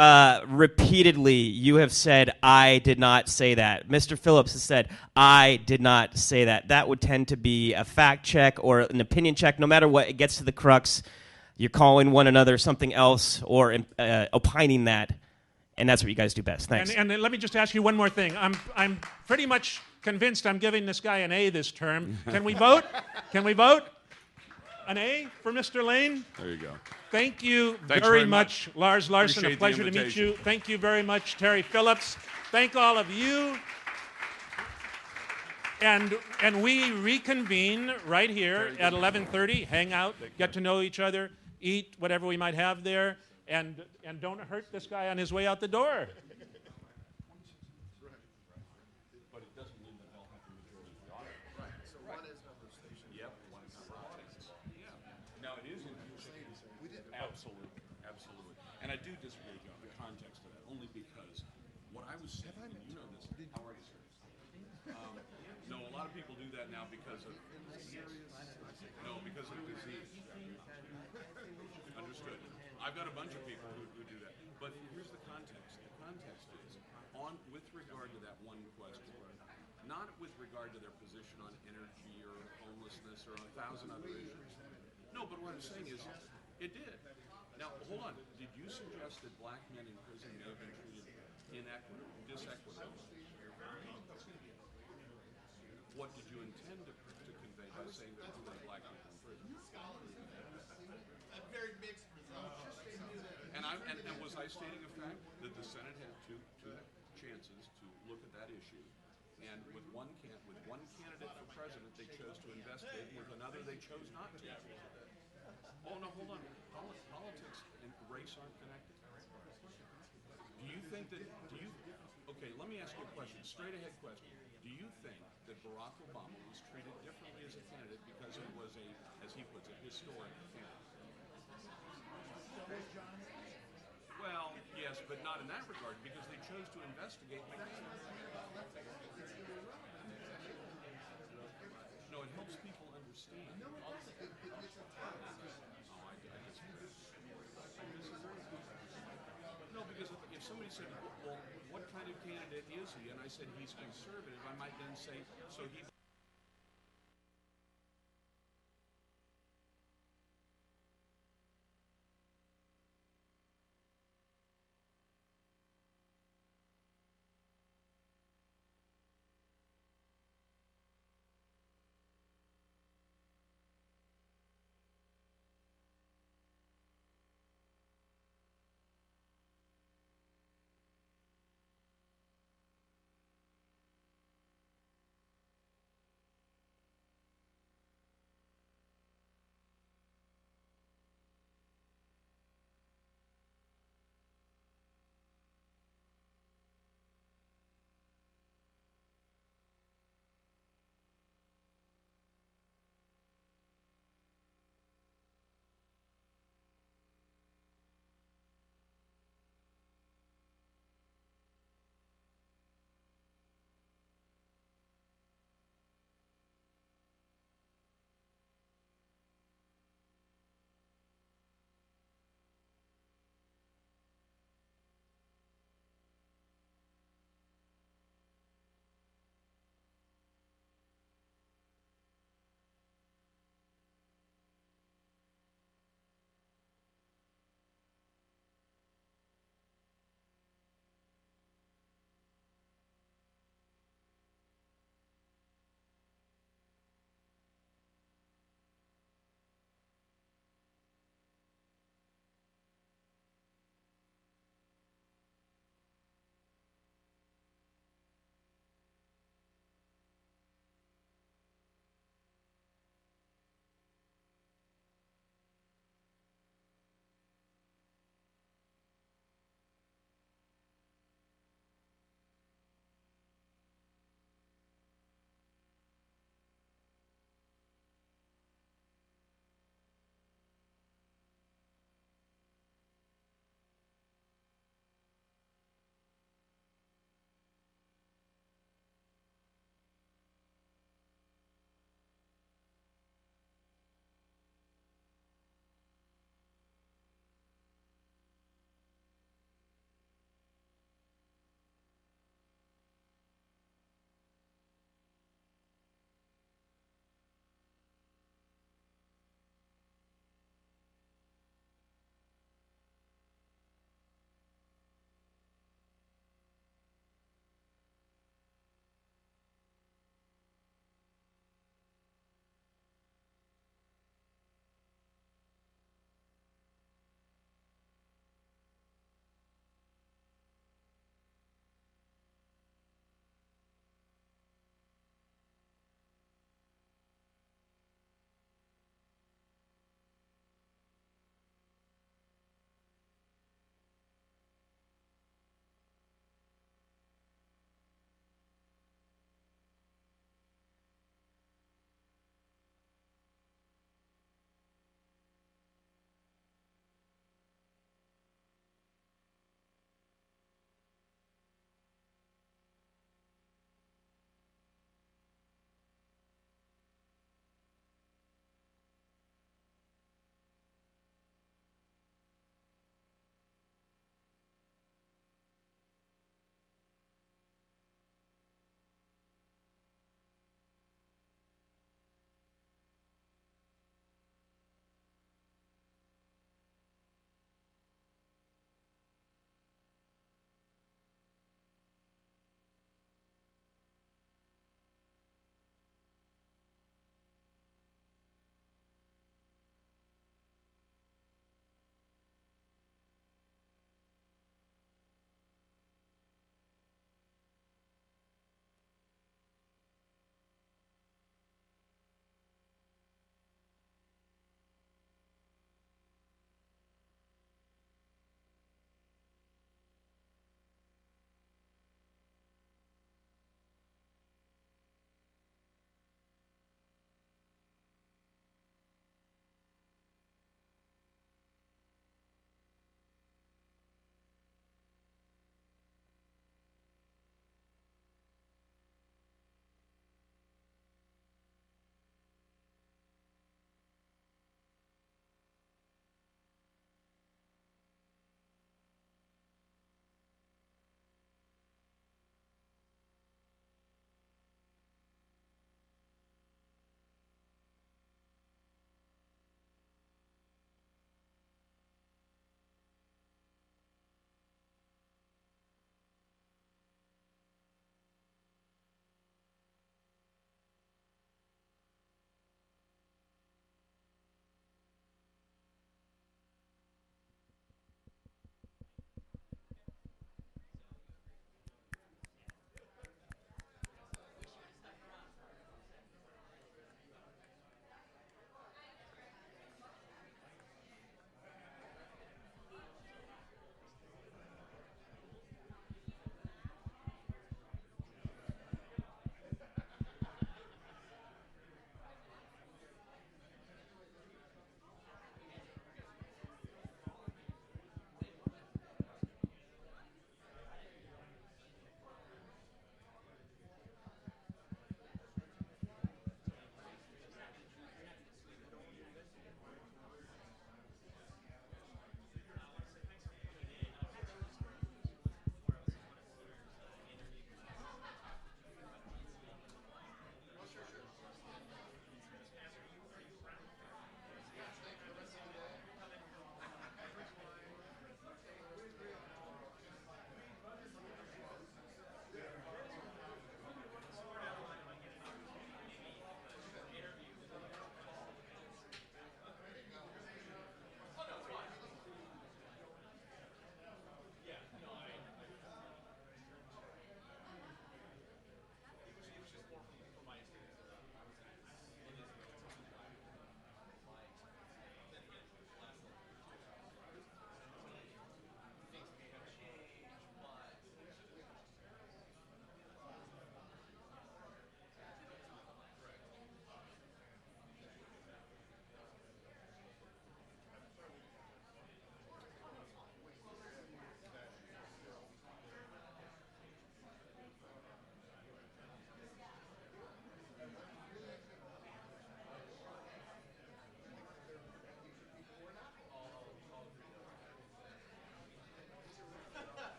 Repeatedly, you have said, I did not say that. Mr. Phillips has said, I did not say that. That would tend to be a fact check or an opinion check. No matter what, it gets to the crux. You're calling one another something else or opining that, and that's what you guys do best. Thanks. And let me just ask you one more thing. I'm pretty much convinced I'm giving this guy an A this term. Can we vote? Can we vote? An A for Mr. Lane? There you go. Thank you Thanks very much, Lars Larson. Appreciate A pleasure the to meet you. invitation. Thank you very much, Terry Phillips. Thank all of you. And we reconvene right here at 11:30. Hang out, get to know each other, eat whatever we might have there, and don't hurt this guy on his way out the door. do disagree with you on the context of that, only because what I was saying, and you know this, how are you, sir? No, a lot of people do that now because of disease. Understood. I've got a bunch of people who do that. But here's the context. The context is with regard to that one question, not with regard to their position on energy or homelessness or 1,000 other issues. No, but what I'm saying is it did. Now, hold on. Did you suggest that black men in prison may have been treated disequitably? What did you intend to convey by saying that you were black people in prison? A very mixed result. And was I stating a fact that the Senate had two chances to look at that issue, and with one candidate for president they chose to investigate, with another they chose not to? Oh no, hold on. Politics and race aren't connected. Do you think that? Okay, let me ask you a question. Straight ahead question. Do you think that Barack Obama was treated differently as a candidate because he was as he puts it, historic candidate? Well, yes, but not in that regard, because they chose to investigate McCain. No, it helps people understand. No, because if somebody said, well, what kind of candidate is he? And I said, he's conservative, I might then say, so he